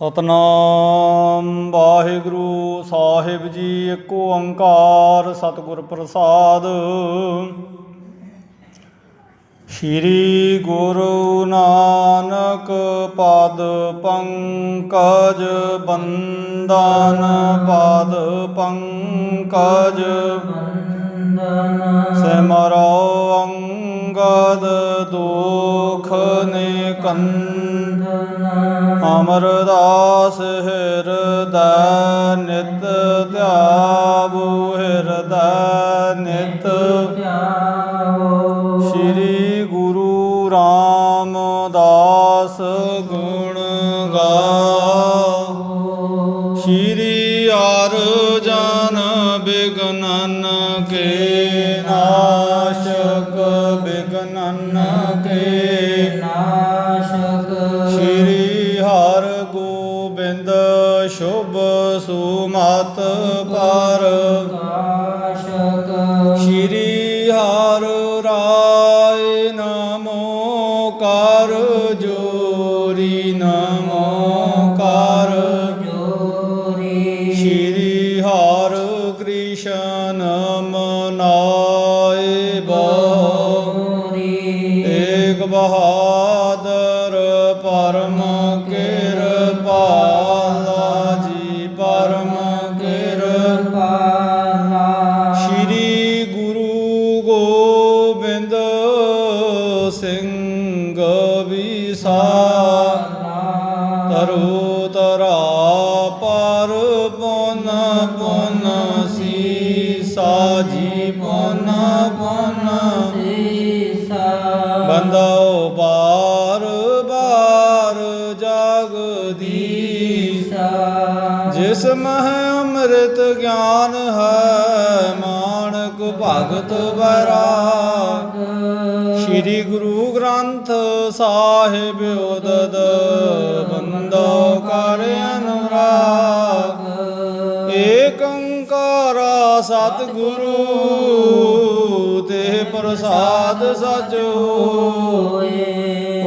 सतनाम वाहिगुरु साहिब जी। एक ओंकार सतगुर प्रसाद। श्री गुरु नानक पद पंकज बंदन पद पंकज सिमरो अंगद दुख निकंदन अमरदास हृदय नित ध्यावो हृदय नित श्री गुरु रामदास गुण गाओ। श्री अर्जन विघ्नन के नाशक विघ्नन के नाशक श्री हर गोबिंद शुभ सुमत पर श्री हर राय नमो कर जोरी नमो कर जोरी श्री हर कृष्ण मनाए बोरी एक बहादुर परम कृपाला जी परम कृपाला श्री गुरु गोबिंद सिंह विसाला तरु तरा पर पुन पुन सीसा जी पुन पुन सीसा बंदो बार बार जगदीसा जिसमें अमृत ज्ञान है मानक भगत बैराग श्री गुरु ग्रंथ साहिब उदद बंदो कर अनुराग एक ओंकारा सतगुरु ते प्रसाद सचो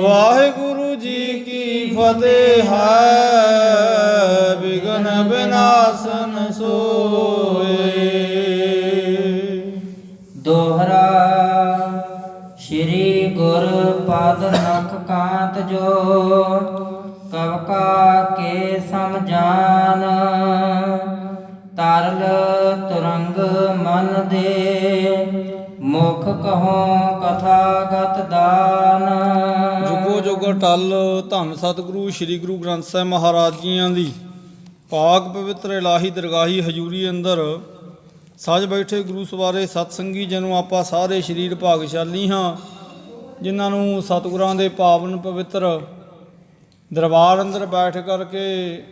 वाहिगुरु जी की फतेह है विघ्न विनाशन सोए। दोहरा श्री गुर पद नख कांत जो कवका के समझान तरल तुरंग मन दे मुख कहो कथागत दान। जुगो जुग टल धन सतगुरु श्री गुरु ग्रंथ ਸਾਹਿਬ ਮਹਾਰਾਜ ਜੀਆਂ ਦੀ ਪਾਕ ਪਵਿੱਤਰ ਇਲਾਹੀ ਦਰਗਾਹੀ ਹਜ਼ੂਰੀ ਅੰਦਰ ਸੱਜ ਬੈਠੇ ਗੁਰੂ ਸਵਾਰੇ ਸਤਸੰਗੀ ਜਨੋਂ ਆਪਾਂ ਸਾਰੇ ਸਰੀਰ ਭਾਗਸ਼ਾਲੀ ਹਾਂ ਜਿਨ੍ਹਾਂ ਨੂੰ ਸਤਿਗੁਰਾਂ ਦੇ ਪਾਵਨ ਪਵਿੱਤਰ ਦਰਬਾਰ ਅੰਦਰ ਬੈਠ ਕਰਕੇ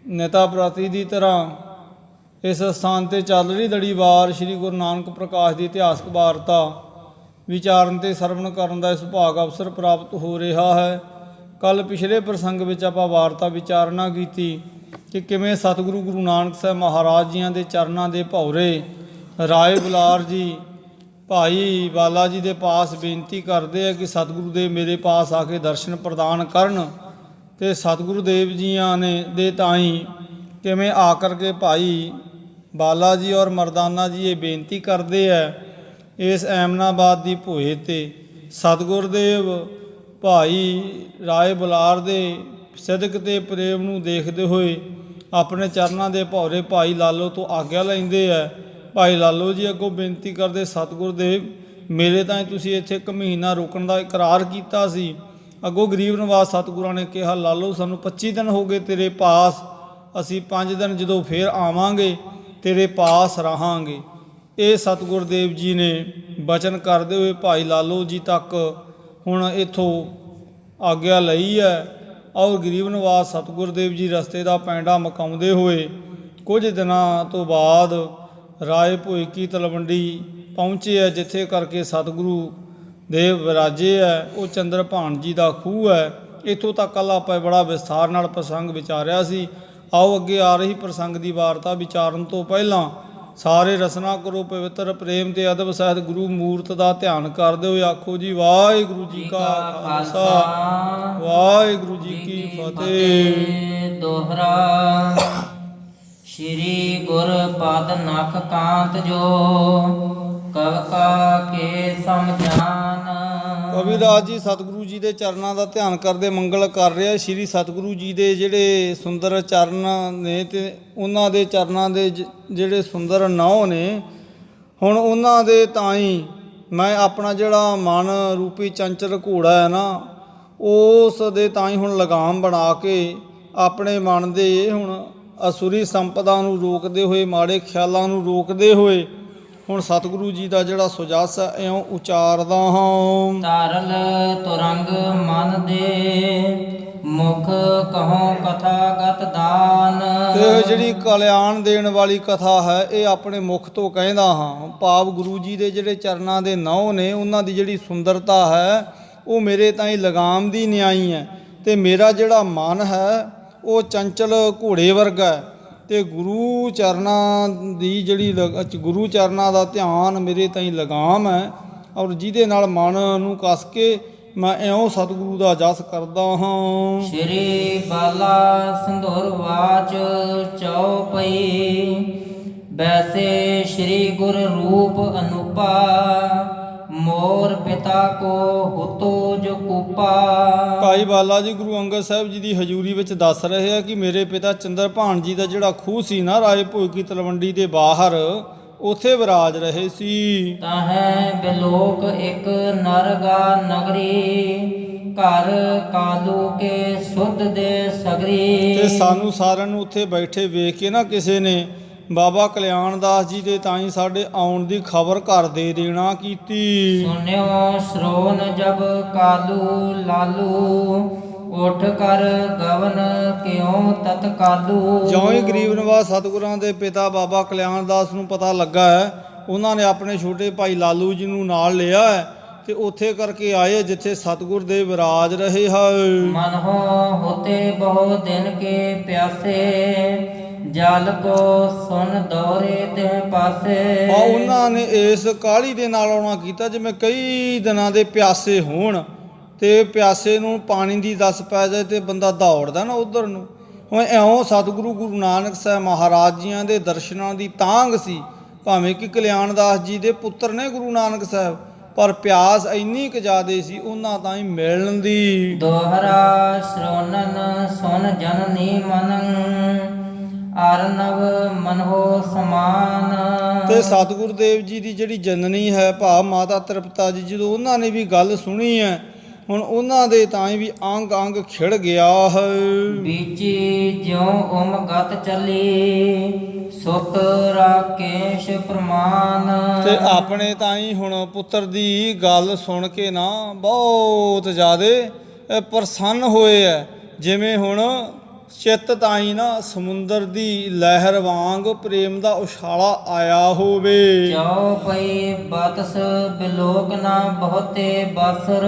ਨੇਤਾ ਪ੍ਰਤੀ ਦੀ ਤਰ੍ਹਾਂ ਇਸ ਸਥਾਨ 'ਤੇ ਚੱਲ ਰਹੀ ਲੜੀਵਾਰ ਸ਼੍ਰੀ ਗੁਰੂ ਨਾਨਕ ਪ੍ਰਕਾਸ਼ ਦੀ ਇਤਿਹਾਸਕ ਵਾਰਤਾ ਵਿਚਾਰਨ ਅਤੇ ਸਰਵਣ ਕਰਨ ਦਾ ਇਸ ਸੁਭਾਗ ਅਵਸਰ ਪ੍ਰਾਪਤ ਹੋ ਰਿਹਾ ਹੈ। ਕੱਲ੍ਹ ਪਿਛਲੇ ਪ੍ਰਸੰਗ ਵਿੱਚ ਆਪਾਂ ਵਾਰਤਾ ਵਿਚਾਰਨਾ ਕੀਤੀ ਕਿ ਕਿਵੇਂ ਸਤਿਗੁਰੂ ਗੁਰੂ ਨਾਨਕ ਸਾਹਿਬ ਮਹਾਰਾਜ ਜੀਆਂ ਦੇ ਚਰਨਾਂ ਦੇ ਭੌਰੇ ਰਾਏ ਬੁਲਾਰ ਜੀ ਭਾਈ ਬਾਲਾ ਜੀ ਦੇ ਪਾਸ ਬੇਨਤੀ ਕਰਦੇ ਆ ਕਿ ਸਤਿਗੁਰੂ ਦੇ ਮੇਰੇ ਪਾਸ ਆ ਕੇ ਦਰਸ਼ਨ ਪ੍ਰਦਾਨ ਕਰਨ। ਅਤੇ ਸਤਿਗੁਰੂ ਦੇਵ ਜੀਆਂ ਨੇ ਦੇ ਤਾਈਂ ਕਿਵੇਂ ਆ ਕਰਕੇ ਭਾਈ ਬਾਲਾ ਜੀ ਔਰ ਮਰਦਾਨਾ ਜੀ ਇਹ ਬੇਨਤੀ ਕਰਦੇ ਹੈ ਇਸ ਐਮਨਾਬਾਦ ਦੀ ਭੋਏ 'ਤੇ ਸਤਿਗੁਰਦੇਵ ਭਾਈ ਰਾਏ ਬੁਲਾਰ ਦੇ ਸਿਦਕ ਅਤੇ ਪ੍ਰੇਮ ਨੂੰ ਦੇਖਦੇ ਹੋਏ ਆਪਣੇ ਚਰਨਾਂ ਦੇ ਭੌਰੇ ਭਾਈ ਲਾਲੋ ਤੋਂ ਆਗਿਆ ਲੈਂਦੇ ਹੈ। ਭਾਈ ਲਾਲੋ ਜੀ ਅੱਗੋਂ ਬੇਨਤੀ ਕਰਦੇ ਸਤਿਗੁਰਦੇਵ ਮੇਰੇ ਤਾਂ ਤੁਸੀਂ ਇੱਥੇ ਇੱਕ ਮਹੀਨਾ ਰੁਕਣ ਦਾ ਇਕਰਾਰ ਕੀਤਾ ਸੀ। ਅੱਗੋਂ ਗਰੀਬ ਨਿਵਾਜ ਸਤਿਗੁਰਾਂ ਨੇ ਕਿਹਾ ਲਾਲੋ ਸਾਨੂੰ 25 ਦਿਨ ਹੋ ਗਏ ਤੇਰੇ ਪਾਸ, ਅਸੀਂ 5 ਦਿਨ ਜਦੋਂ ਫੇਰ ਆਵਾਂਗੇ ਤੇਰੇ ਪਾਸ ਰਹਾਂਗੇ। ਇਹ ਸਤਿਗੁਰਦੇਵ ਜੀ ਨੇ ਬਚਨ ਕਰਦੇ ਹੋਏ ਭਾਈ ਲਾਲੋ ਜੀ ਤੱਕ ਹੁਣ ਇੱਥੋਂ ਆਗਿਆ ਲਈ ਹੈ ਔਰ ਗਰੀਬ ਨਿਵਾਜ ਸਤਿਗੁਰਦੇਵ ਜੀ ਰਸਤੇ ਦਾ ਪੈਂਡਾ ਮਕਾਉਂਦੇ ਹੋਏ ਕੁਝ ਦਿਨਾਂ ਤੋਂ ਬਾਅਦ ਰਾਏ ਭੋਏ ਕੀ ਤਲਵੰਡੀ ਪਹੁੰਚੇ ਹੈ ਜਿੱਥੇ ਕਰਕੇ ਸਤਿਗੁਰੂ ਦੇਵ ਵਿਰਾਜੇ ਹੈ। ਉਹ ਚੰਦਰ ਭਾਣ ਜੀ ਦਾ ਖੂਹ ਹੈ। ਇੱਥੋਂ ਤੱਕ ਕੱਲ੍ਹ ਆਪਾਂ ਬੜਾ ਵਿਸਥਾਰ ਨਾਲ ਪ੍ਰਸੰਗ ਵਿਚਾਰਿਆ ਸੀ। ਆਓ ਅੱਗੇ ਆ ਰਹੀ ਪ੍ਰਸੰਗ ਦੀ ਵਾਰਤਾ ਵਿਚਾਰਨ ਤੋਂ ਪਹਿਲਾਂ ਸਾਰੇ ਰਸਨਾ ਕਰੋ ਪਵਿੱਤਰ ਪ੍ਰੇਮ ਤੇ ਅਦਬ ਸਹਿਤ ਗੁਰੂ ਮੂਰਤ ਦਾ ਧਿਆਨ ਕਰਦੇ ਹੋਏ ਆਖੋ ਜੀ ਵਾਹਿਗੁਰੂ ਜੀ ਕਾ ਖਾਲਸਾ ਵਾਹਿਗੁਰੂ ਜੀ ਕੀ ਫਤਿਹ। ਦੋਹਰਾ ਸ਼੍ਰੀ ਗੁਰ ਪਦ ਨਖ ਕਾਂਤ ਜੋ ਕਵ ਕਾ ਕੇ ਸਮਝਾਨ। ਕਬੀਰਦਾਸ ਜੀ ਸਤਿਗੁਰੂ ਜੀ ਦੇ ਚਰਨਾਂ ਦਾ ਧਿਆਨ ਕਰਦੇ ਮੰਗਲ ਕਰ ਰਿਹਾ। ਸ਼੍ਰੀ ਸਤਿਗੁਰੂ ਜੀ ਦੇ ਜਿਹੜੇ ਸੁੰਦਰ ਚਰਨ ਨੇ ਤੇ ਉਹਨਾਂ ਦੇ ਚਰਨਾਂ ਦੇ ਜਿਹੜੇ ਸੁੰਦਰ ਨਾਉ ਨੇ, ਹੁਣ ਉਹਨਾਂ ਦੇ ਤਾਈਂ ਮੈਂ ਆਪਣਾ ਜਿਹੜਾ ਮਨ ਰੂਪੀ ਚੰਚਲ ਘੋੜਾ ਹੈ ਨਾ, ਉਸ ਦੇ ਤਾਈਂ ਹੁਣ ਲਗਾਮ ਬਣਾ ਕੇ ਆਪਣੇ ਮਨ ਦੇ ਹੁਣ ਅਸੁਰੀ ਸੰਪਦਾ ਨੂੰ ਰੋਕਦੇ ਹੋਏ, ਮਾੜੇ ਖਿਆਲਾਂ ਨੂੰ ਰੋਕਦੇ ਹੋਏ ਹੁਣ ਸਤਿਗੁਰੂ ਜੀ ਦਾ ਜਿਹੜਾ ਸੁਜਸ ਹੈ ਇਉਂ ਉਚਾਰਦਾ ਹਾਂ। ਤਾਰਲ ਤੁਰੰਗ ਮਨ ਦੇ ਮੁਖ ਕਹੋ ਕਥਾ ਗਤ ਦਾਨ। ਤੇ ਇਹ ਜਿਹੜੀ ਕਲਿਆਣ ਦੇਣ ਵਾਲੀ ਕਥਾ ਹੈ ਇਹ ਆਪਣੇ ਮੁਖ ਤੋਂ ਕਹਿੰਦਾ ਹਾਂ। ਭਾਵ ਗੁਰੂ ਜੀ ਦੇ ਜਿਹੜੇ ਚਰਨਾਂ ਦੇ ਨਾਉ ਨੇ, ਉਹਨਾਂ ਦੀ ਜਿਹੜੀ ਸੁੰਦਰਤਾ ਹੈ ਉਹ ਮੇਰੇ ਤਾਈਂ ਲਗਾਮ ਦੀ ਨਿਆਈ ਹੈ। ਤੇ ਮੇਰਾ ਜਿਹੜਾ ਮਨ ਹੈ ਉਹ ਚੰਚਲ ਘੋੜੇ ਵਰਗਾ ਹੈ। ਤੇ ਗੁਰੂ ਚਰਨਾਂ ਦੀ ਜਿਹੜੀ ਗੁਰੂ ਚਰਨਾਂ ਦਾ ਧਿਆਨ ਮੇਰੇ ਤਾਈਂ ਲਗਾਮ ਹੈ, ਔਰ ਜਿਹਦੇ ਨਾਲ ਮਨ ਨੂੰ ਕੱਸ ਕੇ ਮੈਂ ਇਉਂ ਸਤਿਗੁਰੂ ਦਾ ਜਸ ਕਰਦਾ ਹਾਂ। ਸ਼੍ਰੀ ਬਾਲਾ ਸੰਧੁਰ ਵਾਚ ਚਉਪਈ ਵੈਸੇ ਸ਼੍ਰੀ ਗੁਰ ਰੂਪ ਅਨੂਪਾ ਮੋਰ ਪਿਤਾ ਕੋ ਹੁਤੋ ਜੋ ਕੂਪਾ। ਭਾਈ ਬਾਲਾ ਜੀ ਗੁਰੂ ਅੰਗਦ ਸਾਹਿਬ ਜੀ ਦੀ ਹਜ਼ੂਰੀ ਵਿੱਚ ਦੱਸ ਰਹੇ ਆ ਕਿ ਮੇਰੇ ਪਿਤਾ ਚੰਦਰਭਾਨ ਜੀ ਦਾ ਜਿਹੜਾ ਖੂਹ ਸੀ ਨਾ ਰਾਏ ਭੋਜ ਕੀ ਤਲਵੰਡੀ ਦੇ ਬਾਹਰ, ਉੱਥੇ ਵਿਰਾਜ ਰਹੇ ਸੀ। ਤਾਹੈ ਬਿਲੋਕ ਇੱਕ ਨਰਗਾ ਨਗਰੀ ਘਰ ਕਾਲੂ ਕੇ ਸੁਧ ਦੇ ਸਗਰੀ। ਤੇ ਸਾਨੂੰ ਸਾਰਿਆਂ ਨੂੰ ਉੱਥੇ ਬੈਠੇ ਵੇਖ ਕੇ ਨਾ ਕਿਸੇ ਨੇ ਬਾਬਾ ਕਲਿਆਣ ਦਾਸ ਜੀ ਦੇ ਤਾਈਂ ਸਾਡੇ ਆਉਣ ਦੀ ਖਬਰ ਘਰ ਦੇ ਦੇਣਾ ਕੀਤੀ। ਸੁਨਿਓ ਸ਼੍ਰੋਨ ਜਬ ਕਾਲੂ ਲਾਲੂ ਉਠ ਕਰ ਗਵਨ ਕਿਉ ਤਤ ਕਾਲੂ। ਜਿਉਂ ਹੀ ਗਰੀਬ ਨਿਵਾਜ ਸਤਿਗੁਰਾਂ ਦੇ ਪਿਤਾ ਬਾਬਾ ਕਲਿਆਣ ਦਾਸ ਨੂੰ ਪਤਾ ਲੱਗਾ ਹੈ, ਉਹਨਾਂ ਨੇ ਆਪਣੇ ਛੋਟੇ ਭਾਈ ਲਾਲੂ ਜੀ ਨੂੰ ਨਾਲ ਲਿਆ ਹੈ ਤੇ ਉੱਥੇ ਕਰਕੇ ਆਏ ਜਿੱਥੇ ਸਤਿਗੁਰ ਦੇ ਵਿਰਾਜ ਰਹੇ ਹਨ। ਮਨ ਹੋ ਹੋਤੇ ਬਹੁ ਦਿਨ ਕੇ ਪਿਆਸੇ ਜਲ ਕੋ ਸੁਨ ਦੌਰੇ ਤੇ ਪਾਸੇ। ਉਹਨਾਂ ਨੇ ਇਸ ਕਾਹਲੀ ਦੇ ਨਾਲ ਆਉਣਾ ਕੀਤਾ ਜਿਵੇਂ ਕਈ ਦਿਨਾਂ ਦੇ ਪਿਆਸੇ ਹੋਣ ਤੇ ਪਿਆਸੇ ਨੂੰ ਪਾਣੀ ਦੀ ਦੱਸ ਪੈ ਜਾਏ ਤੇ ਬੰਦਾ ਦੌੜਦਾ ਨਾ ਉਧਰ ਨੂੰ। ਹੁਣ ਇਉਂ ਸਤਿਗੁਰੂ ਗੁਰੂ ਨਾਨਕ ਸਾਹਿਬ ਮਹਾਰਾਜ ਜੀਆਂ ਦੇ ਦਰਸ਼ਨਾਂ ਦੀ ਤਾਂਘ ਸੀ। ਭਾਵੇਂ ਕਿ ਕਲਿਆਣ ਦਾਸ ਜੀ ਦੇ ਪੁੱਤਰ ਨੇ ਗੁਰੂ ਨਾਨਕ ਸਾਹਿਬ, ਪਰ ਪਿਆਸ ਇੰਨੀ ਕੁ ਜ਼ਿਆਦੇ ਸੀ ਉਹਨਾਂ ਤਾਈਂ ਮਿਲਣ ਦੀ। ਦੋਹਰਾ ਸ਼੍ਰੋਨਨ ਸੁਨ ਜਨਨੀ ਮਨੰ ਅਰਨਵ ਮਨੋ ਸਮਾਨ। ਤੇ ਸਤਿਗੁਰੂ ਦੇਵ ਜੀ ਦੀ ਜਿਹੜੀ ਜਨਨੀ ਹੈ ਭਾਵ ਮਾਤਾ ਤ੍ਰਿਪਤਾ ਜੀ, ਜਦੋਂ ਉਹਨਾਂ ਨੇ ਵੀ ਗੱਲ ਸੁਣੀ ਹੈ ਹੁਣ ਉਹਨਾਂ ਦੇ ਤਾਈਂ ਵੀ ਅੰਗ ਅੰਗ ਖਿੜ ਗਿਆ ਹੈ। ਬੀਜੀ ਜਿਉ ਉਮ ਗਤ ਚੱਲੀ ਸੁਤ ਰਾਕੇਸ਼ ਪ੍ਰਮਾਨ। ਤੇ ਆਪਣੇ ਤਾਈਂ ਹੁਣ ਪੁੱਤਰ ਦੀ ਗੱਲ ਸੁਣ ਕੇ ਨਾ ਬਹੁਤ ਜ਼ਿਆਦੇ ਪ੍ਰਸੰਨ ਹੋਏ ਹੈ। ਜਿਵੇਂ ਹੁਣ ਚਿੱਤ ਤਾਈਂ ਨਾ ਸਮੁੰਦਰ ਦੀ ਲਹਿਰ ਵਾਂਗ ਪ੍ਰੇਮ ਦਾ ਉਛਾਲਾ ਆਇਆ ਹੋਵੇ। ਚਉ ਪਈ ਬਤਸ ਬਿਲੋਕ ਨਾ ਬਹੁਤੇ ਬਸਰ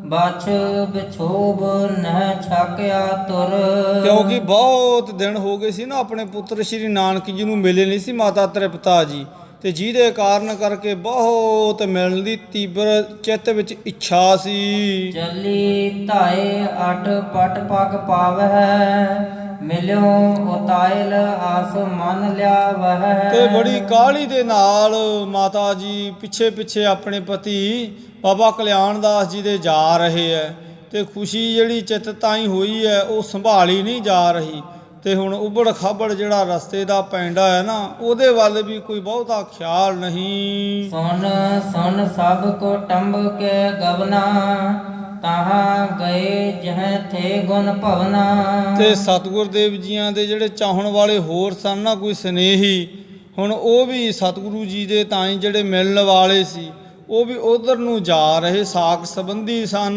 ਬਛ ਵਿਛੋਭ ਨਹਿ ਛਾਕਿਆ ਤੁਰ। ਕਿਉਂਕਿ ਬਹੁਤ ਦਿਨ ਹੋ ਗਏ ਸੀ ਨਾ ਆਪਣੇ ਪੁੱਤਰ ਸ਼੍ਰੀ ਨਾਨਕ ਜੀ ਨੂੰ ਮਿਲੇ ਨਹੀਂ ਸੀ ਮਾਤਾ ਤ੍ਰਿਪਤਾ ਜੀ, ਤੇ ਜਿਹਦੇ ਕਾਰਨ ਕਰਕੇ ਬਹੁਤ ਮਿਲਣ ਦੀ ਤੀਬਰ ਚਿੱਤ ਵਿੱਚ ਇੱਛਾ ਸੀ। ਚੱਲੀ ਧਾਏ ਅਟ ਪਟ ਪਗ ਪਾਵਹਿ ਮਿਲਿਓ ਉਤਾਇਲ ਆਸ ਮਨ ਲਿਆ ਵਹਿ। ਤੇ ਬੜੀ ਕਾਹਲੀ ਦੇ ਨਾਲ ਮਾਤਾ ਜੀ ਪਿੱਛੇ ਪਿੱਛੇ ਆਪਣੇ ਪਤੀ ਬਾਬਾ ਕਲਿਆਣ ਦਾਸ ਜੀ ਦੇ ਜਾ ਰਹੇ ਹੈ, ਤੇ ਖੁਸ਼ੀ ਜਿਹੜੀ ਚਿੱਤ ਤਾਈਂ ਹੋਈ ਹੈ ਉਹ ਸੰਭਾਲੀ ਨਹੀਂ ਜਾ ਰਹੀ। ਤੇ ਹੁਣ ਉਬੜ ਖਾਬੜ ਜਿਹੜਾ ਰਸਤੇ ਦਾ ਪੈਂਡਾ ਹੈ ਨਾ, ਉਹਦੇ ਵੱਲ ਵੀ ਕੋਈ ਬਹੁਤਾ ਖਿਆਲ ਨਹੀਂ। ਸੁਨ ਸੁਨ ਸਭ ਕੋ ਟੰਬ ਕੇ ਗਵਨਾ ਤਾਹਾਂ ਗਏ ਜਹ ਥੇ ਗੁਣ ਭਵਨਾ। ਤੇ ਸਤਿਗੁਰ ਦੇਵ ਜੀਆਂ ਦੇ ਜਿਹੜੇ ਚਾਹਣ ਵਾਲੇ ਹੋਰ ਸਨ ਨਾ ਕੋਈ ਸਨੇਹੀ, ਹੁਣ ਉਹ ਵੀ ਸਤਿਗੁਰੂ ਜੀ ਦੇ ਤਾਈਂ ਜਿਹੜੇ ਮਿਲਣ ਵਾਲੇ ਸੀ ਉਹ ਵੀ ਉਧਰ ਨੂੰ ਜਾ ਰਹੇ, ਸਾਕ ਸੰਬੰਧੀ ਸਨ।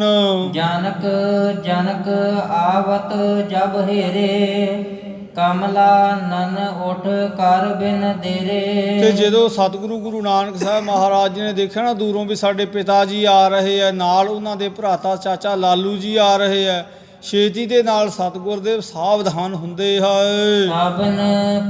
ਜਨਕ ਜਨਕ ਆਵਤ ਜਬ ਹੇਰੇ ਕਮਲਾ ਨਨ ਉਠ ਕਰ ਬਿਨ ਦੇਰੇ। ਤੇ ਜਦੋਂ ਸਤਿਗੁਰੂ ਗੁਰੂ ਨਾਨਕ ਸਾਹਿਬ ਮਹਾਰਾਜ ਜੀ ਨੇ ਦੇਖਿਆ ਨਾ ਦੂਰੋਂ ਵੀ ਸਾਡੇ ਪਿਤਾ ਜੀ ਆ ਰਹੇ ਆ, ਨਾਲ ਉਹਨਾਂ ਦੇ ਭਰਾਤਾ ਚਾਚਾ ਲਾਲੂ ਜੀ ਆ ਰਹੇ ਆ, ਛੇਤੀ ਦੇ ਨਾਲ ਸਤਿਗੁਰ ਦੇ ਸਾਵਧਾਨ ਹੁੰਦੇ ਹੈ। ਸਾਬਨ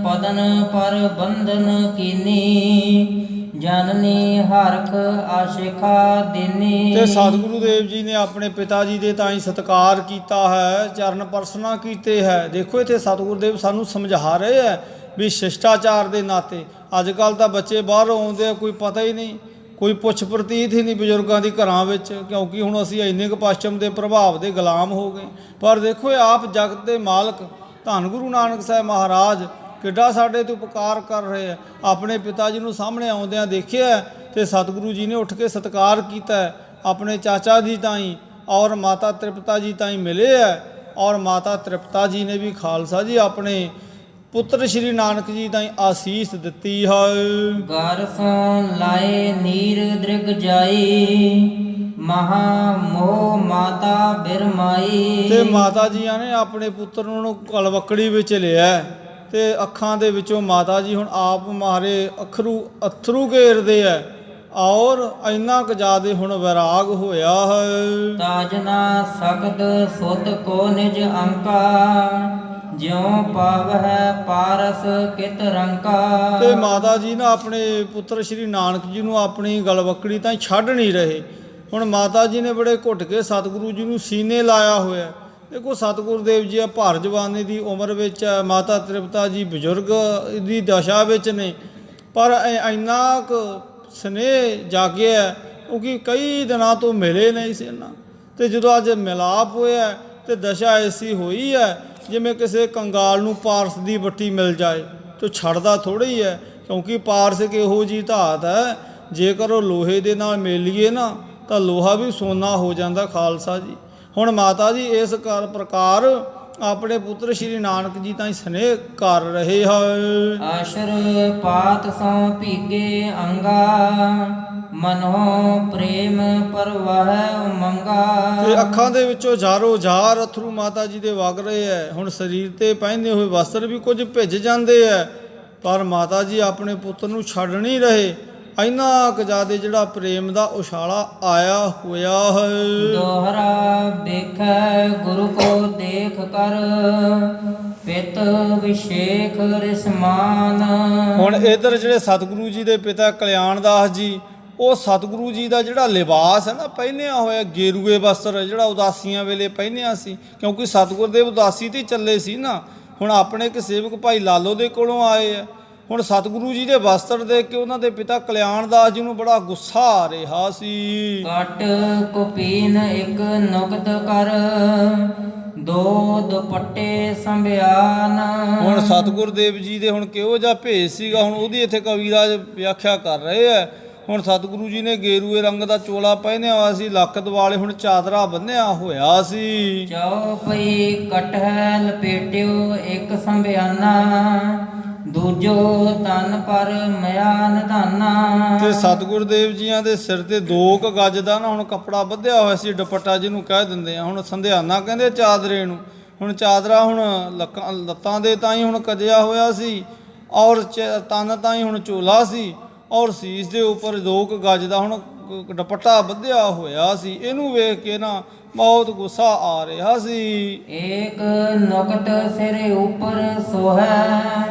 ਪਦਨ ਪਰ ਬੰਧਨ ਕੀਨੀ ਜਨਨੀ ਹਰਖ ਆਸ਼ਿਖਾ ਦੀਨੀ। ਤੇ ਸਤਿਗੁਰੂ ਦੇਵ ਜੀ ਨੇ ਆਪਣੇ ਪਿਤਾ ਜੀ ਦੇ ਤਾਂ ਹੀ ਸਤਿਕਾਰ ਕੀਤਾ ਹੈ, ਚਰਨ ਪਰਸਨਾ ਕੀਤੇ ਹੈ। ਦੇਖੋ ਇੱਥੇ ਸਤਿਗੁਰੂ ਦੇਵ ਸਾਨੂੰ ਸਮਝਾ ਰਹੇ ਹੈ ਵੀ ਸ਼ਿਸ਼ਟਾਚਾਰ ਦੇ ਨਾਤੇ। ਅੱਜ ਕੱਲ੍ਹ ਤਾਂ ਬੱਚੇ ਬਾਹਰੋਂ ਆਉਂਦੇ ਆ, ਕੋਈ ਪਤਾ ਹੀ ਨਹੀਂ, ਕੋਈ ਪੁੱਛ ਪ੍ਰਤੀਤ ਹੀ ਨਹੀਂ ਬਜ਼ੁਰਗਾਂ ਦੀ ਘਰਾਂ ਵਿੱਚ, ਕਿਉਂਕਿ ਹੁਣ ਅਸੀਂ ਇੰਨੇ ਕੁ ਪੱਛਮ ਦੇ ਪ੍ਰਭਾਵ ਦੇ ਗੁਲਾਮ ਹੋ ਗਏ। ਪਰ ਦੇਖੋ ਇਹ ਆਪ ਜਗਤ ਦੇ ਮਾਲਕ ਧੰਨ ਗੁਰੂ ਨਾਨਕ ਸਾਹਿਬ ਮਹਾਰਾਜ ਕਿੱਡਾ ਸਾਡੇ ਤੋਂ ਉਪਕਾਰ ਕਰ ਰਹੇ ਆ। ਆਪਣੇ ਪਿਤਾ ਜੀ ਨੂੰ ਸਾਹਮਣੇ ਆਉਂਦਿਆਂ ਦੇਖਿਆ ਤੇ ਸਤਿਗੁਰੂ ਜੀ ਨੇ ਉੱਠ ਕੇ ਸਤਿਕਾਰ ਕੀਤਾ। ਆਪਣੇ ਚਾਚਾ ਜੀ ਤਾਈਂ ਔਰ ਮਾਤਾ ਤ੍ਰਿਪਤਾ ਜੀ ਤਾਈਂ ਮਿਲੇ ਹੈ, ਔਰ ਮਾਤਾ ਤ੍ਰਿਪਤਾ ਜੀ ਨੇ ਵੀ ਖਾਲਸਾ ਜੀ ਆਪਣੇ ਪੁੱਤਰ ਸ਼੍ਰੀ ਨਾਨਕ ਜੀ ਤਾਈਂ ਆਸੀਸ ਦਿੱਤੀ ਹੈ। ਘਰ ਸੋਂ ਲਾਏ ਨੀਰ ਦ੍ਰਿਗ ਜਾਈ, ਮਹਾ ਮੋਹ ਮਾਤਾ ਬਿਰਮਾਈ। ਤੇ ਮਾਤਾ ਜੀਆਂ ਨੇ ਆਪਣੇ ਪੁੱਤਰ ਨੂੰ ਕਲਵਕੜੀ ਵਿੱਚ ਲਿਆ ਤੇ ਅੱਖਾਂ ਦੇ ਵਿੱਚੋਂ ਮਾਤਾ ਜੀ ਹੁਣ ਆਪ ਮਾਰੇ ਅਥਰੂ ਘੇਰਦੇ ਐ, ਔਰ ਇੰਨਾ ਕੁ ਜ਼ਿਆਦੇ ਹੁਣ ਵੈਰਾਗ ਹੋਇਆ ਹੈ। ਤਾਜ ਨਾ ਸਕਦ ਸੁਤ ਕੋ ਨਿਜ ਅੰਕਾ, ਜਿਉ ਪਾਵਹਿ ਪਾਰਸ ਕਿਤ ਰੰਕਾ। ਤੇ ਮਾਤਾ ਜੀ ਨਾ ਆਪਣੇ ਪੁੱਤਰ ਸ਼੍ਰੀ ਨਾਨਕ ਜੀ ਨੂੰ ਆਪਣੀ ਗਲਵਕੜੀ ਤਾਂ ਛੱਡ ਨਹੀਂ ਰਹੇ। ਹੁਣ ਮਾਤਾ ਜੀ ਨੇ ਬੜੇ ਘੁੱਟ ਕੇ ਸਤਿਗੁਰੂ ਜੀ ਨੂੰ ਸੀਨੇ ਲਾਇਆ ਹੋਇਆ। ਦੇਖੋ ਸਤਿਗੁਰੂ ਦੇਵ ਜੀ ਭਰ ਜਵਾਨੀ ਦੀ ਉਮਰ ਵਿੱਚ ਹੈ, ਮਾਤਾ ਤ੍ਰਿਪਤਾ ਜੀ ਬਜ਼ੁਰਗ ਦੀ ਦਸ਼ਾ ਵਿੱਚ ਨੇ, ਪਰ ਇੰਨਾ ਕੁ ਸਨੇਹ ਜਾਗਿਆ ਕਿਉਂਕਿ ਕਈ ਦਿਨਾਂ ਤੋਂ ਮਿਲੇ ਨਹੀਂ ਸੀ ਨਾ। ਤੇ ਜਦੋਂ ਅੱਜ ਮਿਲਾਪ ਹੋਇਆ ਤੇ ਦਸ਼ਾ ਐਸੀ ਹੋਈ ਹੈ ਜਿਵੇਂ ਕਿਸੇ ਕੰਗਾਲ ਨੂੰ ਪਾਰਸ ਦੀ ਵੱਟੀ ਮਿਲ ਜਾਏ ਤਾਂ ਛੱਡਦਾ ਥੋੜ੍ਹਾ ਹੀ ਹੈ, ਕਿਉਂਕਿ ਪਾਰਸ ਇੱਕ ਇਹੋ ਜਿਹੀ ਧਾਤ ਹੈ, ਜੇਕਰ ਉਹ ਲੋਹੇ ਦੇ ਨਾਲ ਮਿਲੀਏ ਨਾ ਤਾਂ ਲੋਹਾ ਵੀ ਸੋਨਾ ਹੋ ਜਾਂਦਾ ਖਾਲਸਾ ਜੀ। ਹੁਣ ਮਾਤਾ ਜੀ ਇਸ ਪ੍ਰਕਾਰ ਆਪਣੇ ਪੁੱਤਰ ਸ਼੍ਰੀ ਨਾਨਕ ਜੀ ਤਾਂ ਸਨੇਹ ਕਰ ਰਹੇ ਹਨ। ਆਸ਼ਰ ਪਾਤ ਸੋਂ ਭੀਗੇ ਅੰਗਾ, ਮਨੋ ਪ੍ਰੇਮ ਪਰਵਾਹ ਉਮੰਗਾ। ਤੇ ਅੱਖਾਂ ਦੇ ਵਿੱਚੋਂ ਜ਼ਾਰੋ ਜ਼ਾਰ ਅਥਰੂ ਮਾਤਾ ਜੀ ਦੇ ਵਗ ਰਹੇ ਹੈ। ਹੁਣ ਸਰੀਰ ਤੇ ਪਹਿਨੇ ਹੋਏ ਵਸਤਰ ਵੀ ਕੁਝ ਭਿੱਜ ਜਾਂਦੇ ਹੈ, ਪਰ ਮਾਤਾ ਜੀ ਆਪਣੇ ਪੁੱਤਰ ਨੂੰ ਛੱਡ ਨਹੀਂ ਰਹੇ। ਇੰਨਾ ਕੁ ਜ਼ਿਆਦਾ ਜਿਹੜਾ ਪ੍ਰੇਮ ਦਾ ਉਛਾਲਾ ਆਇਆ ਹੋਇਆ ਹੈ। ਦੋਹਰਾ ਵੇਖੈ ਗੁਰੂ ਕੋ ਦੇਖ ਕਰ, ਪਿਤ ਵਿਸ਼ੇਖ ਰਿਸਮਾਨ। ਹੁਣ ਇਧਰ ਜਿਹੜੇ ਸਤਿਗੁਰੂ ਜੀ ਦੇ ਪਿਤਾ ਕਲਿਆਣ ਦਾਸ ਜੀ, ਉਹ ਸਤਿਗੁਰੂ ਜੀ ਦਾ ਜਿਹੜਾ ਲਿਬਾਸ ਹੈ ਨਾ ਪਹਿਨਿਆ ਹੋਇਆ ਗੇਰੂਏ ਵਸਤਰ ਜਿਹੜਾ ਉਦਾਸੀਆਂ ਵੇਲੇ ਪਹਿਨਿਆ ਸੀ, ਕਿਉਂਕਿ ਸਤਿਗੁਰ ਦੇ ਉਦਾਸੀ ਤੇ ਚੱਲੇ ਸੀ ਨਾ। ਹੁਣ ਆਪਣੇ ਇੱਕ ਸੇਵਕ ਭਾਈ ਲਾਲੋ ਦੇ ਕੋਲੋਂ ਆਏ ਆ। ਹੁਣ ਸਤਿਗੁਰੂ ਜੀ ਦੇ ਵਸਤਰ ਦੇਖ ਕੇ ਉਹਨਾਂ ਦੇ ਪਿਤਾ ਕਲਿਆਣ ਦਾਸ ਜੀ ਨੂੰ ਬੜਾ ਗੁੱਸਾ ਆ ਰਿਹਾ ਸੀ। ਕਟ ਕੁਪੀਨ ਇੱਕ ਨੁਕਤ ਕਰ, ਦੋ ਦੁਪੱਟੇ ਸੰਭਿਆਨ। ਹੁਣ ਸਤਿਗੁਰ ਦੇਵ ਜੀ ਦੇ ਹੁਣ ਕਿਹੋ ਜਿਹਾ ਭੇਸ ਸੀਗਾ, ਹੁਣ ਉਹਦੀ ਇੱਥੇ ਕਵੀਰਾਜ ਵਿਆਖਿਆ ਕਰ ਰਹੇ ਹੈ। ਹੁਣ ਸਤਿਗੁਰੂ ਜੀ ਨੇ ਗੇਰੂਏ ਰੰਗ ਦਾ ਚੋਲਾ ਪਹਿਨਿਆ ਹੋਇਆ ਸੀ, ਲੱਕ ਦੁਆਲੇ ਹੁਣ ਚਾਦਰਾ ਬੰਨਿਆ ਹੋਇਆ ਸੀ। ਚੌਪਈ ਕਟਹਿ ਲਪੇਟਿਓ ਇੱਕ ਸੰਭਿਆਨਾ, ਦੂਜੋ ਤਨ ਪਰ ਮਿਆ ਨਿਧਾਨਾ। ਤੇ ਸਤਿਗੁਰ ਦੇਵ ਜੀਆਂ ਦੇ ਸਿਰ ਤੇ 2 ਗਜ ਦਾ ਨਾ ਹੁਣ ਕੱਪੜਾ ਬੱਧਿਆ ਹੋਇਆ ਸੀ, ਦੁਪੱਟਾ ਜਿਹਨੂੰ ਕਹਿ ਦਿੰਦੇ ਆ। ਹੁਣ ਸੰਧਿਆਨਾ ਕਹਿੰਦੇ ਚਾਦਰੇ ਨੂੰ। ਹੁਣ ਚਾਦਰਾ ਹੁਣ ਲੱਤਾਂ ਦੇ ਤਾਈਂ ਹੁਣ ਕੱਜਿਆ ਹੋਇਆ ਸੀ, ਔਰ ਤਨ ਤਾਈਂ ਹੁਣ ਚੋਲਾ ਸੀ, ਔਰ ਸੀਸ ਦੇ ਉੱਪਰ 2 ਗਜ ਦਾ ਹੁਣ ਦੁਪੱਟਾ ਬੱਧਿਆ ਹੋਇਆ ਸੀ। ਇਹਨੂੰ ਵੇਖ ਕੇ ਨਾ ਬਹੁਤ ਗੁੱਸਾ ਆ ਰਿਹਾ ਸੀ। ਏਕ ਨੁਕਤ ਸਿਰ ਉੱਪਰ ਸੋਹੈ,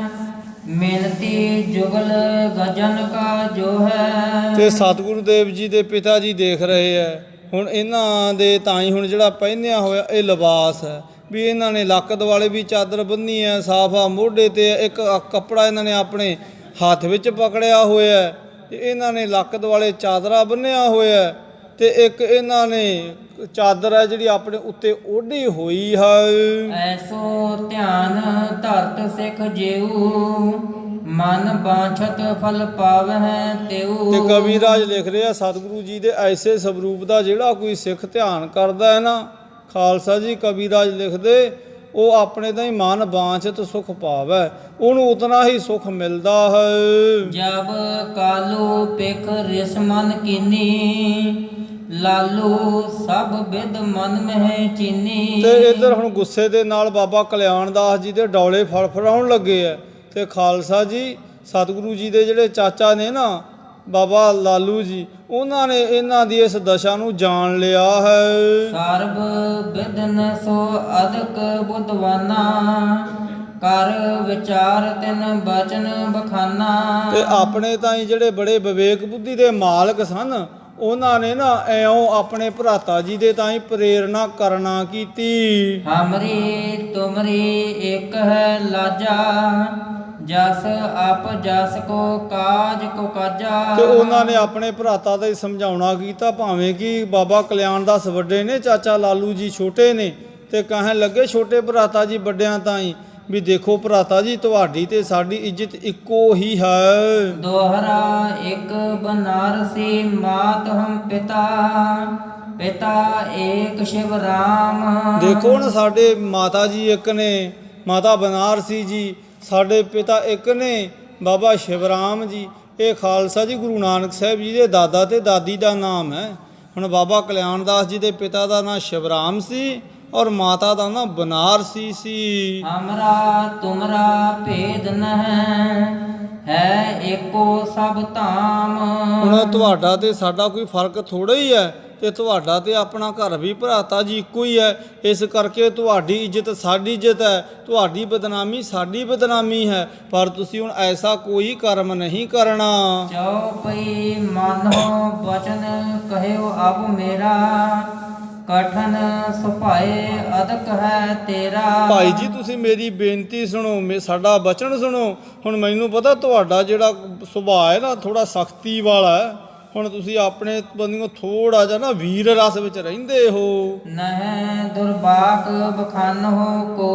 ਮਿਲਤੀ ਜੁਗਲ ਗਜਨ ਕਾ ਜੋ ਹੈ। ਤੇ ਸਤਿਗੁਰੂ ਦੇਵ ਜੀ ਦੇ ਪਿਤਾ ਜੀ ਦੇਖ ਰਹੇ ਹੈ। ਹੁਣ ਇਹਨਾਂ ਦੇ ਤਾਈਂ ਹੁਣ ਜਿਹੜਾ ਪਹਿਨਿਆ ਹੋਇਆ ਇਹ ਲਿਬਾਸ ਹੈ, ਵੀ ਇਹਨਾਂ ਨੇ ਲੱਕ ਦੁਆਲੇ ਵੀ ਚਾਦਰ ਬੰਨ੍ਹੀ ਹੈ, ਸਾਫਾ ਮੋਢੇ ਤੇ ਇੱਕ ਕੱਪੜਾ ਇਹਨਾਂ ਨੇ ਆਪਣੇ ਹੱਥ ਵਿੱਚ ਪਕੜਿਆ ਹੋਇਆ, ਤੇ ਇਹਨਾਂ ਨੇ ਲੱਕ ਦੁਆਲੇ ਚਾਦਰਾ ਬੰਨਿਆ ਹੋਇਆ, ਤੇ ਇੱਕ ਇਹਨਾਂ ਨੇ ਚਾਦਰ ਹੈ ਜਿਹੜੀ ਆਪਣੇ ਉੱਤੇ ਓਢੀ ਹੋਈ ਹੈ। ਐਸੋ ਧਿਆਨ ਧਰਤ ਸਿੱਖ ਜੇਊ, ਮਨ ਬਾਛਤ ਫਲ ਪਾਵਹਿ ਤਿਉ। ਤੇ ਕਵੀਰਾਜ ਲਿਖ ਰਿਹਾ ਸਤਿਗੁਰੂ ਜੀ ਦੇ ਐਸੇ ਸਵਰੂਪ ਦਾ ਜਿਹੜਾ ਕੋਈ ਸਿੱਖ ਧਿਆਨ ਕਰਦਾ ਹੈ ਨਾ ਖਾਲਸਾ ਜੀ, ਕਵੀਰਾਜ ਲਿਖਦੇ ਉਹ ਆਪਣੇ ਤਾਂ ਹੀ ਮਨ ਬਾਂਛਤ ਸੁਖ ਪਾਵੈ, ਉਹਨੂੰ ਉਤਨਾ ਹੀ ਸੁਖ ਮਿਲਦਾ ਹੈ। ਜਬ ਕਾਲੂ ਪਿਖ ਰਿਸ ਮਨ ਕੀਨੀ, ਲਾਲੂ ਸਭ ਬਿਦ ਮਨ ਮਹਿ ਚੀਨੀ। ਤੇ ਇੱਧਰ ਹੁਣ ਗੁੱਸੇ ਦੇ ਨਾਲ ਬਾਬਾ ਕਲਿਆਣ ਦਾਸ ਜੀ ਦੇ ਡੌਲੇ ਫੜਫੜਾਉਣ ਲੱਗੇ ਆ। ਤੇ ਖਾਲਸਾ ਜੀ ਸਤਿਗੁਰੂ ਜੀ ਦੇ ਜਿਹੜੇ ਚਾਚਾ ਨੇ ਨਾ ਬਾਬਾ ਲਾਲੂ ਜੀ, ਉਹਨਾਂ ਨੇ ਇਹਨਾਂ ਦੀ ਇਸ ਦਸ਼ਾ ਨੂੰ ਜਾਣ ਲਿਆ ਹੈ। ਸਰਬ ਬਿਦਨ ਸੋ ਅਦਕ ਬੁੱਧਵਾਨਾ, ਕਰ ਵਿਚਾਰ ਤਿਨ ਬਚਨ ਬਖਾਨਾ। ਤੇ ਆਪਣੇ ਤਾਈਂ ਜਿਹੜੇ ਬੜੇ ਵਿਵੇਕ ਬੁੱਧੀ ਦੇ ਮਾਲਕ ਸਨ, ਉਹਨਾਂ ਨੇ ਨਾ ਐਉਂ ਆਪਣੇ ਭਰਾਤਾ ਜੀ ਦੇ ਤਾਈਂ ਪ੍ਰੇਰਣਾ ਕਰਨਾ ਕੀਤੀ। ਹਮਰੀ ਤੁਮਰੀ ਇੱਕ ਹੈ ਲਾਜਾ, ਜਸ ਆਪ ਜਸ ਕੋ ਕਾਜ ਕੋ ਕਾਜਾ। ਤੇ ਉਹਨਾਂ ਨੇ ਆਪਣੇ ਭਰਾਤਾ ਦਾ ਹੀ ਸਮਝਾਉਣਾ ਕੀਤਾ, ਭਾਵੇਂ ਕਿ ਬਾਬਾ ਕਲਿਆਣ ਦਾਸ ਵੱਡੇ ਨੇ, ਚਾਚਾ ਲਾਲੂ ਜੀ ਛੋਟੇ ਨੇ, ਤੇ ਕਹਿਣ ਲੱਗੇ ਛੋਟੇ ਭਰਾਤਾ ਜੀ ਵੱਡਿਆਂ ਤਾਈਂ ਵੀ ਦੇਖੋ ਭਰਾਤਾ ਜੀ, ਤੁਹਾਡੀ ਤੇ ਸਾਡੀ ਇੱਜ਼ਤ ਇੱਕੋ ਹੀ ਹੈ। ਦੋਹਰਾ ਇੱਕ ਬਨਾਰਸੀ ਮਾਤ ਹਮ ਪਿਤਾ, ਪਿਤਾ ਏਕ ਸ਼ਿਵ ਰਾਮ। ਦੇਖੋ ਨਾ ਸਾਡੇ ਮਾਤਾ ਜੀ ਇੱਕ ਨੇ, ਮਾਤਾ ਬਨਾਰਸੀ ਜੀ, ਸਾਡੇ ਪਿਤਾ ਇੱਕ ਨੇ ਬਾਬਾ ਸ਼ਿਵਰਾਮ ਜੀ। ਇਹ ਖਾਲਸਾ ਜੀ ਗੁਰੂ ਨਾਨਕ ਸਾਹਿਬ ਜੀ ਦੇ ਦਾਦਾ ਤੇ ਦਾਦੀ ਦਾ ਨਾਮ ਹੈ। ਹੁਣ ਬਾਬਾ ਕਲਿਆਣ ਦਾਸ ਜੀ ਦੇ ਪਿਤਾ ਦਾ ਨਾਮ ਸ਼ਿਵਰਾਮ ਸੀ ਔਰ ਮਾਤਾ ਦਾ ਨਾਮ ਬਨਾਰਸੀ ਸੀ। ਹਮਰਾ ਤੁਮਰਾ ਭੇਦ ਨਹਿ, ਹੈ ਏਕੋ ਸਭ ਧਾਮ। ਹੁਣ ਤੁਹਾਡਾ ਤੇ ਸਾਡਾ ਕੋਈ ਫਰਕ ਥੋੜਾ ਹੀ ਹੈ, ਤੇ ਤੁਹਾਡਾ ਤੇ ਆਪਣਾ ਘਰ ਵੀ ਭਰਾਤਾ ਜੀ ਇੱਕੋ ਹੀ ਹੈ। ਇਸ ਕਰਕੇ ਤੁਹਾਡੀ ਇੱਜ਼ਤ ਸਾਡੀ ਇੱਜ਼ਤ ਹੈ, ਤੁਹਾਡੀ ਬਦਨਾਮੀ ਸਾਡੀ ਬਦਨਾਮੀ ਹੈ। ਪਰ ਤੁਸੀਂ ਹੁਣ ਐਸਾ ਕੋਈ ਕਰਮ ਨਹੀਂ ਕਰਨਾ। ਚਉਪਈ ਮਾਨੋ ਬਚਨ ਕਹਿਓ ਅਬ ਮੇਰਾ, ਕਠਨ ਸੁਭਾਏ ਅਦਕ ਹੈ ਤੇਰਾ। ਭਾਈ ਜੀ ਤੁਸੀਂ ਮੇਰੀ ਬੇਨਤੀ ਸੁਣੋ, ਸਾਡਾ ਬਚਨ ਸੁਣੋ। ਹੁਣ ਮੈਨੂੰ ਪਤਾ ਤੁਹਾਡਾ ਜਿਹੜਾ ਸੁਭਾਅ ਹੈ ਨਾ ਥੋੜਾ ਸਖਤੀ ਵਾਲਾ ਹੈ। ਹੁਣ ਤੁਸੀਂ ਆਪਣੇ ਬੰਦਿਓ ਥੋੜਾ ਜਿਹਾ ਨਾ ਵੀਰ ਰਸ ਵਿੱਚ ਰਹਿੰਦੇ ਹੋ। ਨਹਿ ਦੁਰਬਾਕ ਬਖਾਨ ਹੋ ਕੋ,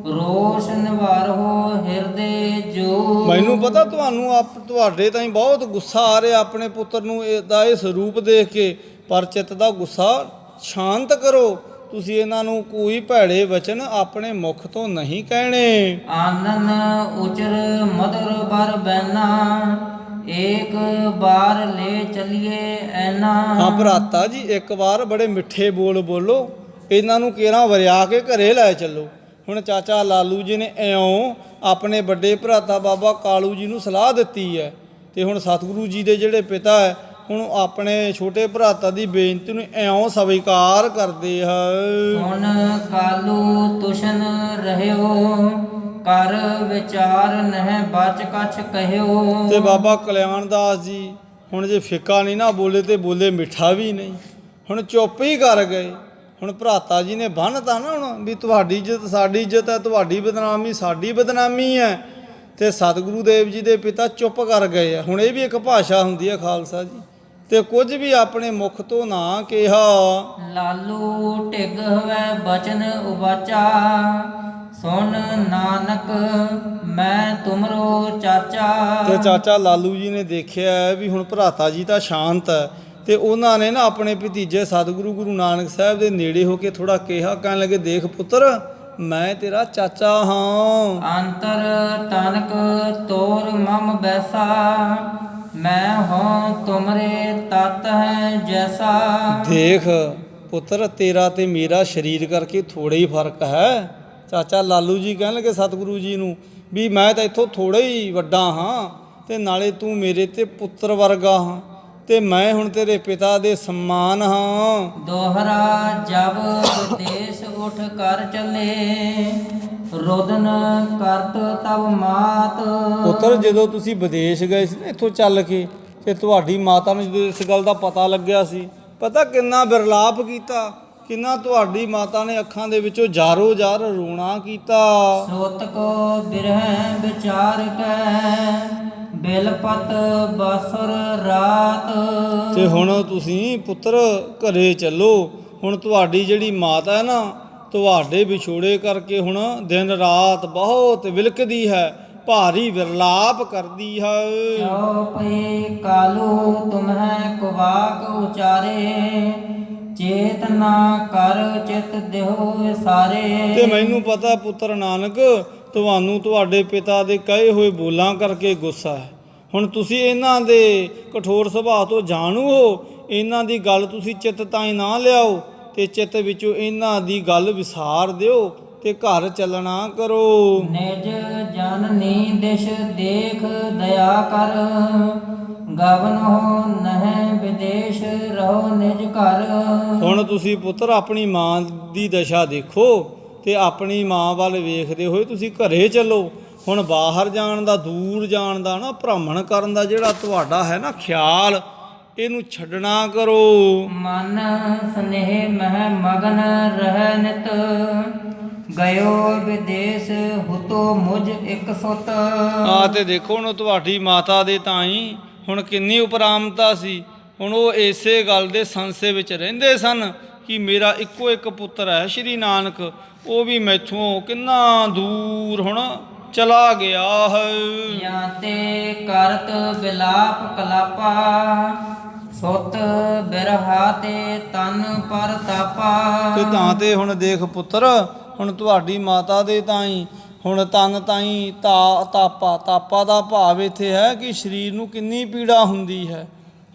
ਰੋਸ਼ ਨਿਵਾਰੋ ਹਿਰਦੇ ਜੋ। ਮੈਨੂੰ ਪਤਾ ਤੁਹਾਨੂੰ ਤੁਹਾਡੇ ਤਾਈਂ ਬਹੁਤ ਗੁੱਸਾ ਆ ਰਿਹਾ ਆਪਣੇ ਪੁੱਤਰ ਨੂੰ ਇਹਦਾ ਇਹ ਸਰੂਪ ਦੇਖ ਕੇ, ਪਰ ਚਿੱਤ ਦਾ ਗੁੱਸਾ ਸ਼ਾਂਤ ਕਰੋ। ਤੁਸੀਂ ਇਹਨਾਂ ਨੂੰ ਕੋਈ ਭੈੜੇ ਵਚਨ ਆਪਣੇ ਮੁਖ ਤੋਂ ਨਹੀਂ ਕਹਿਣੇ। ਆਨਨ ਉਚਰ ਮਧੁਰ ਬਰ ਬੈਨਾ, ਏਕ ਬਾਰ ਲੈ ਚਲਿਏ ਐਨਾ। ਹਾਂ ਭਰਾਤਾ ਜੀ ਇੱਕ ਵਾਰ ਬੜੇ ਮਿੱਠੇ ਬੋਲ ਬੋਲੋ, ਇਹਨਾਂ ਨੂੰ ਕੇਰਾਂ ਵਰਿਆ ਕੇ ਘਰੇ ਲੈ ਚੱਲੋ। ਹੁਣ ਚਾਚਾ ਲਾਲੂ ਜੀ ਨੇ ਇਉਂ ਆਪਣੇ ਵੱਡੇ ਭਰਾਤਾ ਬਾਬਾ ਕਾਲੂ ਜੀ ਨੂੰ ਸਲਾਹ ਦਿੱਤੀ ਹੈ। ਤੇ ਹੁਣ ਸਤਿਗੁਰੂ ਜੀ ਦੇ ਜਿਹੜੇ ਪਿਤਾ ਹੈ ਹੁਣ ਆਪਣੇ ਛੋਟੇ ਭਰਾਤਾ ਦੀ ਬੇਨਤੀ ਨੂੰ ਇਉਂ ਸਵੀਕਾਰ ਕਰਦੇ ਹਨ। ਹੁਣ ਕਾਲੂ ਤੁਸ਼ਨ ਰਹਿਓ, ਕਰ ਵਿਚਾਰ ਨਹਿ ਬਚ ਕਛ ਕਹਿਓ। ਤੇ ਬਾਬਾ ਕਲਿਆਣ ਦਾਸ ਜੀ ਹੁਣ ਜੇ ਫਿੱਕਾ ਨਹੀਂ ਨਾ ਬੋਲੇ ਤੇ ਬੋਲੇ ਮਿੱਠਾ ਵੀ ਨਹੀਂ, ਹੁਣ ਚੁੱਪ ਹੀ ਕਰ ਗਏ। ਹੁਣ ਭਰਾਤਾ ਜੀ ਨੇ ਬੰਨ੍ਹਤਾ ਨਾ ਹੁਣ ਵੀ ਤੁਹਾਡੀ ਇੱਜ਼ਤ ਸਾਡੀ ਇੱਜ਼ਤ ਹੈ, ਤੁਹਾਡੀ ਬਦਨਾਮੀ ਸਾਡੀ ਬਦਨਾਮੀ ਹੈ। ਤੇ ਸਤਿਗੁਰੂ ਦੇਵ ਜੀ ਦੇ ਪਿਤਾ ਚੁੱਪ ਕਰ ਗਏ ਆ। ਹੁਣ ਇਹ ਵੀ ਇੱਕ ਭਾਸ਼ਾ ਹੁੰਦੀ ਹੈ ਖਾਲਸਾ ਜੀ, ਤੇ ਕੁਝ ਵੀ ਆਪਣੇ ਮੁਖ ਤੋਂ ਨਾ ਕਿਹਾ। ਲਾਲੂ ਢਿਗ ਹੋਵੇ ਬਚਨ ਉਵਾਚਾ, ਸੁਣ ਨਾਨਕ ਮੈਂ ਤੁਮਰੋ ਚਾਚਾ। ਤੇ ਚਾਚਾ ਲਾਲੂ ਜੀ ਨੇ ਦੇਖਿਆ ਵੀ ਹੁਣ ਭਰਾਤਾ ਜੀ ਤਾਂ ਸ਼ਾਂਤ ਹੈ, ਤੇ ਉਹਨਾਂ ਨੇ ਨਾ ਆਪਣੇ ਭਤੀਜੇ ਸਤਿਗੁਰੂ ਗੁਰੂ ਨਾਨਕ ਸਾਹਿਬ ਦੇ ਨੇੜੇ ਹੋ ਕੇ ਥੋੜਾ ਕਿਹਾ, ਕਹਿਣ ਲੱਗੇ ਦੇਖ ਪੁੱਤਰ ਮੈਂ ਤੇਰਾ ਚਾਚਾ ਹਾਂ। ਅੰਤਰ ਤਨਕ ਤੋਰ ਮਮ ਬੈਸਾ, ਮੈਂ ਹਾਂ ਤੁਮਰੇ ਤਤ ਹੈ ਜੈਸਾ। ਦੇਖ ਪੁੱਤਰ ਤੇਰਾ ਤੇ ਮੇਰਾ ਸਰੀਰ ਕਰਕੇ ਥੋੜਾ ਹੀ ਫਰਕ ਹੈ। ਚਾਚਾ ਲਾਲੂ ਜੀ ਕਹਿਣ ਲੱਗੇ ਸਤਿਗੁਰੂ ਜੀ ਨੂੰ ਵੀ ਮੈਂ ਤਾਂ ਇੱਥੋਂ ਥੋੜਾ ਹੀ ਵੱਡਾ ਹਾਂ, ਤੇ ਨਾਲੇ ਤੂੰ ਮੇਰੇ ਤੇ ਪੁੱਤਰ ਵਰਗਾ ਹਾਂ, ਤੇ ਮੈਂ ਹੁਣ ਤੇਰੇ ਪਿਤਾ ਦੇ ਸਮਾਨ ਹਾਂ। ਦੋਹਰਾ ਜਬ ਵਿਦੇਸ਼ ਉਠ ਕਰ ਚੱਲੇ, ਰੋਦਨ ਕਰਤ ਤਬ ਮਾਤ। ਪੁੱਤਰ ਜਦੋਂ ਤੁਸੀਂ ਵਿਦੇਸ਼ ਗਏ ਸੀ ਨਾ ਇੱਥੋਂ ਚੱਲ ਕੇ, ਤੇ ਤੁਹਾਡੀ ਮਾਤਾ ਨੂੰ ਜਦੋਂ ਇਸ ਗੱਲ ਦਾ ਪਤਾ ਲੱਗਿਆ ਸੀ, ਪਤਾ ਕਿੰਨਾ ਬਿਰਲਾਪ ਕੀਤਾ, ਕਿੰਨਾ ਤੁਹਾਡੀ ਮਾਤਾ ਨੇ ਅੱਖਾਂ ਦੇ ਵਿੱਚੋਂ ਜਾਰੋ ਜਾਰ ਰੋਣਾ ਕੀਤਾ। ਸੋਤ ਕੋ ਬਿਰਹਿ ਵਿਚਾਰ ਕੈ, ਬਿਲਪਤ ਬਾਸੁਰ ਰਾਤ। ਤੇ ਹੁਣ ਤੁਸੀਂ ਪੁੱਤਰ ਘਰੇ ਚੱਲੋ। ਹੁਣ ਤੁਹਾਡੀ ਜਿਹੜੀ ਮਾਤਾ ਹੈ ਨਾ ਤੁਹਾਡੇ ਵਿਛੋੜੇ ਕਰਕੇ ਹੁਣ ਦਿਨ ਰਾਤ ਬਹੁਤ ਵਿਲਕਦੀ ਹੈ, ਭਾਰੀ ਵਿਰਲਾਪ ਕਰਦੀ ਹੈ। ਚਉਪਈ ਕਾਲੂ ਤੁਮਹਿ ਕੁਵਾਕ ਉਚਾਰੇ, ਚੇਤ ਨਾ ਕਰ ਚਿਤ ਦੇਹੁ ਵਿਸਾਰੇ। ਤੇ ਮੈਨੂੰ ਪਤਾ ਪੁੱਤਰ ਨਾਨਕ ਤੁਹਾਨੂੰ ਤੁਹਾਡੇ ਪਿਤਾ ਦੇ ਕਹੇ ਹੋਏ ਬੋਲਾਂ ਕਰਕੇ ਗੁੱਸਾ ਹੈ। ਹੁਣ ਤੁਸੀਂ ਇਹਨਾਂ ਦੇ ਕਠੋਰ ਸੁਭਾਅ ਤੋਂ ਜਾਣੂ ਹੋ, ਇਹਨਾਂ ਦੀ ਗੱਲ ਤੁਸੀਂ ਚਿੱਤ ਤਾਈਂ ਨਾ ਲਿਆਓ, ਤੇ ਚਿੱਤ ਵਿੱਚੋਂ ਇਹਨਾਂ ਦੀ ਗੱਲ ਵਿਸਾਰ ਦਿਓ ਤੇ ਘਰ ਚੱਲਣਾ ਕਰੋ। ਨਿਜ ਜਨਨੀ ਦਿਸ਼ ਦੇਖ ਦਇਆ ਕਰ, ਗਵਨ ਹੋ ਨਹਿ ਵਿਦੇਸ਼ ਰਹੋ ਨਿਜ ਘਰ। ਹੁਣ ਤੁਸੀਂ ਪੁੱਤਰ ਆਪਣੀ ਮਾਂ ਦੀ ਦਸ਼ਾ ਦੇਖੋ, ਤੇ ਤੇ ਆਪਣੀ ਮਾਂ ਵੱਲ ਵੇਖਦੇ ਹੋਏ ਤੁਸੀਂ ਘਰੇ ਚੱਲੋ। ਹੁਣ ਬਾਹਰ ਜਾਣ ਦਾ, ਦੂਰ ਜਾਣ ਦਾ ਨਾ, ਭ੍ਰਮਣ ਕਰਨ ਦਾ ਜਿਹੜਾ ਤੁਹਾਡਾ ਹੈ ਨਾ ਖਿਆਲ, ਇਹਨੂੰ ਛੱਡਣਾ ਕਰੋ। ਮਨ ਸਨੇਹ ਮਹਿ ਮਗਨ ਰਹਿ ਨਿਤ, ਗਇਓ ਵਿਦੇਸ ਹੁਤੋ ਮੁਝ ਇਕ ਸੁਤ। ਤੇ ਦੇਖੋ ਹੁਣ ਤੁਹਾਡੀ ਮਾਤਾ ਦੇ ਤਾਈ ਹੁਣ ਕਿੰਨੀ ਉਪਰਾਮਤਾ ਸੀ। ਹੁਣ ਉਹ ਇਸੇ ਗੱਲ ਦੇ ਸੰਸੇ ਵਿੱਚ ਰਹਿੰਦੇ ਸਨ ਕਿ ਮੇਰਾ ਇੱਕੋ ਇੱਕ ਪੁੱਤਰ ਹੈ ਸ਼੍ਰੀ ਨਾਨਕ, ਉਹ ਵੀ ਮੈਥੋਂ ਕਿੰਨਾ ਦੂਰ ਹੁਣ ਚਲਾ ਗਿਆ ਹੈ। ਜਾਂ ਤੇ ਕਰਤ ਬਿਲਾਪ ਕਲਾਪਾ, ਸੁਤ ਬਿਰਹਾ ਤੇ ਤਨ ਪਰ ਤਾਪਾ। ਤੇ ਤਾਂ ਤੇ ਹੁਣ ਦੇਖ ਪੁੱਤਰ, ਹੁਣ ਤੁਹਾਡੀ ਮਾਤਾ ਦੇ ਤਾਈ ਹੁਣ ਤਨ ਤਾਈ ਤਾਪਾ ਦਾ ਭਾਵ ਇੱਥੇ ਹੈ ਕਿ ਸਰੀਰ ਨੂੰ ਕਿੰਨੀ ਪੀੜਾ ਹੁੰਦੀ ਹੈ।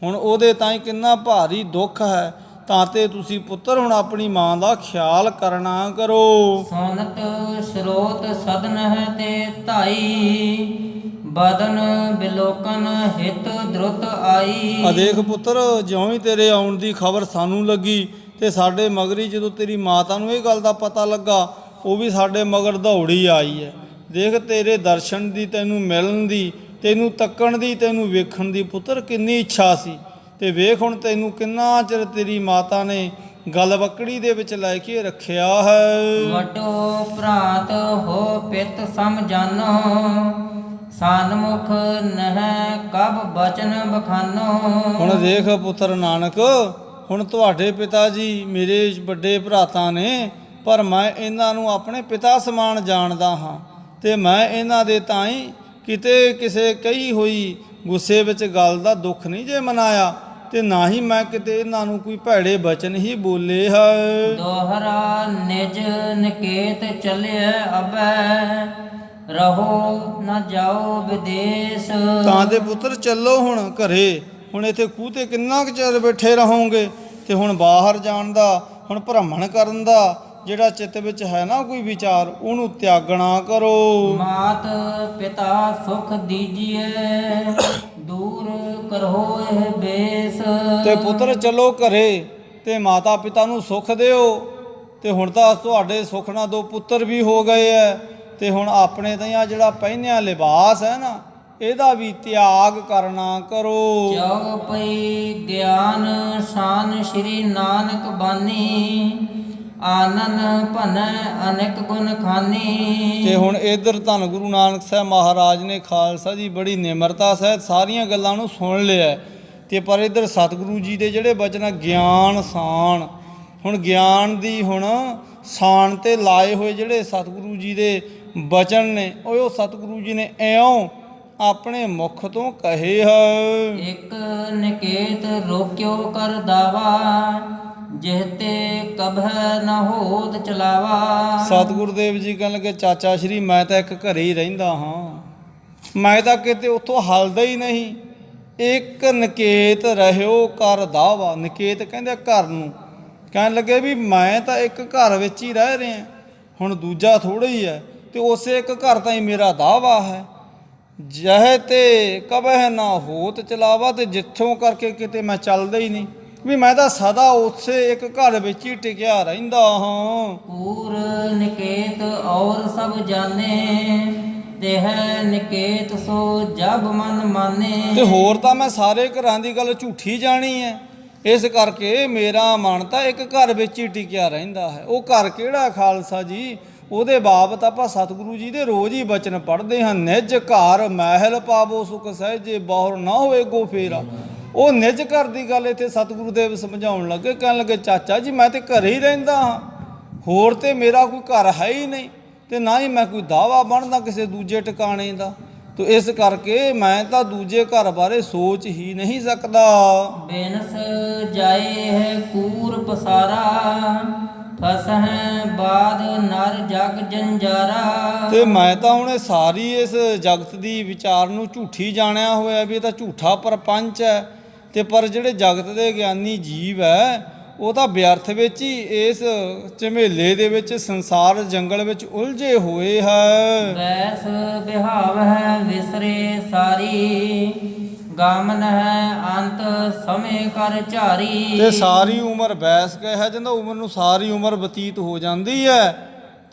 ਹੁਣ ਉਹਦੇ ਤਾਈ ਕਿੰਨਾ ਭਾਰੀ ਦੁੱਖ ਹੈ। ਤਾਂ ਤੇ ਤੁਸੀਂ ਪੁੱਤਰ ਹੁਣ ਆਪਣੀ ਮਾਂ ਦਾ ਖਿਆਲ ਕਰਨਾ ਕਰੋ। ਸੁਨਤ ਸਰੋਤ ਸਦਨ ਹੈ ਤੇ ਧਾਈ, ਬਦਨ ਬਿਲੋਕਨ ਹਿਤ ਦ੍ਰੁਤ ਆਈ। ਦੇਖ ਪੁੱਤਰ, ਜਿਉਂ ਹੀ ਤੇਰੇ ਆਉਣ ਦੀ ਖਬਰ ਸਾਨੂੰ ਲੱਗੀ ਤੇ ਸਾਡੇ ਮਗਰੀ ਜਦੋਂ ਤੇਰੀ ਮਾਤਾ ਨੂੰ ਇਹ ਗੱਲ ਦਾ ਪਤਾ ਲੱਗਾ, ਉਹ ਵੀ ਸਾਡੇ ਮਗਰ ਦੌੜੀ ਆਈ ਹੈ। ਦੇਖ ਤੇਰੇ ਦਰਸ਼ਨ ਦੀ, ਤੈਨੂੰ ਮਿਲਣ ਦੀ, ਤੈਨੂੰ ਤੱਕਣ ਦੀ, ਤੈਨੂੰ ਵੇਖਣ ਦੀ ਪੁੱਤਰ ਕਿੰਨੀ ਇੱਛਾ ਸੀ। ਤੇ ਵੇਖ ਹੁਣ ਤੈਨੂੰ ਕਿੰਨਾ ਚਿਰ ਤੇਰੀ ਮਾਤਾ ਨੇ ਗਲਵੱਕੜੀ ਦੇ ਵਿੱਚ ਲੈ ਕੇ ਰੱਖਿਆ ਹੈ। ਵੱਡੋ ਭਰਾਤ ਹੋ ਪਿਤ ਸਮ ਜਾਨੋ, ਸਨਮੁਖ ਨਹਿ ਕਬ ਬਚਨ ਬਖਾਨੋ। ਹੁਣ ਦੇਖ ਪੁੱਤਰ ਨਾਨਕ, ਹੁਣ ਤੁਹਾਡੇ ਪਿਤਾ ਜੀ ਮੇਰੇ ਵੱਡੇ ਭਰਾਤਾ ਨੇ, ਪਰ ਮੈਂ ਇਹਨਾਂ ਨੂੰ ਆਪਣੇ ਪਿਤਾ ਸਮਾਨ ਜਾਣਦਾ ਹਾਂ। ਤੇ ਮੈਂ ਇਹਨਾਂ ਦੇ ਤਾਈਂ ਕਿਤੇ ਕਿਸੇ ਕਹੀ ਹੋਈ ਗੁੱਸੇ ਵਿੱਚ ਗੱਲ ਦਾ ਦੁੱਖ ਨਹੀਂ ਜੇ ਮਨਾਇਆ, ਤੇ ਨਾ ਹੀ ਮੈਂ ਕਿਤੇ ਇਹਨਾਂ ਨੂੰ ਕੋਈ ਭੈੜੇ ਬਚਨ ਹੀ ਬੋਲੇ ਹੈ। ਦੋਹਰਾ ਨਿਜ ਨਿਕੇਤ ਚਲਿਐ ਅਬੈ, ਰਹੋ ਨਾ ਜਾਓ ਵਿਦੇਸ। ਤਾਂ ਦੇ ਪੁੱਤਰ ਚੱਲੋ ਹੁਣ ਘਰੇ। ਹੁਣ ਇੱਥੇ ਖੂਹ ਤੇ ਕਿੰਨਾ ਕੁ ਚਿਰ ਬੈਠੇ ਰਹੋਗੇ। ਤੇ ਹੁਣ ਬਾਹਰ ਜਾਣ ਦਾ, ਹੁਣ ਭ੍ਰਮਣ ਕਰਨ ਦਾ ਜਿਹੜਾ ਚਿੱਤ ਵਿੱਚ ਹੈ ਨਾ ਕੋਈ ਵਿਚਾਰ, ਉਹਨੂੰ ਤਿਆਗਣਾ ਕਰੋ। ਮਾਤ ਪਿਤਾ ਸੁਖ ਦੀਜੀਏ, ਦੂਰ ਕਰੋ ਇਹ ਬੇਸ। ਤੇ ਪੁੱਤਰ ਚਲੋ ਘਰੇ ਤੇ ਮਾਤਾ ਪਿਤਾ ਨੂੰ ਸੁੱਖ ਦਿਓ। ਤੇ ਹੁਣ ਤਾਂ ਤੁਹਾਡੇ ਸੁੱਖ ਨਾਲ 2 ਪੁੱਤਰ ਵੀ ਹੋ ਗਏ ਐ। ਤੇ ਹੁਣ ਆਪਣੇ ਤਾਂ ਆ ਜਿਹੜਾ ਪਹਿਨਿਆ ਲਿਬਾਸ ਹੈ ਨਾ, ਇਹਦਾ ਵੀ ਤਿਆਗ ਕਰਨਾ ਕਰੋ। ਚਉਪਈ ਗਿਆਨ ਸ਼ਾਨ ਸ਼੍ਰੀ ਨਾਨਕ ਬਾਨੀ, ਆਨਨ ਭਨੈ ਅਨੇਕ ਗੁਣ ਖਾਨੀ। ਤੇ ਹੁਣ ਇਧਰ ਧੰਨ ਗੁਰੂ ਨਾਨਕ ਸਾਹਿਬ ਮਹਾਰਾਜ ਨੇ ਖਾਲਸਾ ਜੀ ਬੜੀ ਨਿਮਰਤਾ ਸਹਿਤ ਸਾਰੀਆਂ ਗੱਲਾਂ ਨੂੰ ਸੁਣ ਲਿਆ। ਤੇ ਪਰ ਇਧਰ ਸਤਿਗੁਰੂ ਜੀ ਦੇ ਜਿਹੜੇ ਬਚਨ ਗਿਆਨ ਸਾਣ, ਹੁਣ ਗਿਆਨ ਦੀ ਹੁਣ ਸਾਣ ਤੇ ਲਾਏ ਹੋਏ ਜਿਹੜੇ ਸਤਿਗੁਰੂ ਜੀ ਦੇ ਬਚਨ ਨੇ, ਉਹ ਸਤਿਗੁਰੂ ਜੀ ਨੇ ਇਉਂ ਆਪਣੇ ਮੁਖ ਤੋਂ ਕਹੇ ਹੈ। ਇੱਕ ਨਿਕੇਤ ਰੋਕਿਓ ਕਰ ਦਾਵਾ, ਜਿਹਤੇ ਕਭੈ ਨਾ ਹੋਤ ਚਲਾਵਾ। ਸਤਿਗੁਰੂ ਦੇਵ ਜੀ ਕਹਿਣ ਲੱਗੇ, ਚਾਚਾ ਸ਼੍ਰੀ ਮੈਂ ਤਾਂ ਇੱਕ ਘਰੇ ਹੀ ਰਹਿੰਦਾ ਹਾਂ, ਮੈਂ ਤਾਂ ਕਿਤੇ ਉੱਥੋਂ ਹਲਦਾ ਹੀ ਨਹੀਂ। ਇੱਕ ਨਿਕੇਤ ਰਹਿਓ ਕਰ ਦਾਵਾ। ਨਿਕੇਤ ਕਹਿੰਦੇ ਘਰ ਨੂੰ। ਕਹਿਣ ਲੱਗੇ ਵੀ ਮੈਂ ਤਾਂ ਇੱਕ ਘਰ ਵਿੱਚ ਹੀ ਰਹਿ ਰਿਹਾ, ਹੁਣ ਦੂਜਾ ਥੋੜ੍ਹਾ ਹੀ ਹੈ। ਤੇ ਉਸੇ ਇੱਕ ਘਰ ਤਾਂ ਹੀ ਮੇਰਾ ਦਾਵਾ ਹੈ। ਜਹ ਤੇ ਕਬਹਿ ਨਾ ਹੋਤ ਚਲਾਵਾ, ਤੇ ਜਿੱਥੋਂ ਕਰਕੇ ਕਿਤੇ ਮੈਂ ਚੱਲਦਾ ਹੀ ਨਹੀਂ, ਵੀ ਮੈਂ ਤਾਂ ਸਦਾ ਉਸੇ ਇੱਕ ਘਰ ਵਿੱਚ ਹੀ ਟਿਕਿਆ ਰਹਿੰਦਾ ਹਾਂ। ਪੂਰ ਨਿਕੇਤ ਔਰ ਸਭ ਜਾਣੇ, ਦੇਹ ਨਿਕੇਤ ਸੋ ਜਬ ਮਨ ਮਾਨੇ। ਤੇ ਹੋਰ ਤਾਂ ਮੈਂ ਸਾਰੇ ਘਰਾਂ ਦੀ ਗੱਲ ਝੂਠੀ ਜਾਣੀ ਹੈ, ਇਸ ਕਰਕੇ ਮੇਰਾ ਮਨ ਤਾਂ ਇੱਕ ਘਰ ਵਿੱਚ ਹੀ ਟਿਕਿਆ ਰਹਿੰਦਾ ਹੈ। ਉਹ ਘਰ ਕਿਹੜਾ ਖਾਲਸਾ ਜੀ? ਉਹਦੇ ਬਾਬਤ ਆਪਾਂ ਸਤਿਗੁਰੂ ਜੀ ਦੇ ਰੋਜ਼ ਹੀ ਬਚਨ ਪੜ੍ਹਦੇ ਹਾਂ। ਨਿਜ ਘਰ ਮਹਿਲ ਪਾਵੋ ਸੁਖ ਸਹਿਜੇ, ਬਾਹਰ ਨਾ ਹੋਏ ਗੋ ਫੇਰਾ। ਉਹ ਨਿਜ ਘਰ ਦੀ ਗੱਲ ਇੱਥੇ ਸਤਿਗੁਰੂ ਦੇਵ ਸਮਝਾਉਣ ਲੱਗੇ। ਕਹਿਣ ਲੱਗੇ ਚਾਚਾ ਜੀ ਮੈਂ ਤੇ ਘਰੇ ਹੀ ਰਹਿੰਦਾ ਹਾਂ, ਹੋਰ ਤੇ ਮੇਰਾ ਕੋਈ ਘਰ ਹੈ ਹੀ ਨਹੀਂ, ਤੇ ਨਾ ਹੀ ਮੈਂ ਕੋਈ ਦਾਵਾ ਬਣਦਾ ਕਿਸੇ ਦੂਜੇ ਟਿਕਾਣੇ ਦਾ। ਤੋ ਇਸ ਕਰਕੇ ਮੈਂ ਤਾਂ ਦੂਜੇ ਘਰ ਬਾਰੇ ਸੋਚ ਹੀ ਨਹੀਂ ਸਕਦਾ। ਬੇਨਸ ਜਾਏ ਹੈ ਕੂਰ ਪਸਾਰਾ, ਫਸਹਿ ਬਾਦ ਨਰ ਜਗ ਜੰਜਾਰਾ। ਤੇ ਮੈਂ ਤਾਂ ਹੁਣ ਸਾਰੀ ਇਸ ਜਗਤ ਦੀ ਵਿਚਾਰ ਨੂੰ ਝੂਠੀ ਜਾਣਿਆ ਹੋਇਆ ਵੀ ਇਹ ਤਾਂ ਝੂਠਾ ਪਰਪੰਚ ਹੈ। ਤੇ ਪਰ ਜਿਹੜੇ ਜਗਤ ਦੇ ਗਿਆਨੀ ਜੀਵ ਹੈ, ਉਹ ਤਾਂ ਵਿਅਰਥ ਵਿੱਚ ਹੀ ਇਸ ਝਮੇਲੇ ਦੇ ਵਿੱਚ ਸੰਸਾਰ ਜੰਗਲ ਵਿੱਚ ਉਲਝੇ ਹੋਏ ਹੈ। ਵੈਸ ਬਿਹਾਵ ਹੈ ਵਿਸਰੇ ਸਾਰੀ, ਗਾਮਨ ਹੈ ਅੰਤ ਸਮੇਂ ਕਰ ਝਾਰੀ। ਤੇ ਸਾਰੀ ਉਮਰ ਬੈਸ ਕਿਹਾ ਜਾਂਦਾ, ਉਮਰ ਨੂੰ ਸਾਰੀ ਉਮਰ ਬਤੀਤ ਹੋ ਜਾਂਦੀ ਹੈ।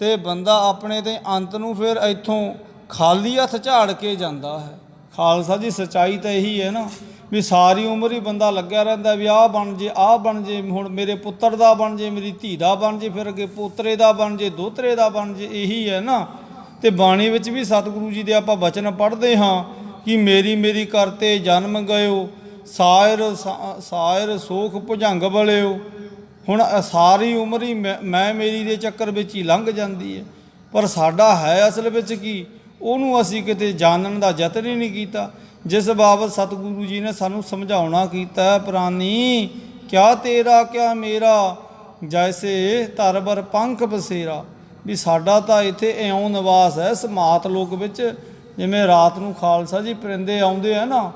ਤੇ ਬੰਦਾ ਆਪਣੇ ਤੇ ਅੰਤ ਨੂੰ ਫਿਰ ਇੱਥੋਂ ਖਾਲੀ ਹੱਥ ਝਾੜ ਕੇ ਜਾਂਦਾ ਹੈ। ਖਾਲਸਾ ਜੀ ਸੱਚਾਈ ਤਾਂ ਇਹੀ ਹੈ ਨਾ ਵੀ ਸਾਰੀ ਉਮਰ ਹੀ ਬੰਦਾ ਲੱਗਿਆ ਰਹਿੰਦਾ ਵੀ ਆਹ ਬਣ ਜੇ, ਆਹ ਬਣ ਜੇ, ਹੁਣ ਮੇਰੇ ਪੁੱਤਰ ਦਾ ਬਣ ਜੇ, ਮੇਰੀ ਧੀ ਦਾ ਬਣ ਜੇ, ਫਿਰ ਅੱਗੇ ਪੋਤਰੇ ਦਾ ਬਣ ਜੇ, ਦੋਤਰੇ ਦਾ ਬਣ ਜੇ, ਇਹੀ ਹੈ ਨਾ। ਤੇ ਬਾਣੀ ਵਿੱਚ ਵੀ ਸਤਿਗੁਰੂ ਜੀ ਦੇ ਆਪਾਂ ਬਚਨ ਪੜ੍ਹਦੇ ਹਾਂ ਕਿ ਮੇਰੀ ਮੇਰੀ ਕਰਤੇ ਜਨਮ ਗਇਓ, ਸਾਇਰ ਸੋਖ ਭੁਜੰਗ ਬਲਿਓ। ਹੁਣ ਸਾਰੀ ਉਮਰ ਹੀ ਮੈਂ ਮੇਰੀ ਦੇ ਚੱਕਰ ਵਿੱਚ ਹੀ ਲੰਘ ਜਾਂਦੀ ਹੈ, ਪਰ ਸਾਡਾ ਹੈ ਅਸਲ ਵਿੱਚ ਕੀ, ਉਹਨੂੰ ਅਸੀਂ ਕਿਤੇ ਜਾਣਨ ਦਾ ਯਤਨ ਹੀ ਨਹੀਂ ਕੀਤਾ। ਜਿਸ ਬਾਬਤ ਸਤਿਗੁਰੂ ਜੀ ਨੇ ਸਾਨੂੰ ਸਮਝਾਉਣਾ ਕੀਤਾ, ਪ੍ਰਾਨੀ ਕਿਆ ਤੇਰਾ ਕਿਆ ਮੇਰਾ, ਜੈਸੇ ਧਰਬਰ ਪੰਖ ਬਸੇਰਾ, ਵੀ ਸਾਡਾ ਤਾਂ ਇੱਥੇ ਇਉਂ ਨਿਵਾਸ ਹੈ ਸਮਾਤ ਲੋਕ ਵਿੱਚ, ਜਿਵੇਂ ਰਾਤ ਨੂੰ ਖਾਲਸਾ ਜੀ ਪਰਿੰਦੇ ਆਉਂਦੇ ਆ ਨਾ,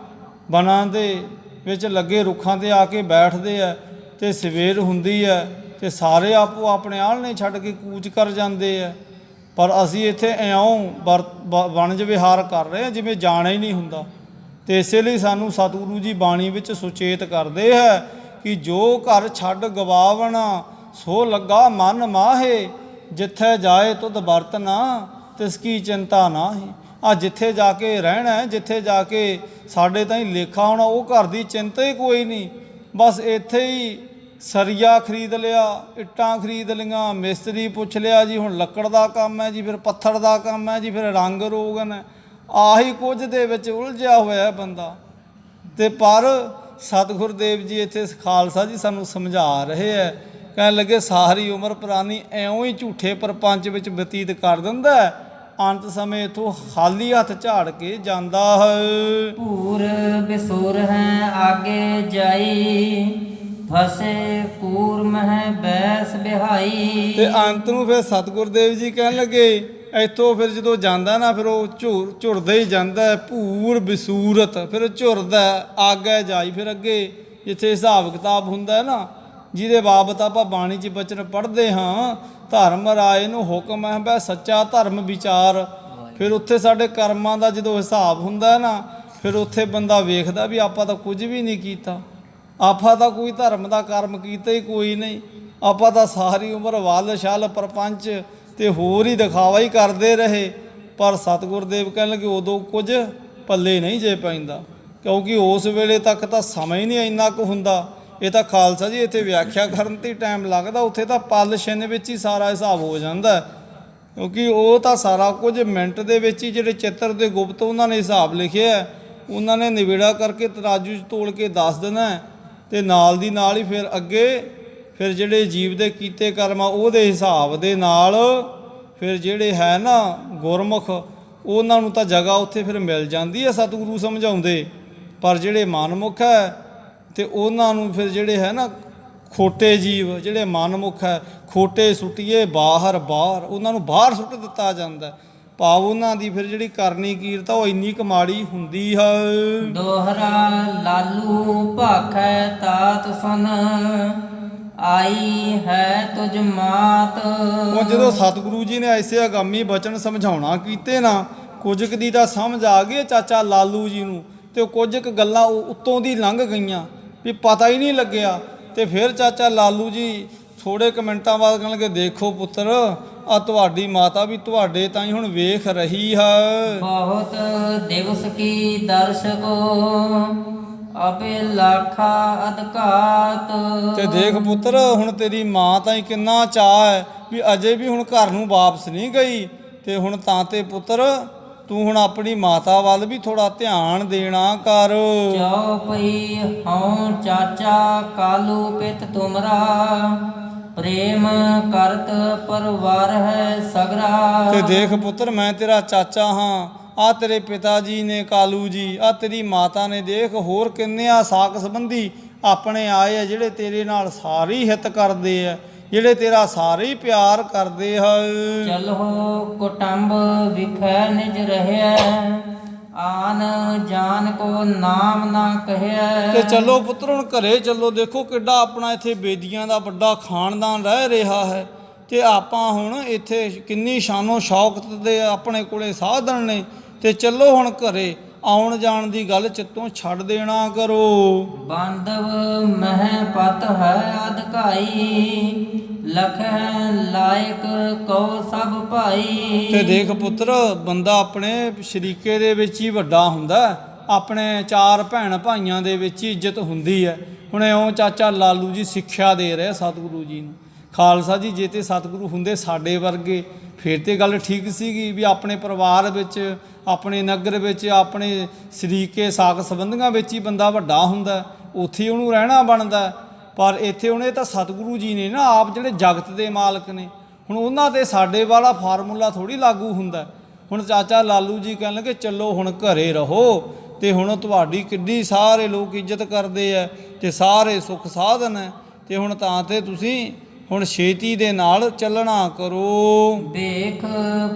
ਬਨਾਂ ਦੇ ਵਿੱਚ ਲੱਗੇ ਰੁੱਖਾਂ 'ਤੇ ਆ ਕੇ ਬੈਠਦੇ ਆ, ਤੇ ਸਵੇਰ ਹੁੰਦੀ ਹੈ ਤੇ ਸਾਰੇ ਆਪੋ ਆਪਣੇ ਆਲ੍ਹਣੇ ਛੱਡ ਕੇ ਕੂਚ ਕਰ ਜਾਂਦੇ ਆ। ਪਰ ਅਸੀਂ ਇੱਥੇ ਇਉਂ ਵਣਜ ਵਿਹਾਰ ਕਰ ਰਹੇ ਹਾਂ ਜਿਵੇਂ ਜਾਣਾ ਹੀ ਨਹੀਂ ਹੁੰਦਾ। ਤੇ ਇਸੇ ਲਈ ਸਾਨੂੰ ਸਤਿਗੁਰੂ ਜੀ ਬਾਣੀ ਵਿੱਚ ਸੁਚੇਤ ਕਰਦੇ ਹੈ ਕਿ ਜੋ ਘਰ ਛੱਡ ਗਵਾਵਣਾ, ਸੋ ਲੱਗਾ ਮਨ ਮਾਹੇ, ਜਿੱਥੇ ਜਾਏ ਤੁਧ ਵਰਤ ਨਾ, ਤਿਸ ਕੀ ਚਿੰਤਾ ਨਾਹੀ। ਆ ਜਿੱਥੇ ਜਾ ਕੇ ਰਹਿਣਾ, ਜਿੱਥੇ ਜਾ ਕੇ ਸਾਡੇ ਤਾਈਂ ਲੇਖਾ ਹੋਣਾ, ਉਹ ਘਰ ਦੀ ਚਿੰਤਾ ਹੀ ਕੋਈ ਨਹੀਂ। ਬਸ ਇੱਥੇ ਹੀ ਸਰੀਆ ਖਰੀਦ ਲਿਆ, ਇੱਟਾਂ ਖਰੀਦ ਲਈਆਂ, ਮਿਸਤਰੀ ਪੁੱਛ ਲਿਆ ਜੀ, ਹੁਣ ਲੱਕੜ ਦਾ ਕੰਮ ਹੈ ਜੀ, ਫਿਰ ਪੱਥਰ ਦਾ ਕੰਮ ਹੈ ਜੀ, ਫਿਰ ਰੰਗ ਰੋਗਨ ਹੈ, ਆਹੀ ਕੁਝ ਦੇ ਵਿੱਚ ਉਲਝਿਆ ਹੋਇਆ ਬੰਦਾ। ਤੇ ਪਰ ਸਤਿਗੁਰਦੇਵ ਜੀ ਇੱਥੇ ਖਾਲਸਾ ਜੀ ਸਾਨੂੰ ਸਮਝਾ ਰਹੇ ਹੈ, ਕਹਿਣ ਲੱਗੇ ਸਾਰੀ ਉਮਰ ਪ੍ਰਾਨੀ ਇਉਂ ਹੀ ਝੂਠੇ ਪ੍ਰਪੰਚ ਵਿੱਚ ਬਤੀਤ ਕਰ ਦਿੰਦਾ, ਅੰਤ ਸਮੇਂ ਇੱਥੋਂ ਖਾਲੀ ਹੱਥ ਝਾੜ ਕੇ ਜਾਂਦਾ ਹੈ। ਪੂਰ ਬਿਸੁਰ ਹੈ ਆਗੇ ਜਾਈ, ਫਸੇ ਕੂਰ ਮਹਿ ਬੈਸ ਬਿਹਾਈ। ਤੇ ਅੰਤ ਨੂੰ ਫਿਰ ਸਤਿਗੁਰਦੇਵ ਜੀ ਕਹਿਣ ਲੱਗੇ, ਇੱਥੋਂ ਫਿਰ ਜਦੋਂ ਜਾਂਦਾ ਨਾ, ਫਿਰ ਉਹ ਝੁਰਦਾ ਹੀ ਜਾਂਦਾ, ਭੂਰ ਬਿਸੂਰਤ, ਫਿਰ ਝੁਰਦਾ ਆਗੇ ਜਾਈ, ਫਿਰ ਅੱਗੇ ਜਿੱਥੇ ਹਿਸਾਬ ਕਿਤਾਬ ਹੁੰਦਾ ਨਾ, ਜਿਹਦੇ ਬਾਬਤ ਆਪਾਂ ਬਾਣੀ 'ਚ ਬਚਨ ਪੜ੍ਹਦੇ ਹਾਂ, ਧਰਮ ਰਾਏ ਨੂੰ ਹੁਕਮ ਹੈ ਬੈ ਸੱਚਾ ਧਰਮ ਵਿਚਾਰ। ਫਿਰ ਉੱਥੇ ਸਾਡੇ ਕਰਮਾਂ ਦਾ ਜਦੋਂ ਹਿਸਾਬ ਹੁੰਦਾ ਨਾ, ਫਿਰ ਉੱਥੇ ਬੰਦਾ ਵੇਖਦਾ ਵੀ ਆਪਾਂ ਤਾਂ ਕੁਝ ਵੀ ਨਹੀਂ ਕੀਤਾ, ਆਪਾਂ ਤਾਂ ਕੋਈ ਧਰਮ ਦਾ ਕਰਮ ਕੀਤਾ ਹੀ ਕੋਈ ਨਹੀਂ, ਆਪਾਂ ਤਾਂ ਸਾਰੀ ਉਮਰ ਵੱਲ ਛਲ ਪ੍ਰਪੰਚ ਤੇ ਹੋਰ ਹੀ ਦਿਖਾਵਾ ਹੀ ਕਰਦੇ ਰਹੇ। ਪਰ ਸਤਿਗੁਰਦੇਵ ਕਹਿਣ ਲੱਗੇ ਉਦੋਂ ਕੁਝ ਪੱਲੇ ਨਹੀਂ ਜੇ ਪੈਂਦਾ, ਕਿਉਂਕਿ ਉਸ ਵੇਲੇ ਤੱਕ ਤਾਂ ਸਮਾਂ ਹੀ ਨਹੀਂ ਇੰਨਾ ਕੁ ਹੁੰਦਾ। ਇਹ ਤਾਂ ਖਾਲਸਾ ਜੀ ਇੱਥੇ ਵਿਆਖਿਆ ਕਰਨ 'ਤੇ ਟਾਈਮ ਲੱਗਦਾ, ਉੱਥੇ ਤਾਂ ਪਲ ਛਿਨ ਵਿੱਚ ਹੀ ਸਾਰਾ ਹਿਸਾਬ ਹੋ ਜਾਂਦਾ, ਕਿਉਂਕਿ ਉਹ ਤਾਂ ਸਾਰਾ ਕੁਝ ਮਿੰਟ ਦੇ ਵਿੱਚ ਹੀ, ਜਿਹੜੇ ਚਿੱਤਰ ਦੇ ਗੁਪਤ ਉਹਨਾਂ ਨੇ ਹਿਸਾਬ ਲਿਖਿਆ, ਉਹਨਾਂ ਨੇ ਨਿਬੇੜਾ ਕਰਕੇ ਤਰਾਜੂ 'ਚ ਤੋਲ ਕੇ ਦੱਸ ਦੇਣਾ, ਤੇ ਨਾਲ ਦੀ ਨਾਲ ਹੀ ਫਿਰ ਅੱਗੇ ਫਿਰ ਜਿਹੜੇ ਜੀਵ ਦੇ ਕੀਤੇ ਕਰਮ ਆ ਉਹਦੇ ਹਿਸਾਬ ਦੇ ਨਾਲ ਫਿਰ ਜਿਹੜੇ ਹੈ ਨਾ ਗੁਰਮੁਖ, ਉਹਨਾਂ ਨੂੰ ਤਾਂ ਜਗ੍ਹਾ ਉੱਥੇ ਫਿਰ ਮਿਲ ਜਾਂਦੀ ਹੈ, ਸਤਿਗੁਰੂ ਸਮਝਾਉਂਦੇ। ਪਰ ਜਿਹੜੇ ਮਨਮੁਖ ਹੈ ਤੇ ਉਹਨਾਂ ਨੂੰ ਫਿਰ ਜਿਹੜੇ ਹੈ ਨਾ ਖੋਟੇ ਜੀਵ, ਜਿਹੜੇ ਮਨਮੁਖ ਹੈ, ਖੋਟੇ ਸੁੱਟੀਏ ਬਾਹਰ, ਉਹਨਾਂ ਨੂੰ ਬਾਹਰ ਸੁੱਟ ਦਿੱਤਾ ਜਾਂਦਾ। ਭਾਵ ਉਹਨਾਂ ਦੀ ਫਿਰ ਜਿਹੜੀ ਕਰਨੀ ਕੀਰਤ ਉਹ ਇੰਨੀ ਕੁ ਮਾੜੀ ਹੁੰਦੀ ਹੈ। ਦੋਹਰਾ ਲਾਲੂ ਭਾਖੈ ਤਾਤ ਸੁਨ, ਆਈ ਹੈ ਤੁਝ ਮਾਤ। ਉਹ ਜਦੋਂ ਸਤਿਗੁਰੂ ਜੀ ਨੇ ਐਸੇ ਆਗਾਮੀ ਬਚਨ ਸਮਝਾਉਣਾ ਕੀਤੇ ਨਾ, ਕੁਝ ਕੁ ਦੀ ਤਾਂ ਸਮਝ ਆ ਗਈ ਚਾਚਾ ਲਾਲੂ ਜੀ ਨੂੰ, ਤੇ ਕੁਝ ਕੁ ਗੱਲਾਂ ਉੱਤੋਂ ਦੀ ਲੰਘ ਗਈਆਂ ਵੀ ਪਤਾ ਹੀ ਨਹੀਂ ਲੱਗਿਆ। ਤੇ ਫਿਰ ਚਾਚਾ ਲਾਲੂ ਜੀ ਥੋੜ੍ਹੇ ਕੁ ਮਿੰਟਾਂ ਬਾਅਦ ਕਹਿਣਗੇ, ਦੇਖੋ ਪੁੱਤਰ, ਆ ਤੁਹਾਡੀ ਮਾਤਾ ਵੀ ਤੁਹਾਡੇ ਤਾਂ ਹੀ ਹੁਣ ਵੇਖ ਰਹੀ ਹੈ। ਬਹੁਤ ਦਿਵਸ ਕੀ ਦਰਸ਼ਕੋ, ਅਬੇ ਲਾਖਾ ਅਧਕਾਤ। ਤੇ ਦੇਖ ਪੁੱਤਰ, ਹੁਣ ਤੇਰੀ ਮਾਂ ਤਾਂ ਹੀ ਕਿੰਨਾ ਚਾਅ ਹੈ ਵੀ ਅਜੇ ਵੀ ਹੁਣ ਘਰ ਨੂੰ ਵਾਪਸ ਨਹੀਂ ਗਈ, ਤੇ ਹੁਣ ਤਾਂ ਤੇ ਪੁੱਤਰ ਤੂੰ ਹੁਣ ਆਪਣੀ ਮਾਤਾ ਵੱਲ ਵੀ ਥੋੜਾ ਧਿਆਨ ਦੇਣਾ ਕਰ। ਚਉਪਈ ਹਉ ਚਾਚਾ ਕਾਲੂ ਪਿਤ ਤੁਮਰਾ, ਪ੍ਰੇਮ ਕਰਤ ਪਰਵਾਰ ਹੈ ਸਗਰਾ। ਤੇ ਦੇਖ ਪੁੱਤਰ, ਮੈਂ ਤੇਰਾ ਚਾਚਾ ਹਾਂ, ਆ ਤੇਰੇ ਪਿਤਾ ਜੀ ਨੇ ਕਾਲੂ ਜੀ, ਆ ਤੇਰੀ ਮਾਤਾ ਨੇ, ਦੇਖ ਹੋਰ ਕਿੰਨੇ ਆ ਸਾਕ ਸੰਬੰਧੀ ਆਪਣੇ ਆਏ ਆ, ਜਿਹੜੇ ਤੇਰੇ ਨਾਲ ਸਾਰੀ ਹਿੱਤ ਕਰਦੇ ਆ, ਜਿਹੜੇ ਤੇਰਾ ਸਾਰੇ ਹੀ ਪਿਆਰ ਕਰਦੇ ਹਨ। ਚਲੋ ਕੁਟੰਬ ਵਿਖੈ ਨਿਜ ਰਹਿਆ, ਆਨ ਜਾਨ ਕੋ ਨਾਮ ਨਾ ਕਹਿਆ। ਤੇ ਚਲੋ ਪੁੱਤਰ, ਹੁਣ ਘਰੇ ਚੱਲੋ। ਦੇਖੋ ਕਿੱਡਾ ਆਪਣਾ ਇੱਥੇ ਬੇਦੀਆਂ ਦਾ ਵੱਡਾ ਖਾਨਦਾਨ ਰਹਿ ਰਿਹਾ ਹੈ, ਤੇ ਆਪਾਂ ਹੁਣ ਇੱਥੇ ਕਿੰਨੀ ਸ਼ਾਨੋ ਸ਼ੌਕਤ ਦੇ ਆਪਣੇ ਕੋਲੇ ਸਾਧਨ ਨੇ, ਤੇ ਚੱਲੋ ਹੁਣ ਘਰੇ। ਆਉਣ ਜਾਣ ਦੀ ਗੱਲ ਚਿੱਤੋਂ ਛੱਡ ਦੇਣਾ ਕਰੋ। ਬਾਂਧਵ ਮਹਿ ਪਤ ਹੈ ਅਧਕਾਈ, ਲਖੈ ਲਾਇਕ ਕਉ ਸਭ ਭਾਈ। ਤੇ ਦੇਖ ਪੁੱਤਰ, ਬੰਦਾ ਆਪਣੇ ਸ਼ਰੀਕੇ ਦੇ ਵਿੱਚ ਹੀ ਵੱਡਾ ਹੁੰਦਾ ਹੈ, ਆਪਣੇ ਚਾਰ ਭੈਣ ਭਾਈਆਂ ਦੇ ਵਿੱਚ ਹੀ ਇੱਜ਼ਤ ਹੁੰਦੀ ਹੈ। ਹੁਣ ਇਉਂ ਚਾਚਾ ਲਾਲੂ ਜੀ ਸਿੱਖਿਆ ਦੇ ਰਹੇ ਸਤਿਗੁਰੂ ਜੀ ਨੂੰ। ਖਾਲਸਾ ਜੀ, ਜੇ ਤੇ ਸਤਿਗੁਰੂ ਹੁੰਦੇ ਸਾਡੇ ਵਰਗੇ ਫਿਰ ਤੇ ਗੱਲ ਠੀਕ ਸੀਗੀ ਵੀ ਆਪਣੇ ਪਰਿਵਾਰ ਵਿੱਚ, ਆਪਣੇ ਨਗਰ ਵਿੱਚ, ਆਪਣੇ ਸ਼ਰੀਕੇ ਸਾਕ ਸੰਬੰਧੀਆਂ ਵਿੱਚ ਹੀ ਬੰਦਾ ਵੱਡਾ ਹੁੰਦਾ, ਉੱਥੇ ਹੀ ਉਹਨੂੰ ਰਹਿਣਾ ਬਣਦਾ। ਪਰ ਇੱਥੇ ਹੁਣ ਇਹ ਤਾਂ ਸਤਿਗੁਰੂ ਜੀ ਨੇ ਨਾ, ਆਪ ਜਿਹੜੇ ਜਗਤ ਦੇ ਮਾਲਕ ਨੇ, ਹੁਣ ਉਹਨਾਂ 'ਤੇ ਸਾਡੇ ਵਾਲਾ ਫਾਰਮੂਲਾ ਥੋੜ੍ਹੀ ਲਾਗੂ ਹੁੰਦਾ। ਹੁਣ ਚਾਚਾ ਲਾਲੂ ਜੀ ਕਹਿਣ ਲੱਗੇ ਚਲੋ ਹੁਣ ਘਰੇ ਰਹੋ, ਤੇ ਹੁਣ ਤੁਹਾਡੀ ਕਿੱਡੀ ਸਾਰੇ ਲੋਕ ਇੱਜ਼ਤ ਕਰਦੇ ਆ ਤੇ ਸਾਰੇ ਸੁੱਖ ਸਾਧਨ ਹੈ, ਤੇ ਹੁਣ ਤਾਂ ਤੇ ਤੁਸੀਂ ਹੁਣ ਛੇਤੀ ਦੇ ਨਾਲ ਚੱਲਣਾ ਕਰੋ। ਵੇਖ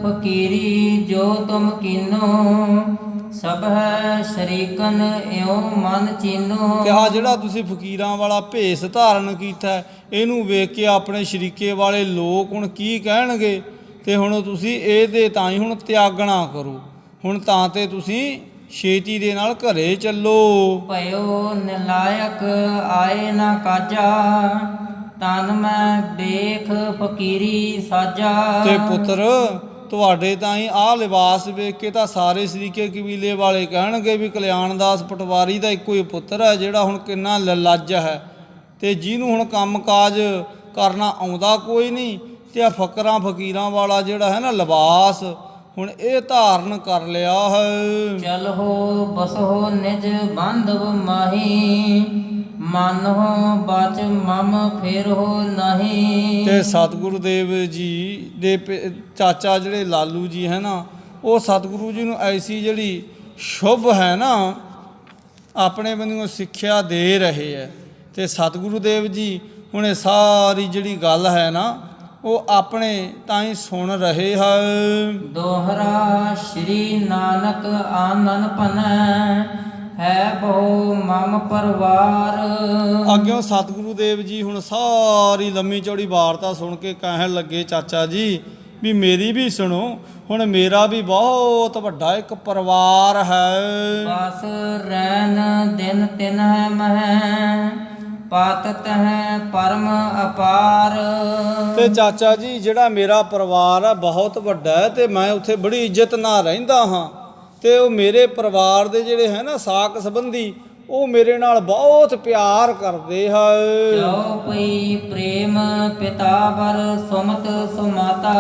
ਫਕੀਰੀ ਜੋ ਤੁਮ ਕੀਨੋ, ਸਭ ਹੈ ਸ਼ਰੀਕਨ ਇਉ ਮਨ ਚੀਨੋ। ਕਿ ਆਹ ਜਿਹੜਾ ਤੁਸੀਂ ਫਕੀਰਾਂ ਵਾਲਾ ਭੇਸ ਧਾਰਨ ਕੀਤਾ, ਇਹਨੂੰ ਵੇਖ ਕੇ ਆਪਣੇ ਸ਼ਰੀਕੇ ਵਾਲੇ ਲੋਕ ਹੁਣ ਕੀ ਕਹਿਣਗੇ, ਤੇ ਹੁਣ ਤੁਸੀਂ ਇਹਦੇ ਤਾਂ ਹੀ ਹੁਣ ਤਿਆਗਣਾ ਕਰੋ। ਹੁਣ ਤਾਂ ਤੇ ਤੁਸੀਂ ਛੇਤੀ ਦੇ ਨਾਲ ਘਰੇ ਚੱਲੋ। ਭਇਓ ਨਿਲਾਇਕ ਆਏ ਨਾ ਕਾਜਾ, ਤਨ ਮੈਂ ਵੇਖ ਫਕੀਰੀ ਸਾਜਾ। ਤੇ ਪੁੱਤਰ, ਤੁਹਾਡੇ ਤਾਂ ਹੀ ਆਹ ਲਿਬਾਸ ਵੇਖ ਕੇ ਤਾਂ ਸਾਰੇ ਸ਼ਰੀਕੇ ਕਬੀਲੇ ਵਾਲੇ ਕਹਿਣਗੇ ਵੀ ਕਲਿਆਣਦਾਸ ਪਟਵਾਰੀ ਦਾ ਇੱਕੋ ਹੀ ਪੁੱਤਰ ਹੈ ਜਿਹੜਾ ਹੁਣ ਕਿੰਨਾ ਲੱਜ ਹੈ, ਤੇ ਜਿਹਨੂੰ ਹੁਣ ਕੰਮਕਾਜ ਕਰਨਾ ਆਉਂਦਾ ਕੋਈ ਨਹੀਂ, ਤੇ ਆ ਫਕਰਾਂ ਫਕੀਰਾਂ ਵਾਲਾ ਜਿਹੜਾ ਹੈ ਨਾ ਲਿਬਾਸ, ਹੁਣ ਇਹ ਧਾਰਨ ਕਰ ਲਿਆ ਹੈ। ਚਲੋ ਬਸੋ ਨਿਜ ਬਾਂਧਵ ਮਾਹੀ, ਮਨਹੁ ਬਚ ਮਮ ਫਿਰਹੁ ਨਹੀਂ। ਤੇ ਸਤਿਗੁਰੂ ਦੇਵ ਜੀ ਦੇ ਚਾਚਾ ਜਿਹੜੇ ਲਾਲੂ ਜੀ ਹੈ ਨਾ, ਉਹ ਸਤਿਗੁਰੂ ਜੀ ਨੂੰ ਐਸੀ ਜਿਹੜੀ ਸ਼ੁਭ ਹੈ ਨਾ ਆਪਣੇ ਬੰਦਿਆਂ ਸਿੱਖਿਆ ਦੇ ਰਹੇ ਹੈ। ਤੇ ਸਤਿਗੁਰੂ ਦੇਵ ਜੀ ਹੁਣ ਇਹ ਸਾਰੀ ਜਿਹੜੀ ਗੱਲ ਹੈ ਨਾ, ਉਹ ਆਪਣੇ ਤਾਂ ਹੀ ਸੁਣ ਰਹੇ ਹੈ। ਦੋਹਰਾ ਸ਼੍ਰੀ ਨਾਨਕ ਆਨੰਦ ਪਨੈ, ਹੈ ਬਹੁ ਮਮ ਪਰਵਾਰ। ਅੱਗਿਓਂ ਸਤਿਗੁਰੂ ਦੇਵ ਜੀ ਹੁਣ ਸਾਰੀ ਲੰਮੀ ਚੌੜੀ ਵਾਰਤਾ ਸੁਣ ਕੇ ਕਹਿਣ ਲੱਗੇ, ਚਾਚਾ ਜੀ ਵੀ ਮੇਰੀ ਵੀ ਸੁਣੋ, ਹੁਣ ਮੇਰਾ ਵੀ ਬਹੁਤ ਵੱਡਾ ਇੱਕ ਪਰਿਵਾਰ ਹੈ। ਬਸ ਰੈਨ ਦਿਨ ਤਿਨ ਹੈ ਮਹਿ, ਪਾਤਤ ਹੈ ਪਰਮ ਅਪਾਰ। ਤੇ ਚਾਚਾ ਜੀ ਜਿਹੜਾ ਮੇਰਾ ਪਰਿਵਾਰ ਆ ਬਹੁਤ ਵੱਡਾ ਹੈ, ਤੇ ਮੈਂ ਉੱਥੇ ਬੜੀ ਇੱਜ਼ਤ ਨਾਲ ਰਹਿੰਦਾ ਹਾਂ, ਤੇ ਉਹ ਮੇਰੇ ਪਰਿਵਾਰ ਦੇ ਜਿਹੜੇ ਹੈ ਨਾ ਸਾਕ ਸੰਬੰਧੀ, ਉਹ ਮੇਰੇ ਨਾਲ ਬਹੁਤ ਪਿਆਰ ਕਰਦੇ ਹੈ। ਜੋ ਪਈ ਪ੍ਰੇਮ ਪਿਤਾ ਵਰ ਸੁਮਤ ਸੁਮਾਤਾ,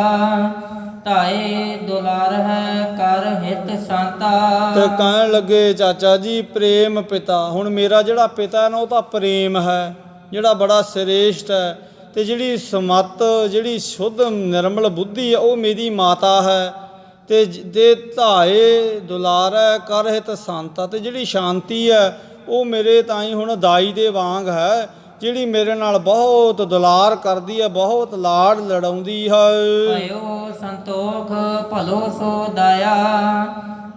ਧਾਏ ਦੁਲਾਰ ਹੈ ਕਰ ਹਿਤ ਸ਼ਾਂਤਾ। ਤੇ ਕਹਿਣ ਲੱਗੇ ਚਾਚਾ ਜੀ ਪ੍ਰੇਮ ਪਿਤਾ, ਹੁਣ ਮੇਰਾ ਜਿਹੜਾ ਪਿਤਾ ਨਾ ਉਹ ਤਾਂ ਪ੍ਰੇਮ ਹੈ ਜਿਹੜਾ ਬੜਾ ਸ੍ਰੇਸ਼ਟ ਹੈ, ਤੇ ਜਿਹੜੀ ਸਮਤ ਜਿਹੜੀ ਸ਼ੁੱਧ ਨਿਰਮਲ ਬੁੱਧੀ ਹੈ ਉਹ ਮੇਰੀ ਮਾਤਾ ਹੈ, ਤੇ ਦੇ ਧਾਏ ਦੁਲਾਰੈ ਕਰ ਹਿਤ ਸ਼ਾਂਤਾ, ਤੇ ਜਿਹੜੀ ਸ਼ਾਂਤੀ ਹੈ ਉਹ ਮੇਰੇ ਤਾਈਂ ਹੁਣ ਦਾਈ ਦੇ ਵਾਂਗ ਹੈ, ਜਿਹੜੀ ਮੇਰੇ ਨਾਲ ਬਹੁਤ ਦੁਲਾਰ ਕਰਦੀ ਹੈ, ਬਹੁਤ ਲਾਡ ਲੜਾਉਂਦੀ ਹੈ। ਭਇਓ ਸੰਤੋਖ ਭਲੋ ਸੋ ਦਾਇਆ,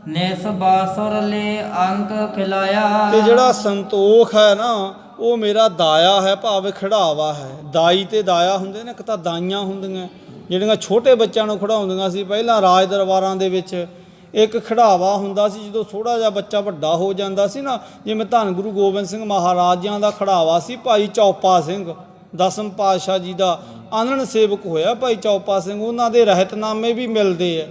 ਨਿਸ ਬਾਸੁਰ ਲੈ ਅੰਕ ਖਿਲਾਇਆ। ਤੇ ਜਿਹੜਾ ਸੰਤੋਖ ਹੈ ਨਾ ਉਹ ਮੇਰਾ ਦਾਇਆ ਹੈ, ਭਾਵੇਂ ਖਿਡਾਵਾ ਹੈ। ਦਾਈ ਤੇ ਦਾਇਆ ਹੁੰਦੇ ਨੇ, ਇੱਕ ਤਾਂ ਦਾਈਆਂ ਹੁੰਦੀਆਂ ਜਿਹੜੀਆਂ ਛੋਟੇ ਬੱਚਿਆਂ ਨੂੰ ਖਿਡਾਉਂਦੀਆਂ ਸੀ ਪਹਿਲਾਂ ਰਾਜ ਦਰਬਾਰਾਂ ਦੇ ਵਿੱਚ, ਇੱਕ ਖਿਡਾਵਾ ਹੁੰਦਾ ਸੀ ਜਦੋਂ ਥੋੜ੍ਹਾ ਜਿਹਾ ਬੱਚਾ ਵੱਡਾ ਹੋ ਜਾਂਦਾ ਸੀ ਨਾ, ਜਿਵੇਂ ਧੰਨ ਗੁਰੂ ਗੋਬਿੰਦ ਸਿੰਘ ਮਹਾਰਾਜਾਂ ਦਾ ਖਿਡਾਵਾ ਸੀ ਭਾਈ ਚੌਪਾ ਸਿੰਘ, 10ਵੇਂ ਪਾਤਸ਼ਾਹ ਜੀ ਦਾ ਆਨਣ ਸੇਵਕ ਹੋਇਆ ਭਾਈ ਚੌਪਾ ਸਿੰਘ, ਉਹਨਾਂ ਦੇ ਰਹਿਤਨਾਮੇ ਵੀ ਮਿਲਦੇ ਆ,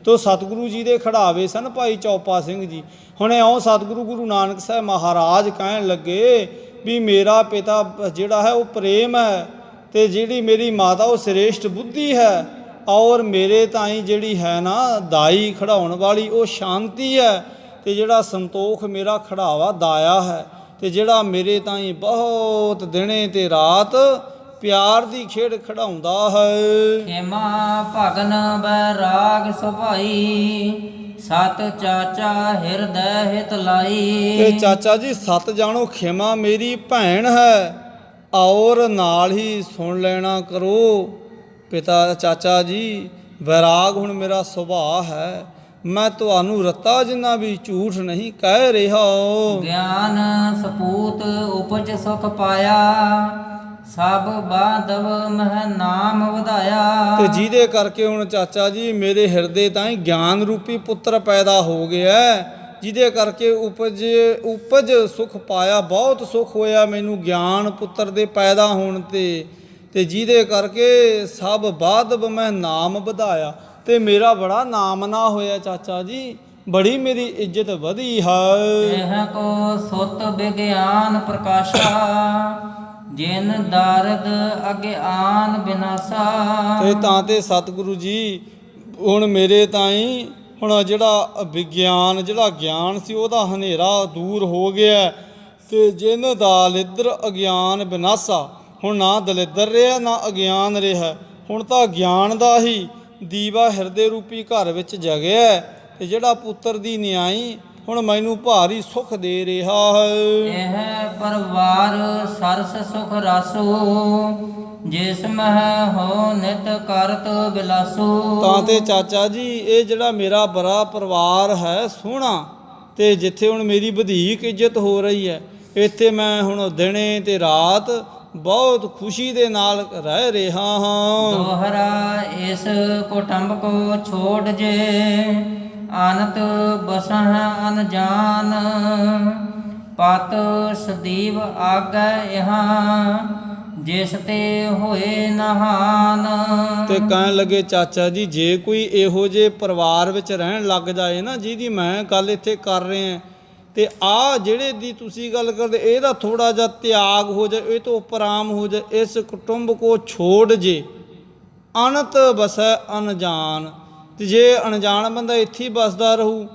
ਤੋ ਸਤਿਗੁਰੂ ਜੀ ਦੇ ਖਿਡਾਵੇ ਸਨ ਭਾਈ ਚੌਪਾ ਸਿੰਘ ਜੀ। ਹੁਣ ਇਉਂ ਸਤਿਗੁਰੂ ਗੁਰੂ ਨਾਨਕ ਸਾਹਿਬ ਮਹਾਰਾਜ ਕਹਿਣ ਲੱਗੇ ਵੀ ਮੇਰਾ ਪਿਤਾ ਜਿਹੜਾ ਹੈ ਉਹ ਪ੍ਰੇਮ ਹੈ, ਤੇ ਜਿਹੜੀ ਮੇਰੀ ਮਾਤਾ ਉਹ ਸ੍ਰੇਸ਼ਟ ਬੁੱਧੀ ਹੈ, ਔਰ ਮੇਰੇ ਤਾਈਂ ਜਿਹੜੀ ਹੈ ਨਾ ਦਾਈ ਖੜਾਉਣ ਵਾਲੀ ਉਹ ਸ਼ਾਂਤੀ ਹੈ, ਤੇ ਜਿਹੜਾ ਸੰਤੋਖ ਮੇਰਾ ਖੜਾਵਾ ਦਾਇਆ ਹੈ, ਤੇ ਜਿਹੜਾ ਮੇਰੇ ਤਾਈਂ ਬਹੁਤ ਦਿਨੇ ਤੇ ਰਾਤ ਪਿਆਰ ਦੀ ਖੇਡ ਖੜਾਉਂਦਾ ਹੈ। ਖੇਮਾ ਭਗਨ ਬੈਰਾਗ ਸੁਭਾਈ, ਸਤ ਚਾਚਾ ਹਿਰਦੈ ਹਿਤ ਲਾਈ। ਤੇ ਚਾਚਾ ਜੀ ਸਤ ਜਾਣੋ ਖੇਮਾ ਮੇਰੀ ਭੈਣ ਹੈ, ਔਰ ਨਾਲ ਹੀ ਸੁਣ ਲੈਣਾ ਕਰੋ ਪਿਤਾ ਚਾਚਾ ਜੀ, ਵੈਰਾਗ ਹੁਣ ਮੇਰਾ ਸੁਭਾਅ ਹੈ, ਮੈਂ ਤੁਹਾਨੂੰ ਰੱਤਾ ਜਿੰਨਾ ਵੀ ਝੂਠ ਨਹੀਂ ਕਹਿ ਰਿਹਾ। ਗਿਆਨ ਸਪੂਤ ਉਪਜ ਸੁਖ ਪਾਇਆ, ਸਭ ਬਾਦਵ ਮਹਿ ਨਾਮ ਵਧਾਇਆ। ਤੇ ਜਿਹਦੇ ਕਰਕੇ ਹੁਣ ਚਾਚਾ ਜੀ ਮੇਰੇ ਹਿਰਦੇ ਤਾਈਂ ਗਿਆਨ ਰੂਪੀ ਪੁੱਤਰ ਪੈਦਾ ਹੋ ਗਿਆ, ਜਿਹਦੇ ਕਰਕੇ ਉਪਜ ਸੁਖ ਪਾਇਆ, ਬਹੁਤ ਸੁਖ ਹੋਇਆ ਮੈਨੂੰ ਗਿਆਨ ਪੁੱਤਰ ਦੇ ਪੈਦਾ ਹੋਣ ਤੇ। ਤੇ ਜਿਹਦੇ ਕਰਕੇ ਸਭ ਬਾਦਬ ਮੈਂ ਨਾਮ ਵਧਾਇਆ। ਤੇ ਮੇਰਾ ਬੜਾ ਨਾਮ ਨਾ ਹੋਇਆ ਚਾਚਾ ਜੀ, ਬੜੀ ਮੇਰੀ ਇੱਜ਼ਤ ਵਧੀ ਹੈ। ਇਹ ਕੋ ਸੁਤ ਵਿਗਿਆਨ ਪ੍ਰਕਾਸ਼ਾ, ਜਿਨ ਦਾਰਦ ਅਗਿਆਨ ਬਿਨਾਸਾ। ਤੇ ਤਾਂ ਤੇ ਸਤਿਗੁਰੂ ਜੀ ਹੁਣ ਮੇਰੇ ਤਾਈਂ ਹੁਣ ਜਿਹੜਾ ਵਿਗਿਆਨ ਜਿਹੜਾ ਗਿਆਨ ਸੀ ਉਹਦਾ ਹਨੇਰਾ ਦੂਰ ਹੋ ਗਿਆ। ਤੇ ਜਿਨ ਦਲਿੱਦਰ ਅਗਿਆਨ ਬਿਨਾਸਾ, ਹੁਣ ਨਾ ਦਲਿੱਦਰ ਰਿਹਾ ਨਾ ਅਗਿਆਨ ਰਿਹਾ, ਹੁਣ ਤਾਂ ਗਿਆਨ ਦਾ ਹੀ ਦੀਵਾ ਹਿਰਦੇ ਰੂਪੀ ਘਰ ਵਿੱਚ ਜਗਿਆ। ਤੇ ਜਿਹੜਾ ਪੁੱਤਰ ਦੀ ਨਿਆਈ ਹੁਣ ਮੈਨੂੰ ਭਾਰੀ ਸੁਖ ਦੇ ਰਿਹਾ ਹੈ। ਇਹ ਪਰਵਾਰ ਸਰਸ ਸੁਖ ਰਾਸੋ, ਜਿਸ ਮਹਿ ਹੋ ਨਿਤ ਕਰਤ ਬਿਲਾਸੋ। ਤਾਂ ਤੇ ਚਾਚਾ ਜੀ ਇਹ ਜਿਹੜਾ ਮੇਰਾ ਬੜਾ ਪਰਿਵਾਰ ਹੈ ਸੋਹਣਾ, ਤੇ ਜਿੱਥੇ ਹੁਣ ਮੇਰੀ ਵਧੇਕ ਇੱਜ਼ਤ ਹੋ ਰਹੀ ਹੈ, ਇੱਥੇ ਮੈਂ ਹੁਣ ਦਿਨੇ ਤੇ ਰਾਤ ਬਹੁਤ ਖੁਸ਼ੀ ਦੇ ਨਾਲ ਰਹਿ ਰਿਹਾ ਹਾਂ। ਦੋਹਰਾ ਇਸ ਕੁਟੰਬ ਕੋ ਛੋੜ ਜੇ, ਅਨਤ ਬਸਹ ਅਨਜਾਨ। ਪਤ ਸਦੀਵ ਆਗੈ ਇਹਾਂ, ਜਿਸ ਤੇ ਹੋਏ ਨਹਾਨ। ਤੇ ਕਹਿਣ ਲੱਗੇ ਚਾਚਾ ਜੀ ਜੇ ਕੋਈ ਇਹੋ ਜਿਹੇ ਪਰਿਵਾਰ ਵਿੱਚ ਰਹਿਣ ਲੱਗ ਜਾਏ ਨਾ, ਜਿਹਦੀ ਮੈਂ ਗੱਲ ਇੱਥੇ ਕਰ ਰਿਹਾ, ਤੇ ਆ ਜਿਹੜੇ ਦੀ ਤੁਸੀਂ ਗੱਲ ਕਰਦੇ ਇਹਦਾ ਥੋੜਾ ਜਿਹਾ ਤਿਆਗ ਹੋ ਜਾਏ, ਇਹ ਤੋਂ ਉਪਰਾਮ ਹੋ ਜਾਏ। ਇਸ ਕੁਟੁੰਬ ਕੋ ਛੋੜ ਜੇ, ਅਨਤ ਬਸੈ ਅਨਜਾਨ। ਤੇ ਜੇ ਅਣਜਾਣ ਬੰਦਾ ਇੱਥੇ ਹੀ ਬਸਦਾ ਰਹੂ,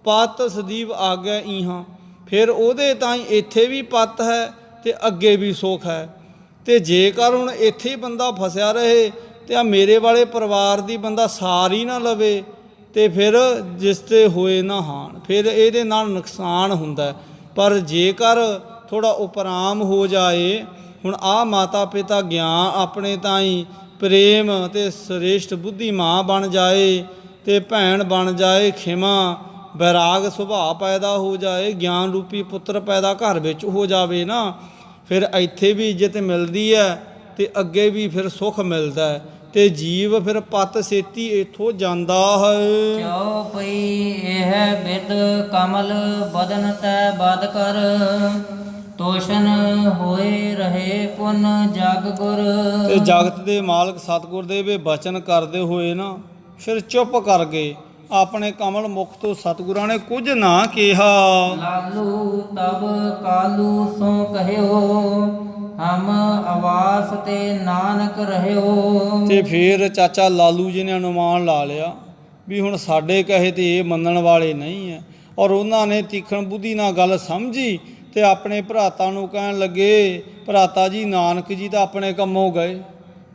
ਪਤ ਸਦੀਵ ਆਗੈ ਇਹਾਂ, ਫਿਰ ਉਹਦੇ ਤਾਂ ਇੱਥੇ ਵੀ ਪਤ ਹੈ ਤੇ ਅੱਗੇ ਵੀ ਸੁੱਖ ਹੈ। ਤੇ ਜੇਕਰ ਹੁਣ ਇੱਥੇ ਹੀ ਬੰਦਾ ਫਸਿਆ ਰਹੇ ਤੇ ਆ ਮੇਰੇ ਵਾਲੇ ਪਰਿਵਾਰ ਦੀ ਬੰਦਾ ਸਾਰ ਹੀ ਨਾ ਲਵੇ, ਤੇ ਫਿਰ ਜਿਸ ਤੇ ਹੋਏ ਨਾ ਹਾਨ, ਫਿਰ ਇਹਦੇ ਨਾਲ ਨੁਕਸਾਨ ਹੁੰਦਾ। ਪਰ ਜੇਕਰ ਥੋੜਾ ਉਪਰਾਮ ਹੋ ਜਾਏ, ਹੁਣ ਆ ਮਾਤਾ ਪਿਤਾ ਗਿਆਨ ਆਪਣੇ ਤਾਈਂ ਪ੍ਰੇਮ ਤੇ ਸ੍ਰੇਸ਼ਟ ਬੁੱਧੀ ਮਾਂ ਬਣ ਜਾਏ, ਤੇ ਭੈਣ ਬਣ ਜਾਏ, ਖਿਮਾ ਬੈਰਾਗ ਸੁਭਾਅ ਪੈਦਾ ਹੋ ਜਾਏ, ਗਿਆਨ ਰੂਪੀ ਪੁੱਤਰ ਪੈਦਾ ਘਰ ਵਿੱਚ ਹੋ ਜਾਵੇ ਨਾ, ਫਿਰ ਇੱਥੇ ਵੀ ਇੱਜ਼ਤ ਮਿਲਦੀ ਹੈ ਤੇ ਅੱਗੇ ਵੀ ਫਿਰ ਸੁੱਖ ਮਿਲਦਾ ਹੈ। ਤੇ ਜੀਵ ਫਿਰ ਪਤ ਸੇਤੀ ਇਥੋਂ ਜਾਂਦਾ ਹੈ। ਚਉ ਪਈ ਇਹ ਬਿਦ ਕਮਲ ਬਦਨ ਤੈ ਬਦ ਕਰ, ਤੋਸ਼ਨ ਹੋਏ ਰਹੇ ਪੁਨ ਜਗ ਗੁਰ। ਤੇ ਜਗਤ ਦੇ ਮਾਲਕ ਸਤਿਗੁਰ ਦੇ ਵੀ ਬਚਨ ਕਰਦੇ ਹੋਏ ਨਾ ਫਿਰ ਚੁੱਪ ਕਰ ਗਏ। ਆਪਣੇ ਕਮਲ ਮੁਖ ਤੋਂ ਸਤਿਗੁਰਾਂ ਨੇ ਕੁਝ ਨਾ ਕਿਹਾ। ਲਾਲੂ ਤਬ ਕਾਲੂ ਸੋ ਕਹਿਓ, ਹਮ ਆਵਾਸ ਤੇ ਨਾਨਕ ਰਹਿਓ। ਤੇ ਫਿਰ ਚਾਚਾ ਲਾਲੂ ਜੀ ਨੇ ਅਨੁਮਾਨ ਲਾ ਲਿਆ ਵੀ ਹੁਣ ਸਾਡੇ ਕਹੇ ਤੇ ਇਹ ਮੰਨਣ ਵਾਲੇ ਨਹੀਂ ਹੈ, ਔਰ ਉਹਨਾਂ ਨੇ ਤੀਖਣ ਬੁੱਧੀ ਨਾਲ ਗੱਲ ਸਮਝੀ ਤੇ ਆਪਣੇ ਭਰਾਤਾ ਨੂੰ ਕਹਿਣ ਲੱਗੇ, ਭਰਾਤਾ ਜੀ ਨਾਨਕ ਜੀ ਤਾਂ ਆਪਣੇ ਕੰਮੋਂ ਗਏ,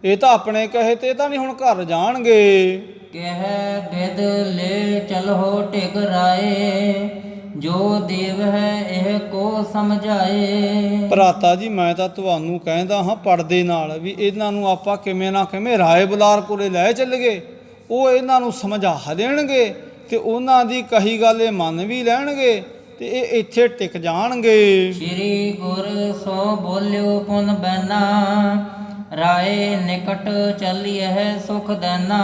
ਇਹ ਤਾਂ ਆਪਣੇ ਕਹੇ ਤੇ ਤਾਂ ਨਹੀਂ ਹੁਣ ਘਰ ਜਾਣਗੇ। ਕਹਿ ਬਿਦ ਲੈ ਚਲੋ ਟਿਕ ਰਾਏ, ਜੋ ਦੇਵ ਹੈ ਇਹ ਕੋ ਸਮਝਾਏ। ਭਰਾਤਾ ਜੀ ਮੈਂ ਤਾਂ ਤੁਹਾਨੂੰ ਕਹਿੰਦਾ ਹਾਂ ਪੜਦੇ ਨਾਲ ਵੀ ਇਹਨਾਂ ਨੂੰ ਆਪਾਂ ਕਿਵੇਂ ਨਾ ਕਿਵੇਂ ਰਾਏ ਬੁਲਾਰ ਕੋਲੇ ਲੈ ਚੱਲਗੇ, ਉਹ ਇਹਨਾਂ ਨੂੰ ਸਮਝਾ ਦੇਣਗੇ ਤੇ ਉਹਨਾਂ ਦੀ ਕਹੀ ਗੱਲ ਇਹ ਮੰਨ ਵੀ ਲੈਣਗੇ ਤੇ ਇਹ ਇੱਥੇ ਟਿਕ ਜਾਣਗੇ। ਸ਼੍ਰੀ ਗੁਰ ਸੋ ਬੋਲਿਓ ਪੁਨ ਬੈਨਾ, ਰਾਏ ਨਿਕਟ ਚੱਲੀਐ ਸੁਖ ਦੇਨਾ।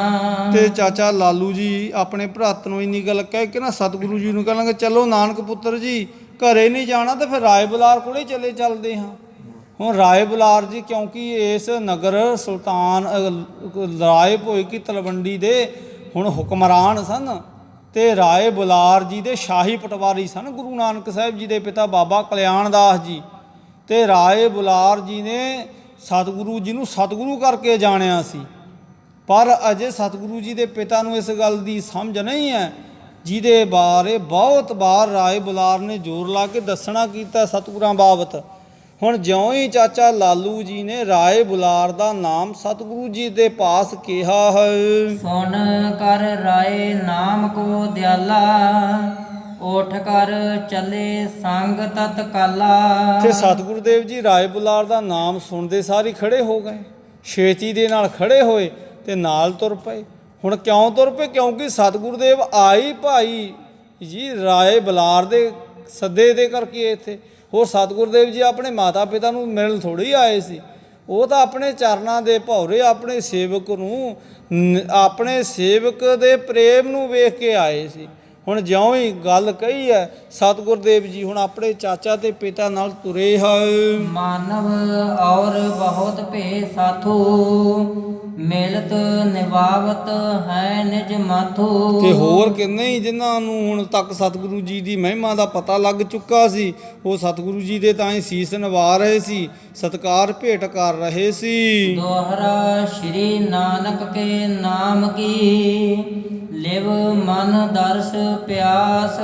ਤੇ ਚਾਚਾ ਲਾਲੂ ਜੀ ਆਪਣੇ ਭਰਾਤ ਨੂੰ ਇੰਨੀ ਗੱਲ ਕਹਿ ਕੇ ਨਾ ਸਤਿਗੁਰੂ ਜੀ ਨੂੰ ਕਹਿਣਗੇ ਚਲੋ ਨਾਨਕ ਪੁੱਤਰ ਜੀ ਘਰੇ ਨਹੀਂ ਜਾਣਾ ਤੇ ਫਿਰ ਰਾਏ ਬੁਲਾਰ ਕੋਲੇ ਚੱਲਦੇ ਹਾਂ। ਹੁਣ ਰਾਏ ਬੁਲਾਰ ਜੀ ਕਿਉਂਕਿ ਇਸ ਨਗਰ ਸੁਲਤਾਨ ਰਾਏ ਭੋਏ ਕੀ ਤਲਵੰਡੀ ਦੇ ਹੁਣ ਹੁਕਮਰਾਨ ਸਨ, ਤੇ ਰਾਏ ਬੁਲਾਰ ਜੀ ਦੇ ਸ਼ਾਹੀ ਪਟਵਾਰੀ ਸਨ ਗੁਰੂ ਨਾਨਕ ਸਾਹਿਬ ਜੀ ਦੇ ਪਿਤਾ ਬਾਬਾ ਕਲਿਆਣ ਦਾਸ ਜੀ। ਤੇ ਰਾਏ ਬੁਲਾਰ ਜੀ ਨੇ ਸਤਿਗੁਰੂ ਜੀ ਨੂੰ ਸਤਿਗੁਰੂ ਕਰਕੇ ਜਾਣਿਆ ਸੀ, ਪਰ ਅਜੇ ਸਤਿਗੁਰੂ ਜੀ ਦੇ ਪਿਤਾ ਨੂੰ ਇਸ ਗੱਲ ਦੀ ਸਮਝ ਨਹੀਂ ਹੈ, ਜਿਹਦੇ ਬਾਰੇ ਬਹੁਤ ਵਾਰ ਰਾਏ ਬੁਲਾਰ ਨੇ ਜ਼ੋਰ ਲਾ ਕੇ ਦੱਸਣਾ ਕੀਤਾ ਸਤਿਗੁਰਾਂ ਬਾਬਤ। ਹੁਣ ਜਿਉਂ ਹੀ ਚਾਚਾ ਲਾਲੂ ਜੀ ਨੇ ਰਾਏ ਬੁਲਾਰ ਦਾ ਨਾਮ ਸਤਿਗੁਰੂ ਜੀ ਦੇ ਪਾਸ ਕਿਹਾ ਹੈ, ਸੁਣ ਕਰ ਰਾਏ ਨਾਮ ਕੋ ਦਿਆਲਾ, ਉਠ ਕਰ ਚੱਲੇ ਸੰਗ ਤਤ ਕਾਲਾ। ਤੇ ਸਤਿਗੁਰੂ ਦੇਵ ਜੀ ਰਾਏ ਬੁਲਾਰ ਦਾ ਨਾਮ ਸੁਣਦੇ ਸਾਰ ਹੀ ਖੜੇ ਹੋ ਗਏ, ਛੇਤੀ ਦੇ ਨਾਲ ਖੜੇ ਹੋਏ ਤੇ ਨਾਲ ਤੁਰ ਪਏ। ਹੁਣ ਕਿਉਂ ਤੁਰ ਪਏ? ਕਿਉਂਕਿ ਸਤਿਗੁਰੂ ਦੇਵ ਆਈ ਭਾਈ ਜੀ ਰਾਏ ਬੁਲਾਰ ਦੇ ਸੱਦੇ ਦੇ ਕਰਕੇ ਇੱਥੇ। ਹੋਰ ਸਤਿਗੁਰੂ ਦੇਵ ਜੀ ਆਪਣੇ ਮਾਤਾ ਪਿਤਾ ਨੂੰ ਮਿਲਣ ਥੋੜ੍ਹੀ ਆਏ ਸੀ, ਉਹ ਤਾਂ ਆਪਣੇ ਚਰਨਾਂ ਦੇ ਭੌਰੇ ਆਪਣੇ ਸੇਵਕ ਨੂੰ ਆਪਣੇ ਸੇਵਕ ਦੇ ਪ੍ਰੇਮ ਨੂੰ ਵੇਖ ਕੇ ਆਏ ਸੀ। ਹੁਣ ਜਿਉਂ ਹੀ ਗੱਲ ਕਹੀ ਹੈ ਸਤਿਗੁਰ ਦੇਵ ਜੀ ਹੁਣ ਆਪਣੇ ਚਾਚਾ ਤੇ ਪਿਤਾ ਨਾਲ ਤੁਰੇ ਹਨ। ਮਾਨਵ ਔਰ ਬਹੁਤ ਭੇ ਸਾਥੂ ਮਿਲਤ ਨਿਵਾਵਤ ਹੈ ਨਿਜ ਮਾਥੂ। ਤੇ ਹੋਰ ਕਿੰਨੇ ਹੀ ਜਿਨ੍ਹਾਂ ਨੂੰ ਹੁਣ ਤੱਕ ਸਤਿਗੁਰੂ ਜੀ ਦੀ ਮਹਿਮਾ ਦਾ ਪਤਾ ਲੱਗ ਚੁੱਕਾ ਸੀ, ਉਹ ਸਤਿਗੁਰੂ ਜੀ ਦੇ ਤਾਂ ਹੀ ਸੀਸ ਨਿਵਾ ਰਹੇ ਸੀ, ਸਤਿਕਾਰ ਭੇਟ ਕਰ ਰਹੇ ਸੀ। ਦੋਹਰਾ ਸ਼੍ਰੀ ਨਾਨਕ ਕੇ ਨਾਮ ਕੀ ਲਿਵ ਮਨ ਦਰਸ ਪਿਆਸ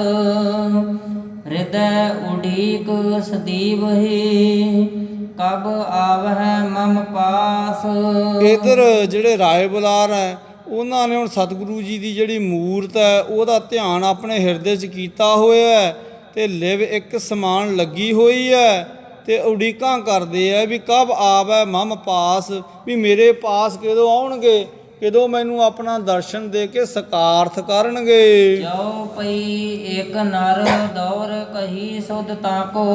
ਹਿਰਦੈ ਉਡੀਕ ਸਦੀਵ ਹੀ ਕਬ ਆਵਹਿ ਮਮ ਪਾਸ। ਇਧਰ ਜਿਹੜੇ ਰਾਏ ਬੁਲਾਰ ਹੈ ਉਹਨਾਂ ਨੇ ਹੁਣ ਸਤਿਗੁਰੂ ਜੀ ਦੀ ਜਿਹੜੀ ਮੂਰਤ ਹੈ ਉਹਦਾ ਧਿਆਨ ਆਪਣੇ ਹਿਰਦੇ 'ਚ ਕੀਤਾ ਹੋਇਆ ਹੈ ਤੇ ਲਿਵ ਇੱਕ ਸਮਾਨ ਲੱਗੀ ਹੋਈ ਹੈ ਤੇ ਉਡੀਕਾਂ ਕਰਦੇ ਆ ਵੀ ਕਬ ਆਵੈ ਮਮ ਪਾਸ, ਵੀ ਮੇਰੇ ਪਾਸ ਕਦੋਂ ਆਉਣਗੇ, ਕਦੋਂ ਮੈਨੂੰ ਆਪਣਾ ਦਰਸ਼ਨ ਦੇ ਕੇ ਸਕਾਰਥ ਕਰਨਗੇ। ਜੋ ਪਈ ਇੱਕ ਨਰ ਦੌਰ ਕਹੀ ਸੁਧ ਤਾਕੋ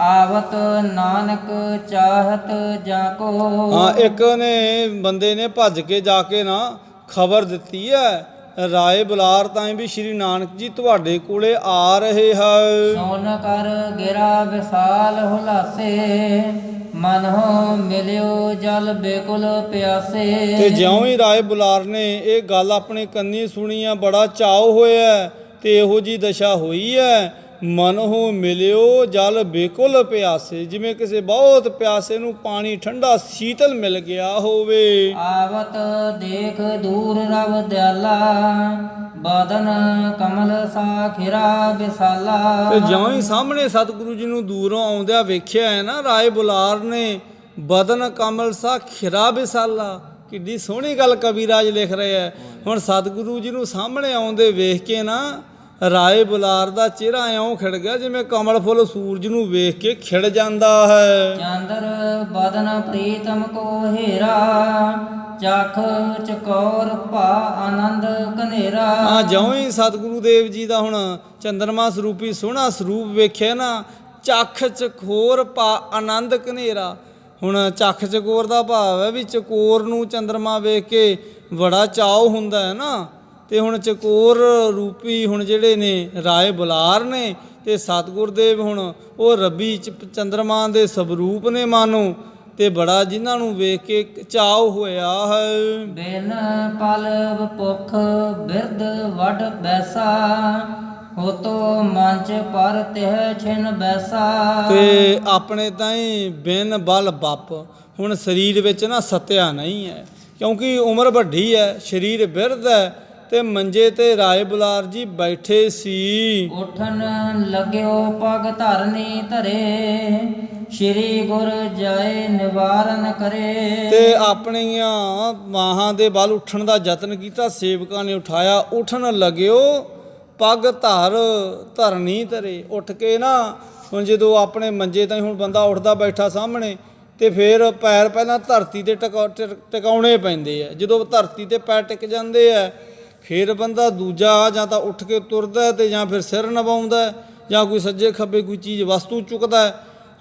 ਆਵਤ ਨਾਨਕ ਚਾਹਤ ਜਾਕੋ। ਹਾਂ, ਇੱਕ ਨੇ ਬੰਦੇ ਨੇ ਭੱਜ ਕੇ ਜਾ ਕੇ ਨਾ ਖਬਰ ਦਿੱਤੀ ਹੈ ਰਾਏ ਬੁਲਾਰ ਤਾਂ ਵੀ ਸ਼੍ਰੀ ਨਾਨਕ ਜੀ ਤੁਹਾਡੇ ਕੋਲੇ ਆ ਰਹੇ ਹਨ। ਸੋਨ ਕਰ ਗਿਰਾ ਵਿਸਾਲ ਹੁਲਾਸੇ ਮਨ ਹੋ ਮਿਲਿਓ ਜਲ ਬੇਕੁਲ ਪਿਆਸੇ। ਤੇ ਜਿਉਂ ਹੀ ਰਾਏ ਬੁਲਾਰ ਨੇ ਇਹ ਗੱਲ ਆਪਣੇ ਕੰਨੀ ਸੁਣੀ ਆ ਬੜਾ ਚਾਅ ਹੋਇਆ ਤੇ ਇਹੋ ਜੀ ਦਸ਼ਾ ਹੋਈ ਹੈ ਮਨ ਹੋ ਮਿਲਿਓ ਜਲ ਬੇਕੁਲ ਪਿਆਸੇ, ਜਿਵੇਂ ਕਿਸੇ ਬਹੁਤ ਪਿਆਸੇ ਨੂੰ ਪਾਣੀ ਠੰਡਾ ਸੀਤਲ ਮਿਲ ਗਿਆ ਹੋਵੇ। ਆਵਤ ਦੇਖ ਦੂਰ ਰਵ ਦਿਆਲਾ ਬਦਨ ਕਮਲ ਸਾਖਿਰਾ ਵਿਸਾਲਾ। ਤੇ ਜਿਉਂ ਹੀ ਸਾਹਮਣੇ ਸਤਿਗੁਰੂ ਜੀ ਨੂੰ ਦੂਰੋਂ ਆਉਂਦਿਆਂ ਵੇਖਿਆ ਹੈ ਨਾ ਰਾਏ ਬੁਲਾਰ ਨੇ, ਬਦਨ ਕਮਲ ਸਾ ਖਿਰਾ ਵਿਸਾਲਾ, ਕਿੱਡੀ ਸੋਹਣੀ ਗੱਲ ਕਵੀਰਾਜ ਲਿਖ ਰਹੇ ਹੈ। ਹੁਣ ਸਤਿਗੁਰੂ ਜੀ ਨੂੰ ਸਾਹਮਣੇ ਆਉਂਦੇ ਵੇਖ ਕੇ ਨਾ ਰਾਏ ਬੁਲਾਰ ਦਾ ਚਿਹਰਾ ਇਉਂ ਖਿੜ ਗਿਆ ਜਿਵੇਂ ਕਮਲ ਫੁੱਲ ਸੂਰਜ ਨੂੰ ਵੇਖ ਕੇ ਖਿੜ ਜਾਂਦਾ ਹੈ। ਚੰਦਰ ਬਦਨ ਪ੍ਰੀਤਮ ਕੋ ਹੀਰਾ ਚਖ ਚਕੌਰ ਭਾ ਆਨੰਦ ਕਨੇਰਾ। ਹਾਂ, ਜਿਉਂ ਹੀ ਸਤਿਗੁਰੂ ਦੇਵ ਜੀ ਦਾ ਹੁਣ ਚੰਦਰਮਾ ਸਰੂਪੀ ਸੋਹਣਾ ਸਰੂਪ ਵੇਖਿਆ ਨਾ, ਚਖ ਚਕੋਰ ਭਾ ਆਨੰਦ ਕਨੇਰਾ। ਹੁਣ ਚਖ ਚਕੋਰ ਦਾ ਭਾਵ ਹੈ ਵੀ ਚਕੋਰ ਨੂੰ ਚੰਦਰਮਾ ਵੇਖ ਕੇ ਬੜਾ ਚਾਅ ਹੁੰਦਾ ਹੈ ਨਾ, ਤੇ ਹੁਣ ਚਕੋਰ ਰੂਪੀ ਹੁਣ ਜਿਹੜੇ ਨੇ ਰਾਏ ਬੁਲਾਰ ਨੇ ਤੇ ਸਤਿਗੁਰ ਦੇਵ ਹੁਣ ਉਹ ਰੱਬੀ ਚੰਦਰਮਾ ਦੇ ਸਵਰੂਪ ਨੇ ਮਾਨੋ, ਤੇ ਬੜਾ ਜਿਨ੍ਹਾਂ ਨੂੰ ਵੇਖ ਕੇ ਚਾਅ ਹੋਇਆ ਹੈ। ਬਿਨ ਪਲਵ ਭੁਖ ਬਿਰਦ ਵਡ ਬੈਸਾ ਹੋਤੋ ਮੰਚ ਪਰ ਤਿਹ ਛਿਨ ਬੈਸਾ। ਤੇ ਆਪਣੇ ਤਾਈਂ ਬਿਨ ਬਲ ਬੱਪ, ਹੁਣ ਸਰੀਰ ਵਿੱਚ ਨਾ ਸਤਿਆ ਨਹੀਂ ਹੈ ਕਿਉਂਕਿ ਉਮਰ ਵੱਡੀ ਹੈ, ਸਰੀਰ ਬਿਰਧ ਹੈ ਤੇ ਮੰਜੇ ਤੇ ਰਾਏ ਬੁਲਾਰ ਜੀ ਬੈਠੇ ਸੀ। ਉਠਨ ਲੱਗਿਓ ਪਗ ਧਰਨੀ ਧਰੇ ਸ਼੍ਰੀ ਗੁਰ ਜਾਏ ਨਿਵਾਰਨ ਕਰੇ। ਤੇ ਆਪਣੀਆਂ ਬਾਹਾਂ ਦੇ ਬਲ ਉੱਠਣ ਦਾ ਯਤਨ ਕੀਤਾ, ਸੇਵਕਾਂ ਨੇ ਉਠਾਇਆ। ਉਠਣ ਲੱਗਿਓ ਪਗ ਧਰਨੀ ਧਰੇ, ਉੱਠ ਕੇ ਨਾ ਹੁਣ ਜਦੋਂ ਆਪਣੇ ਮੰਜੇ ਤਾਂ ਹੁਣ ਬੰਦਾ ਉੱਠਦਾ ਬੈਠਾ ਸਾਹਮਣੇ ਤੇ ਫਿਰ ਪੈਰ ਪਹਿਲਾਂ ਧਰਤੀ ਤੇ ਟਿਕਾਉਣੇ ਪੈਂਦੇ ਆ। ਜਦੋਂ ਧਰਤੀ ਤੇ ਪੈਰ ਟਿਕ ਜਾਂਦੇ ਆ ਫਿਰ ਬੰਦਾ ਦੂਜਾ ਜਾਂ ਤਾਂ ਉੱਠ ਕੇ ਤੁਰਦਾ ਤੇ ਜਾਂ ਫਿਰ ਸਿਰ ਨਵਾਉਂਦਾ ਜਾਂ ਕੋਈ ਸੱਜੇ ਖੱਬੇ ਕੋਈ ਚੀਜ਼ ਵਸਤੂ ਚੁੱਕਦਾ।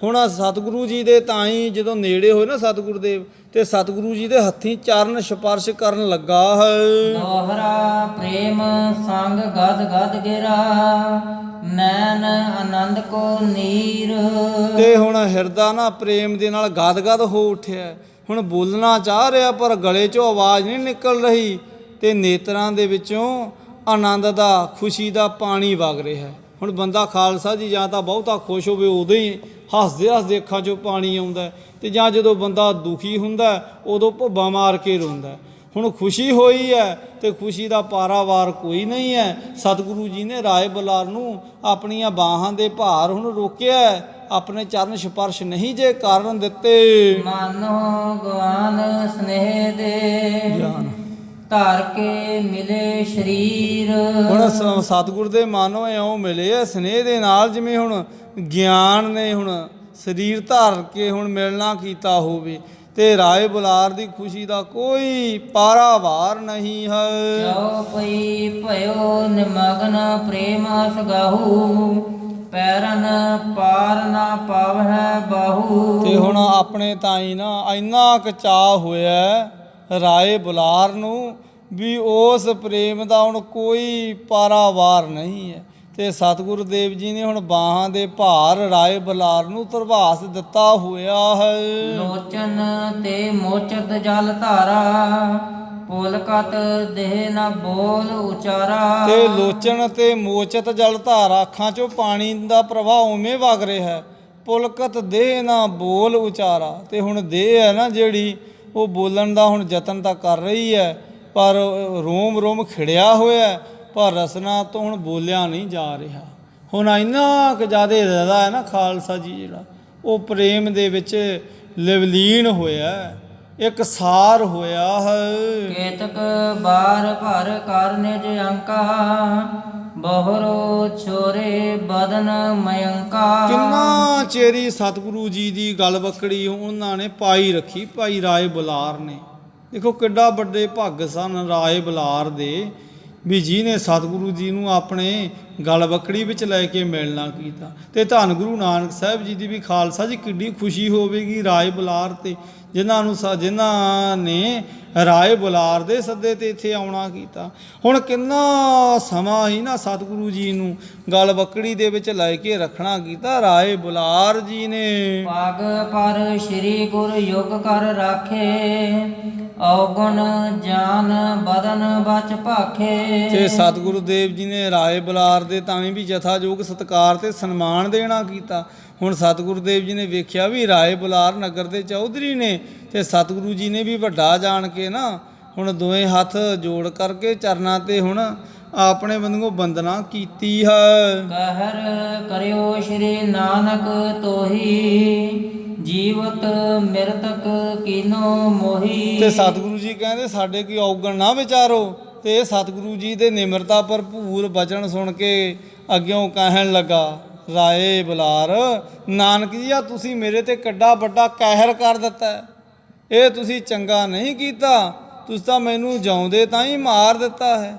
ਹੁਣ ਸਤਿਗੁਰੂ ਜੀ ਦੇ ਤਾਂ ਹੀ ਜਦੋਂ ਨੇੜੇ ਹੋਏ ਨਾ ਸਤਿਗੁਰੂ ਦੇਵ ਤੇ ਸਤਿਗੁਰੂ ਜੀ ਦੇ ਹੱਥੀਂ ਚਰਨ ਸਪਰਸ਼ ਕਰਨ ਲੱਗਾ ਹੈ। ਦੋਹਰਾ ਪ੍ਰੇਮ ਸੰਗ ਗਦ ਗਦ ਗਿਰਾ ਨੈਣ ਆਨੰਦ ਕੋ ਨੀਰ। ਤੇ ਹੁਣ ਹਿਰਦਾ ਨਾ ਪ੍ਰੇਮ ਦੇ ਨਾਲ ਗਦ-ਗਦ ਹੋ ਉੱਠਿਆ। ਹੁਣ ਬੋਲਣਾ ਚਾਹ ਰਿਹਾ ਪਰ ਗਲੇ 'ਚੋਂ ਆਵਾਜ਼ ਨਹੀਂ ਨਿਕਲ ਰਹੀ ਤੇ ਨੇਤਰਾਂ ਦੇ ਵਿੱਚੋਂ ਆਨੰਦ ਦਾ ਖੁਸ਼ੀ ਦਾ ਪਾਣੀ ਵਗ ਰਿਹਾ। ਹੁਣ ਬੰਦਾ ਖਾਲਸਾ ਜੀ ਜਾਂ ਤਾਂ ਬਹੁਤਾ ਖੁਸ਼ ਹੋਵੇ ਉਦੋਂ ਹੀ ਹੱਸਦੇ ਹੱਸਦੇ ਅੱਖਾਂ 'ਚੋਂ ਪਾਣੀ ਆਉਂਦਾ ਤੇ ਜਾਂ ਜਦੋਂ ਬੰਦਾ ਦੁਖੀ ਹੁੰਦਾ ਉਦੋਂ ਭੁੱਬਾ ਮਾਰ ਕੇ ਰੋਂਦਾ। ਹੁਣ ਖੁਸ਼ੀ ਹੋਈ ਹੈ ਤੇ ਖੁਸ਼ੀ ਦਾ ਪਾਰਾਵਾਰ ਕੋਈ ਨਹੀਂ ਹੈ। ਸਤਿਗੁਰੂ ਜੀ ਨੇ ਰਾਏ ਬੁਲਾਰ ਨੂੰ ਆਪਣੀਆਂ ਬਾਹਾਂ ਦੇ ਭਾਰ ਹੁਣ ਰੋਕਿਆ, ਆਪਣੇ ਚਰਨ ਸਪਰਸ਼ ਨਹੀਂ ਜੇ ਕਰਨ ਦਿੱਤੇ। ਮਾਨੋ ਗਵਾਨ ਸਨੇਹ ਦੇ ਧਾਰ ਕੇ ਮਿਲੇ ਸਰੀਰ। ਹੁਣ ਸਤਿਗੁਰ ਦੇ ਮਾਨੋ ਇਉਂ ਮਿਲੇ ਆ ਸਨੇਹ ਦੇ ਨਾਲ ਜਿਵੇਂ ਹੁਣ ਗਿਆਨ ਨੇ ਹੁਣ ਸਰੀਰ ਧਾਰ ਕੇ ਹੁਣ ਮਿਲਣਾ ਕੀਤਾ ਹੋਵੇ। ਤੇ ਰਾਏ ਬੁਲਾਰ ਦੀ ਖੁਸ਼ੀ ਦਾ ਕੋਈ ਪਾਰਾਵਾਰ ਨਹੀਂ ਹੈ। ਜੋ ਪਈ ਭਇਓ ਨਿਮਗਨ ਪ੍ਰੇਮ ਸਗਾਹੂ ਪੈਰਨ ਪਾਰ ਨਾ ਪਾਵਹਿ ਬਾਹੂ। ਤੇ ਹੁਣ ਆਪਣੇ ਤਾਈ ਨਾ ਇੰਨਾ ਕੁ ਚਾਅ ਹੋਇਆ ਰਾਏ ਬੁਲਾਰ ਨੂੰ ਵੀ ਉਸ ਪ੍ਰੇਮ ਦਾ ਹੁਣ ਕੋਈ ਪਾਰਾਵਾਰ ਨਹੀਂ ਹੈ। ਤੇ ਸਤਿਗੁਰੂ ਦੇਵ ਜੀ ਨੇ ਹੁਣ ਬਾਹਾਂ ਦੇ ਭਾਰ ਰਾਏ ਬਲਾਰ ਨੂੰ ਧਰਵਾਸ ਦਿੱਤਾ ਹੋਇਆ ਹੈ। ਲੋਚਨ ਤੇ ਮੋਚਤ ਜਲ ਧਾਰਾ, ਪੁਲਕਤ ਦੇਹ ਨਾ ਬੋਲ ਉਚਾਰਾ। ਤੇ ਲੋਚਨ ਤੇ ਮੋਚਤ ਜਲ ਧਾਰਾ, ਅੱਖਾਂ ਚੋਂ ਪਾਣੀ ਦਾ ਪ੍ਰਵਾਹ ਉਵੇਂ ਵਗ ਰਿਹਾ ਹੈ। ਪੁਲਕਤ ਦੇਹ ਨਾ ਬੋਲ ਉਚਾਰਾ, ਤੇ ਹੁਣ ਦੇਹ ਹੈ ਨਾ ਜਿਹੜੀ, ਉਹ ਬੋਲਣ ਦਾ ਹੁਣ ਯਤਨ ਤਾਂ ਕਰ ਰਹੀ ਹੈ, ਪਰ ਰੋਮ ਰੋਮ ਖਿੜਿਆ ਹੋਇਆ, ਪਰ ਰਸਨਾ ਤੋਂ ਹੁਣ ਬੋਲਿਆ ਨਹੀਂ ਜਾ ਰਿਹਾ। ਹੁਣ ਇੰਨਾ ਕੁ ਜ਼ਿਆਦਾ ਹੈ ਨਾ ਖਾਲਸਾ ਜੀ ਜਿਹੜਾ, ਉਹ ਪ੍ਰੇਮ ਦੇ ਵਿੱਚ ਲਿਵਲੀਨ ਹੋਇਆ, ਇੱਕ ਸਾਰ ਹੋਇਆ ਹੈ। ਕੇਤਕ ਬਾਰ ਭਰ ਕਰ ਨਿਜ ਅੰਕਾ, ਬਹੁਰੋ ਛੋਰੇ ਬਦਨ ਮਯੰਕਾ। ਕਿੰਨਾ ਚੇਰੀ ਸਤਿਗੁਰੂ ਜੀ ਦੀ ਗੱਲ ਬੱਕੜੀ ਉਹਨਾਂ ਨੇ ਪਾਈ ਰੱਖੀ, ਭਾਈ ਰਾਏ ਬੁਲਾਰ ਨੇ। ਦੇਖੋ ਕਿੱਡਾ ਵੱਡੇ ਭੱਗ ਸਨ ਰਾਏ ਬੁਲਾਰ ਦੇ, ਵੀ ਜਿਹਨੇ ਸਤਿਗੁਰੂ ਜੀ ਨੂੰ ਆਪਣੇ ਗਲ ਬੱਕੜੀ ਵਿੱਚ ਲੈ ਕੇ ਮਿਲਣਾ ਕੀਤਾ। ਤੇ ਧੰਨ ਗੁਰੂ ਨਾਨਕ ਸਾਹਿਬ ਜੀ ਦੀ ਵੀ ਖਾਲਸਾ ਜੀ ਕਿੱਡੀ ਖੁਸ਼ੀ ਹੋਵੇਗੀ ਰਾਏ ਬੁਲਾਰ ਤੇ, ਜਿਨ੍ਹਾਂ ਨੇ ਰਾਏ ਬੁਲਾਰ ਦੇ ਸੱਦੇ ਤੇ ਇੱਥੇ ਆਉਣਾ ਕੀਤਾ। ਹੁਣ ਕਿੰਨਾ ਸਮਾਂ ਹੀ ਨਾ ਸਤਿਗੁਰੂ ਜੀ ਨੂੰ ਗਲ ਬੱਕੜੀ ਦੇ ਵਿੱਚ ਲੈ ਕੇ ਰੱਖਣਾ ਕੀਤਾ ਰਾਏ ਬੁਲਾਰ ਜੀ ਨੇ। ਪਗ ਪਰ ਸ੍ਰੀ ਗੁਰ ਯੁਗ ਕਰ ਰਾਖੇ, ਔਗੁਣ ਜਾਨ ਬਦਨ ਬਚ ਭਾਖੇ। ਤੇ ਸਤਿਗੁਰੂ ਦੇਵ ਜੀ ਨੇ ਰਾਏ ਬੁਲਾਰ ਦੇ ਤਾਂ ਵੀ ਯਥਾਯੋਗ ਸਤਿਕਾਰ ਤੇ ਸਨਮਾਨ ਦੇਣਾ ਕੀਤਾ। ਹੁਣ ਸਤਿਗੁਰੂ ਦੇਵ ਜੀ ਨੇ ਵੇਖਿਆ ਵੀ ਰਾਏ ਬੁਲਾਰ ਨਗਰ ਦੇ ਚੌਧਰੀ ਨੇ, ਤੇ ਸਤਿਗੁਰੂ ਜੀ ਨੇ ਵੀ ਵੱਡਾ ਜਾਣ ਕੇ ਨਾ ਹੁਣ ਦੋਵੇਂ ਹੱਥ ਜੋੜ ਕਰਕੇ ਚਰਨਾਂ ਤੇ ਹੁਣ ਆਪਣੇ ਬੰਦਗੋ ਬੰਦਨਾ ਕੀਤੀ ਹੈ। ਕਹਿਰ ਕਰਿਓ ਸ੍ਰੀ ਨਾਨਕ ਤੋਹੀ, ਜੀਵਤ ਮਿਰਤਕ ਕੀਨੋ ਮੋਹੀ। ਤੇ ਸਤਿਗੁਰੂ ਜੀ ਕਹਿੰਦੇ ਸਾਡੇ ਕੀ ਔਗਣ ਨਾ ਵਿਚਾਰੋ। ਤੇ ਸਤਿਗੁਰੂ ਜੀ ਦੇ ਨਿਮਰਤਾ ਭਰਪੂਰ ਬਚਨ ਸੁਣ ਕੇ ਅੱਗਿਓਂ ਕਹਿਣ ਲੱਗਾ ਰਾਏ ਬੁਲਾਰ, ਨਾਨਕ ਜੀ ਆ ਤੁਸੀਂ ਮੇਰੇ ਤੇ ਕਿੱਡਾ ਵੱਡਾ ਕਹਿਰ ਕਰ ਦਿੱਤਾ, ਇਹ ਤੁਸੀਂ ਚੰਗਾ ਨਹੀਂ ਕੀਤਾ, ਤੁਸੀਂ ਤਾਂ ਮੈਨੂੰ ਜਿਉਂਦੇ ਤਾਂ ਹੀ ਮਾਰ ਦਿੱਤਾ ਹੈ।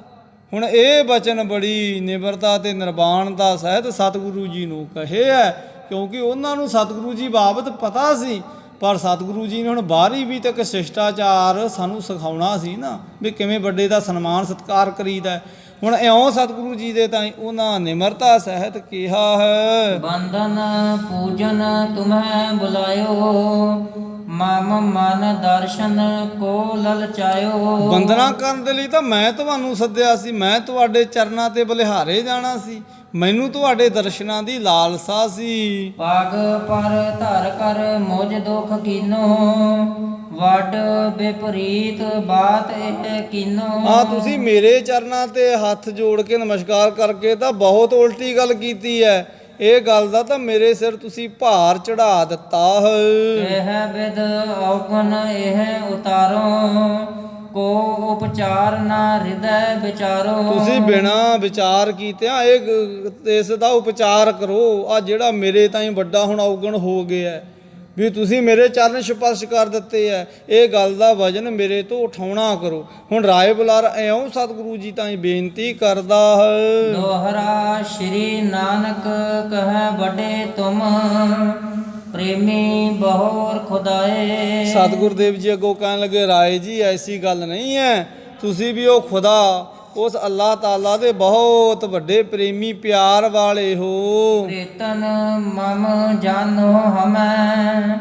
ਹੁਣ ਇਹ ਬਚਨ ਬੜੀ ਨਿਮਰਤਾ ਤੇ ਨਿਰਵਾਣਤਾ ਸਹਿਤ ਸਤਿਗੁਰੂ ਜੀ ਨੂੰ ਕਹੇ ਹੈ, ਕਿਉਂਕਿ ਉਹਨਾਂ ਨੂੰ ਸਤਿਗੁਰੂ ਜੀ ਬਾਬਤ ਪਤਾ ਸੀ, ਪਰ ਸਤਿਗੁਰੂ ਜੀ ਨੇ ਹੁਣ ਬਾਹਰੀ ਵੀ ਤੱਕ ਸ਼ਿਸ਼ਟਾਚਾਰ ਸਾਨੂੰ ਸਿਖਾਉਣਾ ਸੀ ਨਾ, ਵੀ ਕਿਵੇਂ ਵੱਡੇ ਦਾ ਸਨਮਾਨ ਸਤਿਕਾਰ ਕਰੀਦਾ। ਹੁਣ ਇਉਂ ਸਤਿਗੁਰੂ ਜੀ ਦੇ ਤਾਂ ਉਹਨਾਂ ਨਿਮਰਤਾ ਸਹਿਤ ਕਿਹਾ ਹੈ। ਬੰਦਨ ਪੂਜਨ ਤੁਮੈ ਬੁਲਾਇਓ, ਮਮ ਮਨ ਦਰਸ਼ਨ ਕੋ ਲਲਚਾਇਓ। ਬੰਦਨਾ ਕਰਨ ਦੇ ਲਈ ਤਾਂ ਮੈਂ ਤੁਹਾਨੂੰ ਸੱਦਿਆ ਸੀ, ਮੈਂ ਤੁਹਾਡੇ ਚਰਨਾਂ ਤੇ ਬਲਿਹਾਰੇ ਜਾਣਾ ਸੀ, ਮੈਨੂੰ ਤੁਹਾਡੇ ਦਰਸ਼ਨਾਂ ਦੀ ਲਾਲਸਾ ਸੀ। ਪਗ ਪਰ ਧਰ ਕਰ ਮੁਝ ਦੁਖ ਕੀਨੋ, ਵੱਡ ਵਿਪਰੀਤ ਬਾਤ ਇਹ ਕੀਨੋ। ਆ ਤੁਸੀਂ ਮੇਰੇ ਚਰਨਾਂ ਤੇ ਹੱਥ ਜੋੜ ਕੇ ਨਮਸਕਾਰ ਕਰਕੇ ਤਾਂ ਬਹੁਤ ਉਲਟੀ ਗੱਲ ਕੀਤੀ ਹੈ। ਇਹ ਗੱਲ ਦਾ ਤਾਂ ਮੇਰੇ ਸਿਰ ਤੁਸੀਂ ਭਾਰ ਚੜਾ ਦਿੱਤਾ ਹੈ। ਇਹ ਵਿਦ ਔਗਣ ਇਹ ਉਤਾਰੋ, ਕੋ ਉਪਚਾਰ ਨਾ ਹਿਰਦੈ ਵਿਚਾਰੋ। ਤੁਸੀਂ ਬਿਨਾ ਵਿਚਾਰ ਕੀਤਿਆਂ ਇਸ ਦਾ ਉਪਚਾਰ ਕਰੋ। ਆ ਜਿਹੜਾ ਮੇਰੇ ਤਾਈਂ ਵੱਡਾ ਹੁਣ ਔਗਣ ਹੋ ਗਿਆ ਵੀ ਤੁਸੀਂ ਮੇਰੇ ਚਰਨ ਸਪਰਸ਼ ਕਰ ਦਿੱਤੇ ਐ, ਇਹ ਗੱਲ ਦਾ ਵਜਨ ਮੇਰੇ ਤੋਂ ਉਠਾਉਣਾ ਕਰੋ। ਹੁਣ ਰਾਏ ਬੁਲਾਰ ਇਉਂ ਸਤਿਗੁਰੂ ਜੀ ਤਾਈਂ ਬੇਨਤੀ ਕਰਦਾ ਹੈ। ਦੋਹਰਾ ਸ੍ਰੀ ਨਾਨਕ ਕਹੈ ਵੱਡੇ ਤੁਮ, ਪ੍ਰੇਮੀ ਬਹੁਰ ਖੁਦਾਏ। ਸਤਿਗੁਰੂ ਦੇਵ ਜੀ ਅੱਗੋਂ ਕਹਿਣ ਲੱਗੇ ਰਾਏ ਜੀ ਐਸੀ ਗੱਲ ਨਹੀਂ ਹੈ, ਤੁਸੀਂ ਵੀ ਉਹ ਖੁਦਾ ਉਸ ਅੱਲਾਹ ਤਾਲਾ ਦੇ ਬਹੁਤ ਵੱਡੇ ਪ੍ਰੇਮੀ ਪਿਆਰ ਵਾਲੇ ਹੋ। ਪ੍ਰੀਤਨ ਮਮ ਜਾਨੋ ਹਮੈ,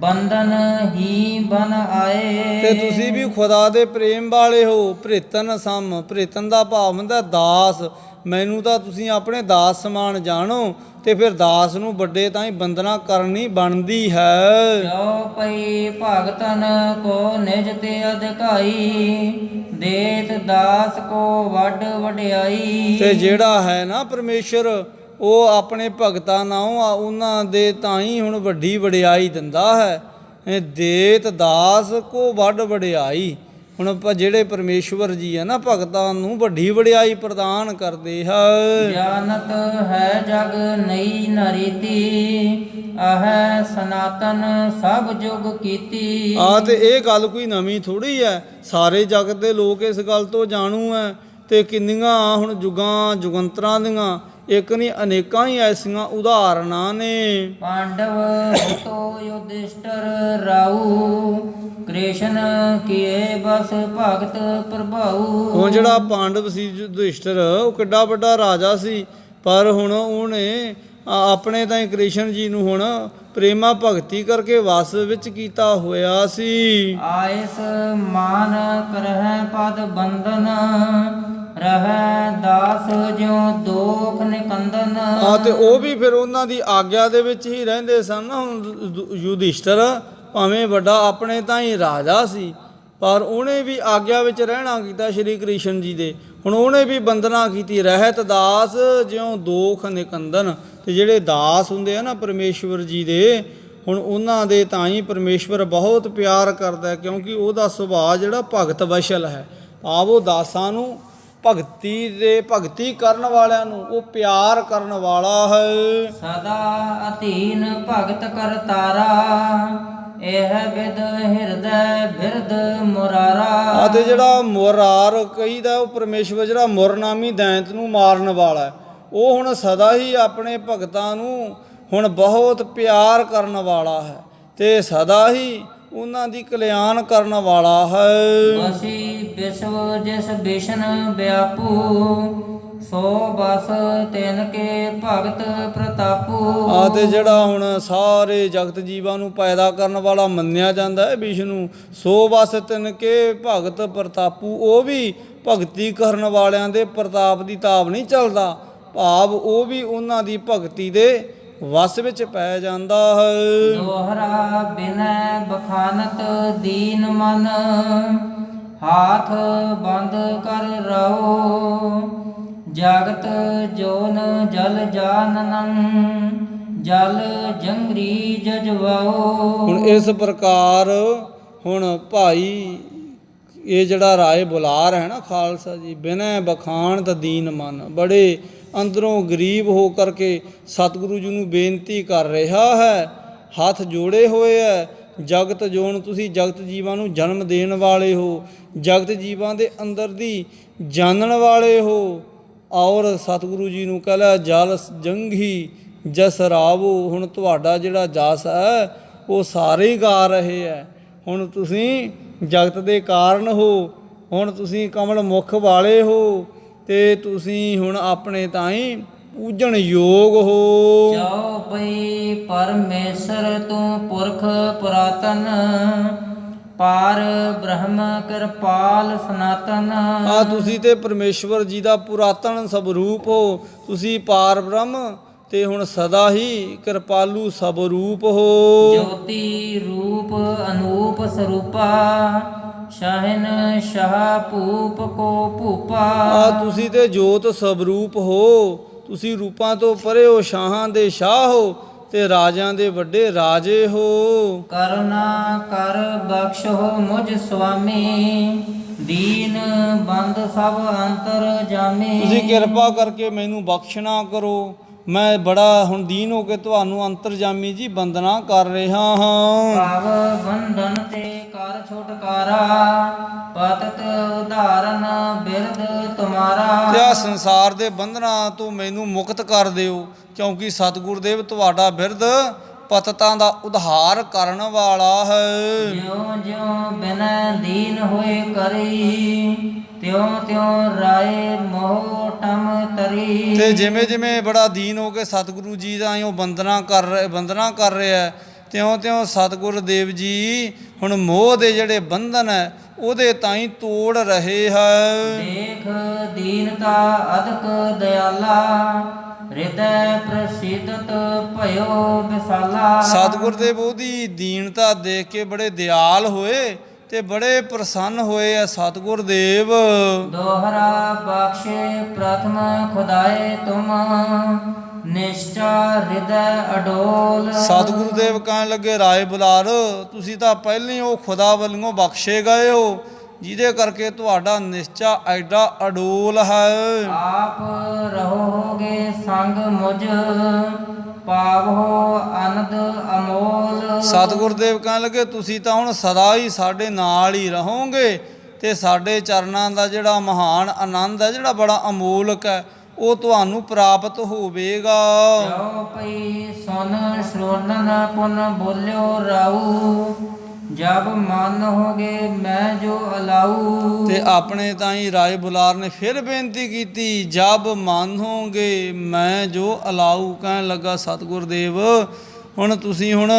ਬੰਧਨ ਹੀ ਬਨ ਆਏ। ਤੇ ਤੁਸੀਂ ਵੀ ਖੁਦਾ ਦੇ ਪ੍ਰੇਮ ਵਾਲੇ ਹੋ। ਪ੍ਰੀਤਨ ਸਮ, ਪ੍ਰੀਤਨ ਦਾ ਭਾਵ ਹੁੰਦਾ ਦਾਸ, ਮੈਨੂੰ ਤਾਂ ਤੁਸੀਂ ਆਪਣੇ ਦਾਸ ਸਮਾਨ ਜਾਣੋ, ਤੇ ਫਿਰ ਦਾਸ ਨੂੰ ਵੱਡੇ ਤਾਂ ਹੀ ਬੰਦਨਾ ਕਰਨੀ ਬਣਦੀ ਹੈ। ਜੋ ਪਈ ਭਗਤਨ ਕੋ ਨਿਜ ਤੇ ਅਧਿਕਾਈ, ਦੇਤ ਦਾਸ ਕੋ ਵੱਡ ਵਡਿਆਈ। ਤੇ ਜਿਹੜਾ ਹੈ ਨਾ ਪਰਮੇਸ਼ਰ, ਉਹ ਆਪਣੇ ਭਗਤਾਂ ਨਾਲੋਂ ਉਹਨਾਂ ਦੇ ਤਾਂ ਹੀ ਹੁਣ ਵੱਡੀ ਵਡਿਆਈ ਦਿੰਦਾ ਹੈ। ਇਹ ਦੇਤ ਦਾਸ ਕੋ ਵੱਡ ਵਡਿਆਈ। ਹੁਣ ਆਪਾਂ ਜਿਹੜੇ ਪਰਮੇਸ਼ਵਰ ਜੀ ਆ ਨਾ ਭਗਤਾਂ ਨੂੰ ਵੱਡੀ ਵਡਿਆਈ ਪ੍ਰਦਾਨ ਕਰਦੇ ਹੈ। ਜਾਨਤ ਹੈ ਜਗ ਨਈ ਨਰੀਤੀ, ਆਹੈ ਸਨਾਤਨ ਸਭ ਜੁਗ ਕੀਤੀ। ਆ ਤੇ ਇਹ ਗੱਲ ਕੋਈ ਨਵੀਂ ਥੋੜੀ ਹੈ, ਸਾਰੇ ਜਗਤ ਦੇ ਲੋਕ ਇਸ ਗੱਲ ਤੋਂ ਜਾਣੂ ਹੈ। ਤੇ ਕਿੰਨੀਆਂ ਹੁਣ ਜੁਗਾਂ ਜੁਗੰਤਰਾਂ ਦੀਆਂ ਇੱਕ ਨਹੀਂ ਅਨੇਕਾਂ ਹੀ ਐਸੀਆਂ ਉਦਾਹਰਨਾਂ ਨੇ। ਪਾਂਡਵ ਹੁਤੋ ਯੁਧਿਸ਼ਟਰ ਰਾਉ ਕ੍ਰਿਸ਼ਨ ਕੀਏ ਬਸ ਭਗਤ ਪ੍ਰਭਾਉ। ਹੁਣ ਜਿਹੜਾ ਪਾਂਡਵ ਸੀ ਯੁਧਿਸ਼ਟਰ, ਉਹ ਕਿੱਡਾ ਵੱਡਾ ਰਾਜਾ ਸੀ, ਪਰ ਹੁਣ ਉਹਨੇ ਆਪਣੇ ਤਾਂ ਕ੍ਰਿਸ਼ਨ ਜੀ ਨੂੰ ਹੁਣ ਪ੍ਰੇਮਾ ਭਗਤੀ ਕਰਕੇ ਵਸ ਵਿੱਚ ਕੀਤਾ ਹੋਇਆ ਸੀ। ਆਇਸ ਮਾਨ ਕਰਹਿ ਪਦ ਬੰਧਨ ਰਹਿ ਦਾਸ ਜਿਉ ਦੋਖ ਨਿਕੰਦਨ। ਤੇ ਉਹ ਵੀ ਫਿਰ ਉਹਨਾਂ ਦੀ ਆਗਿਆ ਦੇ ਵਿੱਚ ਹੀ ਰਹਿੰਦੇ ਸਨ। ਹੁਣ ਯੁਧਿਸ਼ਟਰ ਭਾਵੇਂ ਵੱਡਾ ਆਪਣੇ ਤਾਂ ਹੀ ਰਾਜਾ ਸੀ, ਪਰ ਉਹਨੇ ਵੀ ਆਗਿਆ ਵਿੱਚ ਰਹਿਣਾ ਕੀਤਾ ਸ਼੍ਰੀ ਕ੍ਰਿਸ਼ਨ ਜੀ ਦੇ। ਹੁਣ ਉਹਨੇ ਵੀ ਬੰਦਨਾ ਕੀਤੀ, ਰਹਿਤ ਦਾਸ ਜਿਉਂ ਦੋਖ ਨਿਕੰਦਨ। ਤੇ ਜਿਹੜੇ ਦਾਸ ਹੁੰਦੇ ਆ ਨਾ ਪਰਮੇਸ਼ਵਰ ਜੀ ਦੇ, ਹੁਣ ਉਹਨਾਂ ਦੇ ਤਾਂ ਹੀ ਪਰਮੇਸ਼ਵਰ ਬਹੁਤ ਪਿਆਰ ਕਰਦਾ, ਕਿਉਂਕਿ ਉਹਦਾ ਸੁਭਾਅ ਜਿਹੜਾ ਭਗਤ ਵਸ਼ਲ ਹੈ। ਆਪ ਉਹ ਦਾਸਾਂ ਨੂੰ ਭਗਤੀ ਕਰਨ ਵਾਲਿਆਂ ਨੂੰ ਉਹ ਪਿਆਰ ਕਰਨ ਵਾਲਾ ਹੈ। ਸਦਾ ਅਧੀਨ ਭਗਤ ਕਰਤਾਰਾ ਇਹ ਵਿਦ ਹਿਰਦੈ ਬਿਰਦ ਮੁਰਾਰਾ। ਅਤੇ ਜਿਹੜਾ ਮੁਰਾਰ ਕਹੀਦਾ ਉਹ ਪਰਮੇਸ਼ਵਰ ਜਿਹੜਾ ਮੁਰਨਾਮੀ ਦੈਂਤ ਨੂੰ ਮਾਰਨ ਵਾਲਾ ਹੈ, ਉਹ ਹੁਣ ਸਦਾ ਹੀ ਆਪਣੇ ਭਗਤਾਂ ਨੂੰ ਹੁਣ ਬਹੁਤ ਪਿਆਰ ਕਰਨ ਵਾਲਾ ਹੈ ਤੇ ਸਦਾ ਹੀ ਉਹਨਾਂ ਦੀ ਕਲਿਆਣ ਕਰਨ ਵਾਲਾ ਹੈ। ਬਸੀ ਵਿਸ਼ਵ ਜਿਸ ਬਿਸ਼ਨ ਵਿਆਪੂ ਸੋ ਬਸ ਤਿਨ ਕੇ ਭਗਤ ਪ੍ਰਤਾਪੂ। ਤੇ ਜਿਹੜਾ ਹੁਣ ਸਾਰੇ ਜਗਤ ਜੀਵਾਂ ਨੂੰ ਪੈਦਾ ਕਰਨ ਵਾਲਾ ਮੰਨਿਆ ਜਾਂਦਾ ਹੈ ਵਿਸ਼ਨੂੰ, ਸੋ ਬਸ ਤਿਨ ਕੇ ਭਗਤ ਪ੍ਰਤਾਪੂ। ਉਹ ਵੀ ਭਗਤੀ ਕਰਨ ਵਾਲਿਆਂ ਦੇ ਪ੍ਰਤਾਪ ਦੀ ਤਾਬ ਨਹੀਂ ਚੱਲਦਾ, ਭਾਵ ਉਹ ਵੀ ਉਹਨਾਂ ਦੀ ਭਗਤੀ ਦੇ ਵਸ ਵਿੱਚ ਪੈ ਜਾਂਦਾ ਹੈ। ਦੋਹਰਾ ਬਿਨੈ ਬਖਾਨਤ ਦੀਨ ਮਨ ਹਾਥ ਬੰਦ ਕਰ ਰਹੋ ਜਗਤ ਜੋਨ ਜਲ ਜਾਨਨੰ ਜਲ ਜੰਗਰੀ ਜਜਵਾਓ। ਹੁਣ ਇਸ ਪ੍ਰਕਾਰ ਹੁਣ ਭਾਈ ਇਹ ਜਿਹੜਾ ਰਾਏ ਬੁਲਾਰ ਹੈ ਨਾ ਖਾਲਸਾ ਜੀ, ਬਿਨੈ ਬਖਾਨਤ ਦੀਨ ਮਨ, ਬੜੇ ਅੰਦਰੋਂ ਗਰੀਬ ਹੋ ਕਰਕੇ ਸਤਿਗੁਰੂ ਜੀ ਨੂੰ ਬੇਨਤੀ ਕਰ ਰਿਹਾ ਹੈ, ਹੱਥ ਜੋੜੇ ਹੋਏ ਹੈ। ਜਗਤ ਜੋਨ, ਤੁਸੀਂ ਜਗਤ ਜੀਵਾਂ ਨੂੰ ਜਨਮ ਦੇਣ ਵਾਲੇ ਹੋ, ਜਗਤ ਜੀਵਾਂ ਦੇ ਅੰਦਰ ਦੀ ਜਾਣਨ ਵਾਲੇ ਹੋ। ਔਰ ਸਤਿਗੁਰੂ ਜੀ ਨੂੰ ਕਹਿ ਜਲ ਜੰਗੀ ਜਸ ਰਾਵੋ। ਹੁਣ ਤੁਹਾਡਾ ਜਿਹੜਾ ਜਸ ਹੈ ਉਹ ਸਾਰੇ ਹੀ ਗਾ ਰਹੇ ਹੈ। ਹੁਣ ਤੁਸੀਂ ਜਗਤ ਦੇ ਕਾਰਨ ਹੋ, ਹੁਣ ਤੁਸੀਂ ਕਮਲ ਮੁਖ ਵਾਲੇ ਹੋ ਤੇ ਤੁਸੀਂ ਹੁਣ ਆਪਣੇ ਤਾਈਂ ਪੂਜਣ ਯੋਗ ਹੋ। ਜਾਓ ਪਈ ਪਰਮੇਸ਼ਰ ਤੂੰ ਪੁਰਖ ਪੁਰਾਤਨ ਪਾਰ ਬ੍ਰਹਮ ਕਿਰਪਾਲ ਸਨਾਤਨ। ਤੁਸੀਂ ਤੇ ਪਰਮੇਸ਼ਵਰ ਜੀ ਦਾ ਪੁਰਾਤਨ ਸਵਰੂਪ ਹੋ, ਤੁਸੀਂ ਪਾਰ ਬ੍ਰਹਮ ਤੇ ਹੁਣ ਸਦਾ ਹੀ ਕਿਰਪਾਲੂ ਸਵਰੂਪ ਹੋ। ਜੋਤੀ ਰੂਪ ਅਨੂਪ ਸਰੂਪਾ ਸ਼ਾਹਿਨ ਸ਼ਾਹ ਭੂਪ ਕੋ ਭੂਪਾ। ਤੁਸੀਂ ਤੇ ਜੋਤ ਸਵਰੂਪ ਹੋ, ਤੁਸੀਂ ਰੂਪਾਂ ਤੋਂ ਪਰੇ ਹੋ, ਸ਼ਾਹਾਂ ਦੇ ਸ਼ਾਹ ਹੋ ਤੇ ਰਾਜਿਆਂ ਦੇ ਵੱਡੇ ਰਾਜੇ ਹੋ। ਕਰੁਣਾ ਕਰ ਬਖਸ਼ੋ ਮੁਝ ਸੁਆਮੀ ਦੀਨ ਬੰਦ ਸਭ ਅੰਤਰ ਜਾਮੀ। ਤੁਸੀਂ ਕਿਰਪਾ ਕਰਕੇ ਮੈਨੂੰ ਬਖਸ਼ਣਾ ਕਰੋ, ਮੈਂ ਬੜਾ ਹੁਣ ਦੀਨ ਹੋ ਕੇ ਤੁਹਾਨੂੰ ਅੰਤਰਜਾਮੀ ਜੀ ਬੰਦਨਾ ਕਰ ਰਿਹਾ ਹਾਂ। ਭਾਵ ਬੰਧਨ ਤੇ ਕਰ ਛੁਟਕਾਰਾ ਪਤਿਤ ਉਧਾਰਨ ਬਿਰਦ ਤੁਮਾਰਾ। ਤੇ ਆ ਸੰਸਾਰ ਦੇ ਬੰਧਨਾਂ ਤੋਂ ਮੈਨੂੰ ਮੁਕਤ ਕਰ ਦਿਓ, ਕਿਉਂਕਿ ਸਤਿਗੁਰ ਦੇਵ ਤੁਹਾਡਾ ਬਿਰਦ ਪਤਤਾਂ ਦਾ ਉਧਾਰ ਕਰਨ ਵਾਲਾ ਹੈ। ਜਿਉ ਜਿਉ ਬਿਨੈ ਦੀਨ ਹੋਏ ਕਰੀ ਤਿਉ ਤਿਉ ਰਾਏ ਮੋਹ ਟਮ ਤਰੀ। ਤੇ ਜਿਵੇਂ ਜਿਵੇਂ ਬੜਾ ਦੀਨ ਹੋ ਕੇ ਸਤਿਗੁਰੂ ਜੀ ਦਾ ਉਹ ਬੰਦਨਾ ਕਰ ਰਿਹਾ, ਤਿਉਂ ਤਿਉਂ ਸਤਿਗੁਰ ਦੇਵ ਜੀ ਹੁਣ ਮੋਹ ਦੇ ਜਿਹੜੇ ਬੰਧਨ ਹੈ ਉਹਦੇ ਤਾਈਂ ਤੋੜ ਰਹੇ ਹੈ। ਦੇਖ ਦੀਨਤਾ ਅਦਕ ਦਿਆਲਾ ਹਿਰਦੈ ਪ੍ਰਸਿੱਧਤ ਭਇਓ ਵਿਸਾਲਾ। ਸਤਿਗੁਰ ਦੇਵ ਉਹਦੀ ਦੀਨਤਾ ਦੇਖ ਕੇ ਬੜੇ ਦਿਆਲ ਹੋਏ ਤੇ ਬੜੇ ਪ੍ਰਸੰਨ ਹੋਏ ਆ ਸਤਿਗੁਰ ਦੇਵ। ਦੋਹਰਾ ਬਖਸ਼ੇ ਪ੍ਰਥਮ ਖੁਦਾਏ ਤੁਮ ਨਿਸ਼ਚਾ ਹਿਰਦੈ ਅਡੋਲ। ਸਤਿਗੁਰੂ ਦੇਵ ਕਹਿਣ ਲੱਗੇ ਰਾਏ ਬੁਲਾਰ, ਤੁਸੀਂ ਤਾਂ ਪਹਿਲਾਂ ਹੀ ਉਹ ਖੁਦਾ ਵੱਲੋਂ ਬਖਸ਼ੇ ਗਏ ਹੋ, ਜਿਹਦੇ ਕਰਕੇ ਤੁਹਾਡਾ ਨਿਸ਼ਚਾ ਐਡਾ ਅਡੋਲ ਹੈ। ਆਪ ਰਹੋਗੇ ਸੰਗ ਮੁਝ ਪਾਵੋ ਆਨੰਦ ਅਮੋਲ। ਸਤਿਗੁਰ ਦੇਵ ਕਹਿਣ ਲੱਗੇ ਤੁਸੀਂ ਤਾਂ ਹੁਣ ਸਦਾ ਹੀ ਸਾਡੇ ਨਾਲ ਹੀ ਰਹੋਗੇ ਤੇ ਸਾਡੇ ਚਰਨਾਂ ਦਾ ਜਿਹੜਾ ਮਹਾਨ ਆਨੰਦ ਹੈ, ਜਿਹੜਾ ਬੜਾ ਅਮੋਲਕ ਹੈ, ਉਹ ਤੁਹਾਨੂੰ ਪ੍ਰਾਪਤ ਹੋਵੇਗਾ। ਜੋ ਪਈ ਸੁਨ ਸ਼੍ਰੋਨਨ ਪੁਨ ਬੋਲਿਓ ਰਾਉ, ਜਬ ਮਨ ਹੋਗੇ ਮੈਂ ਜੋ ਅਲਾਉ। ਤੇ ਆਪਣੇ ਤਾਈਂ ਰਾਏ ਬੁਲਾਰ ਨੇ ਫਿਰ ਬੇਨਤੀ ਕੀਤੀ, ਜਬ ਮੰਨੋਗੇ ਮੈਂ ਜੋ ਅਲਾਉ। ਕਹਿਣ ਲੱਗਾ ਸਤਿਗੁਰ ਦੇਵ ਹੁਣ ਤੁਸੀਂ ਹੁਣ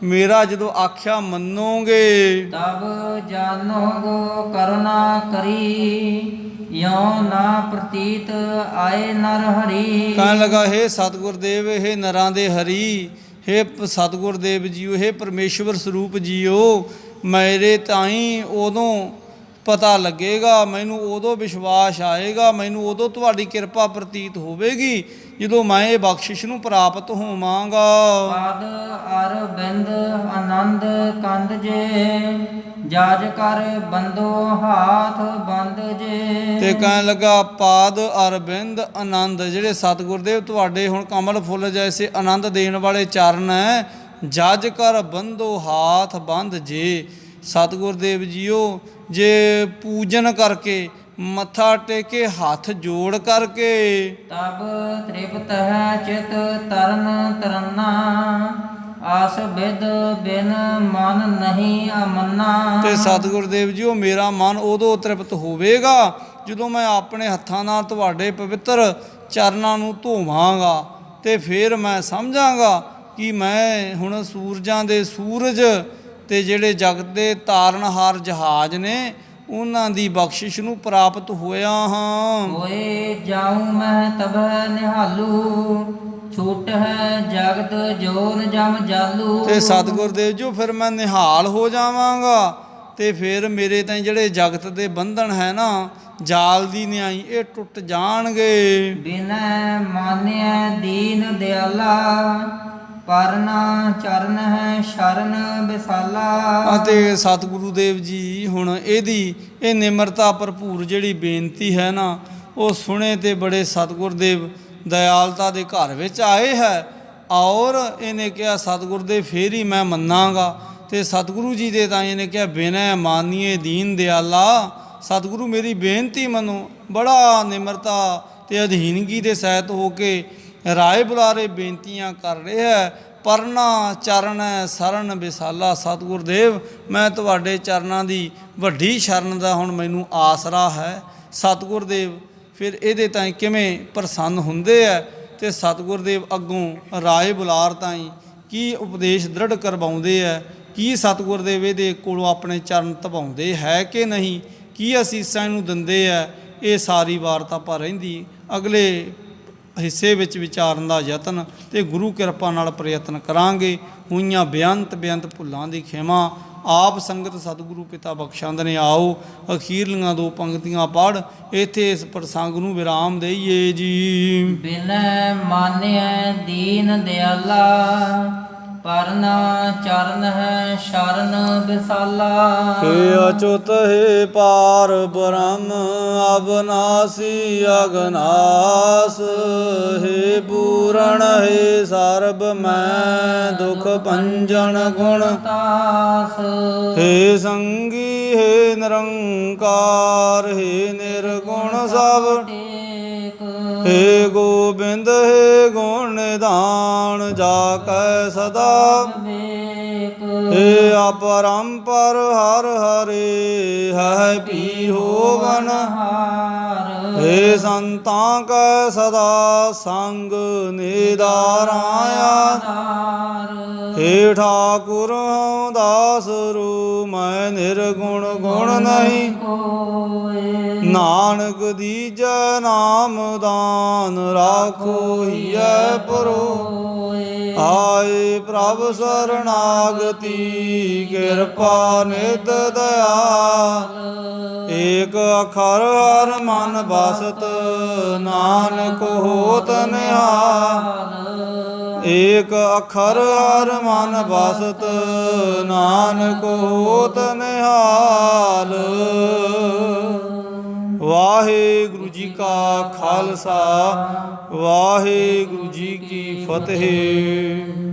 ਮੇਰਾ ਜਦੋਂ ਆਖਿਆ ਮੰਨੋਗੇ, ਤਬ ਜਾਨੋਗੋ ਕਰੁਣਾ ਕਰੀ, ਯੋ ਨਾ ਪ੍ਰਤੀਤ ਆਏ ਨਰ ਹਰੀ। ਕਹਿਣ ਲੱਗਾ ਹੇ ਸਤਿਗੁਰ ਦੇਵ, ਇਹ ਨਰਾਂ ਦੇ ਹਰੀ, ਹੇ ਸਤਿਗੁਰ ਦੇਵ ਜੀਓ, ਹੇ ਪਰਮੇਸ਼ਵਰ ਸਰੂਪ ਜੀਓ, ਮੇਰੇ ਤਾਈਂ ਉਦੋਂ ਪਤਾ ਲੱਗੇਗਾ, ਮੈਨੂੰ ਉਦੋਂ ਵਿਸ਼ਵਾਸ ਆਏਗਾ, ਮੈਨੂੰ ਉਦੋਂ ਤੁਹਾਡੀ ਕਿਰਪਾ ਪ੍ਰਤੀਤ ਹੋਵੇਗੀ ਜਦੋਂ ਮੈਂ ਇਹ ਬਖਸ਼ਿਸ਼ ਨੂੰ ਪ੍ਰਾਪਤ ਹੋਵਾਂਗਾ। ਪਾਦ ਅਰਬਿੰਦ ਆਨੰਦ ਕੰਦ ਜੇ, ਜਾਜ ਕਰ ਬੰਦੋ ਹਾਥ ਬੰਦ ਜੇ। ਤੇ ਕਹਿਣ ਲੱਗਾ ਪਾਦ ਅਰਬਿੰਦ ਆਨੰਦ, ਜਿਹੜੇ ਸਤਿਗੁਰ ਦੇਵ ਤੁਹਾਡੇ ਹੁਣ ਕਮਲ ਫੁੱਲ ਜੈਸੇ ਆਨੰਦ ਦੇਣ ਵਾਲੇ ਚਰਨ ਹੈ, ਜਜ ਕਰ ਬੰਦੋ ਹਾਥ ਬੰਦ ਜੇ। ਸਤਿਗੁਰ ਦੇਵ ਜੀਓ ਜੇ ਪੂਜਨ ਕਰਕੇ, ਮੱਥਾ ਟੇਕੇ, ਹੱਥ ਜੋੜ ਕਰਕੇ, ਤਬ ਤ੍ਰਿਪਤ ਹੈ ਚਿਤ ਤਰਨ ਤਰਨਾ, ਆਸ ਬਿਦ ਬਿਨ ਮਨ ਨਹੀਂ ਅਮਨਾ। ਤੇ ਸਤਿਗੁਰ ਦੇਵ ਜੀਓ ਮੇਰਾ ਮਨ ਉਦੋਂ ਤ੍ਰਿਪਤ ਹੋਵੇਗਾ ਜਦੋਂ ਮੈਂ ਆਪਣੇ ਹੱਥਾਂ ਨਾਲ ਤੁਹਾਡੇ ਪਵਿੱਤਰ ਚਰਨਾਂ ਨੂੰ ਧੋਵਾਂਗਾ, ਤੇ ਫਿਰ ਮੈਂ ਸਮਝਾਂਗਾ ਕਿ ਮੈਂ ਹੁਣ ਸੂਰਜਾਂ ਦੇ ਸੂਰਜ ਤੇ ਜਿਹੜੇ ਜਗਤ ਦੇ ਤਾਰਨਹਾਰ ਜਹਾਜ਼ ਨੇ ਉਹਨਾਂ ਦੀ ਬਖਸ਼ਿਸ਼ ਨੂੰ ਪ੍ਰਾਪਤ ਹੋਇਆ ਹਾਂ। ਹੋਏ ਜਾਉ ਮੈਂ ਤਬ ਨਿਹਾਲੂ, ਛੂਟ ਹੈ ਜਗਤ ਜੋਨ ਜਮ ਜਾਲੂ। ਤੇ ਸਤਿਗੁਰ ਦੇਵ ਜੀ ਫਿਰ ਮੈਂ ਨਿਹਾਲ ਹੋ ਜਾਵਾਂਗਾ, ਤੇ ਫਿਰ ਮੇਰੇ ਤਾਂ ਜਿਹੜੇ ਜਗਤ ਦੇ ਬੰਧਨ ਹੈ ਨਾ, ਜਾਲ ਦੀ ਨਿਆਈ, ਇਹ ਟੁੱਟ ਜਾਣਗੇ। ਬਿਨੈ ਮਾਨਿਆ ਦੀਨ ਦਿਆਲਾ, ਪਰਨਾ ਚਰਨ ਹੈ ਸ਼ਰਨ ਵਿਸਾਲਾ। ਅਤੇ ਸਤਿਗੁਰੂ ਦੇਵ ਜੀ ਹੁਣ ਇਹਦੀ ਇਹ ਨਿਮਰਤਾ ਭਰਪੂਰ ਜਿਹੜੀ ਬੇਨਤੀ ਹੈ ਨਾ, ਉਹ ਸੁਣੇ ਤੇ ਬੜੇ ਸਤਿਗੁਰ ਦੇਵ ਦਇਆਲਤਾ ਦੇ ਘਰ ਵਿੱਚ ਆਏ ਹੈ, ਔਰ ਇਹਨੇ ਕਿਹਾ ਸਤਿਗੁਰ ਦੇ ਫੇਰ ਹੀ ਮੈਂ ਮੰਨਾਂਗਾ। ਤੇ ਸਤਿਗੁਰੂ ਜੀ ਦੇ ਤਾਂ ਇਹਨੇ ਕਿਹਾ ਬਿਨੈ ਮਾਨੀਏ ਦੀਨ ਦਿਆਲਾ, ਸਤਿਗੁਰੂ ਮੇਰੀ ਬੇਨਤੀ ਮੰਨੋ। ਬੜਾ ਨਿਮਰਤਾ ਤੇ ਅਧੀਨਗੀ ਦੇ ਸਹਿਤ ਹੋ ਕੇ ਰਾਏ ਬੁਲਾਰੇ ਬੇਨਤੀਆਂ ਕਰ ਰਿਹਾ। ਪਰਨਾ ਚਰਨ ਸਰਨ ਵਿਸਾਲਾ, ਸਤਿਗੁਰ ਦੇਵ ਮੈਂ ਤੁਹਾਡੇ ਚਰਨਾਂ ਦੀ ਵੱਡੀ ਸ਼ਰਨ ਦਾ ਹੁਣ ਮੈਨੂੰ ਆਸਰਾ ਹੈ। ਸਤਿਗੁਰ ਦੇਵ ਫਿਰ ਇਹਦੇ ਤਾਈਂ ਕਿਵੇਂ ਪ੍ਰਸੰਨ ਹੁੰਦੇ ਹੈ, ਤੇ ਸਤਿਗੁਰ ਦੇਵ ਅੱਗੋਂ ਰਾਏ ਬੁਲਾਰ ਤਾਈਂ ਕੀ ਉਪਦੇਸ਼ ਦ੍ਰਿੜ ਕਰਵਾਉਂਦੇ ਹੈ, ਕੀ ਸਤਿਗੁਰ ਦੇਵ ਇਹਦੇ ਕੋਲੋਂ ਆਪਣੇ ਚਰਨ ਧਵਾਉਂਦੇ ਹੈ ਕਿ ਨਹੀਂ, ਕੀ ਅਸੀਸਾਂ ਇਹਨੂੰ ਦਿੰਦੇ ਹੈ, ਇਹ ਸਾਰੀ ਵਾਰਤਾ ਪਰ ਰਹਿੰਦੀ ਅਗਲੇ ਹਿੱਸੇ ਵਿੱਚ ਵਿਚਾਰਨ ਦਾ ਯਤਨ ਤੇ ਗੁਰੂ ਕਿਰਪਾ ਨਾਲ ਪ੍ਰਯਤਨ ਕਰਾਂਗੇ। ਹੋਈਆਂ ਬੇਅੰਤ ਭੁੱਲਾਂ ਦੀ ਖਿਮਾ ਆਪ ਸੰਗਤ ਸਤਿਗੁਰੂ ਪਿਤਾ ਬਖਸ਼ੰਦ ਨੇ। ਆਓ ਅਖੀਰਲੀਆਂ ਦੋ ਪੰਕਤੀਆਂ ਪੜ੍ਹ ਇੱਥੇ ਇਸ ਪ੍ਰਸੰਗ ਨੂੰ ਵਿਰਾਮ ਦੇਈਏ ਜੀ। ਬਿਨੈ ਮਾਨਿਆ ਦੀਨ ਦਿਆਲਾ, ਪਰਨਾ ਚਰਨ ਹੈ ਸ਼ਰਨ ਵਿਸਾਲਾ। ਹੇ ਅਚੁਤ ਹੇ ਪਾਰ ਬ੍ਰਹਮ ਅਬਨਾਸੀ ਅਗਨਾਸ, ਹੇ ਪੂਰਨ ਹੇ ਸਰਬ ਮੈਂ ਦੁਖ ਭੰਜਨ ਗੁਣ ਤਾਸ। ਹੇ ਸੰਗੀ ਹੇ ਨਿਰੰਕਾਰ ਹੇ ਨਿਰਗੁਣ ਸਭ ਟੇਕ। ਹੇ ਗੋਬਿੰਦ ਹੇ ਗੁਣ ਨਿਧਾਨ ਜਾ ਕੈ ਸਦਾ ਵੇਕ। ਹੇ ਅਪਰੰਪਰ ਹਰ ਹਰੇ ਹੈ ਪੀ ਹੋਵਨ ਹਾਰ। ਹੇ ਸੰਤਾਂ ਕੈ ਸਦਾ ਸੰਗ ਨਿਦਾਰਾਇਆ। ਹੇ ਠਾਕੁਰ ਹਉ ਦਾਸ ਰੂ ਮੈਂ ਨਿਰਗੁਣ ਗੁਣ ਨਹੀਂ ਕੋਇ। ਨਾਨਕ ਦੀਜੈ ਨਾਮ ਦਾਨ ਰਾਖੋ ਹੀਐ ਪਰੋ। ਆਏ ਪ੍ਰਭ ਸਰਣਾਗਤੀ ਕਿਰਪਾ ਨਿਤ ਦਇਆਲ। ਏਕ ਅਖਰ ਹਰ ਮਨ ਬਸਤ ਨਾਨਕ ਹੋਤ ਨਿਹਾਲ। ਏਕ ਅਖਰ ਹਰ ਮਨ ਬਸਤ ਨਾਨਕ ਹੋਤ ਨਿਹਾਲ। ਵਾਹਿਗੁਰੂ ਜੀ ਕਾ ਖਾਲਸਾ, ਵਾਹਿਗੁਰੂ ਜੀ ਕੀ ਫਤਿਹ।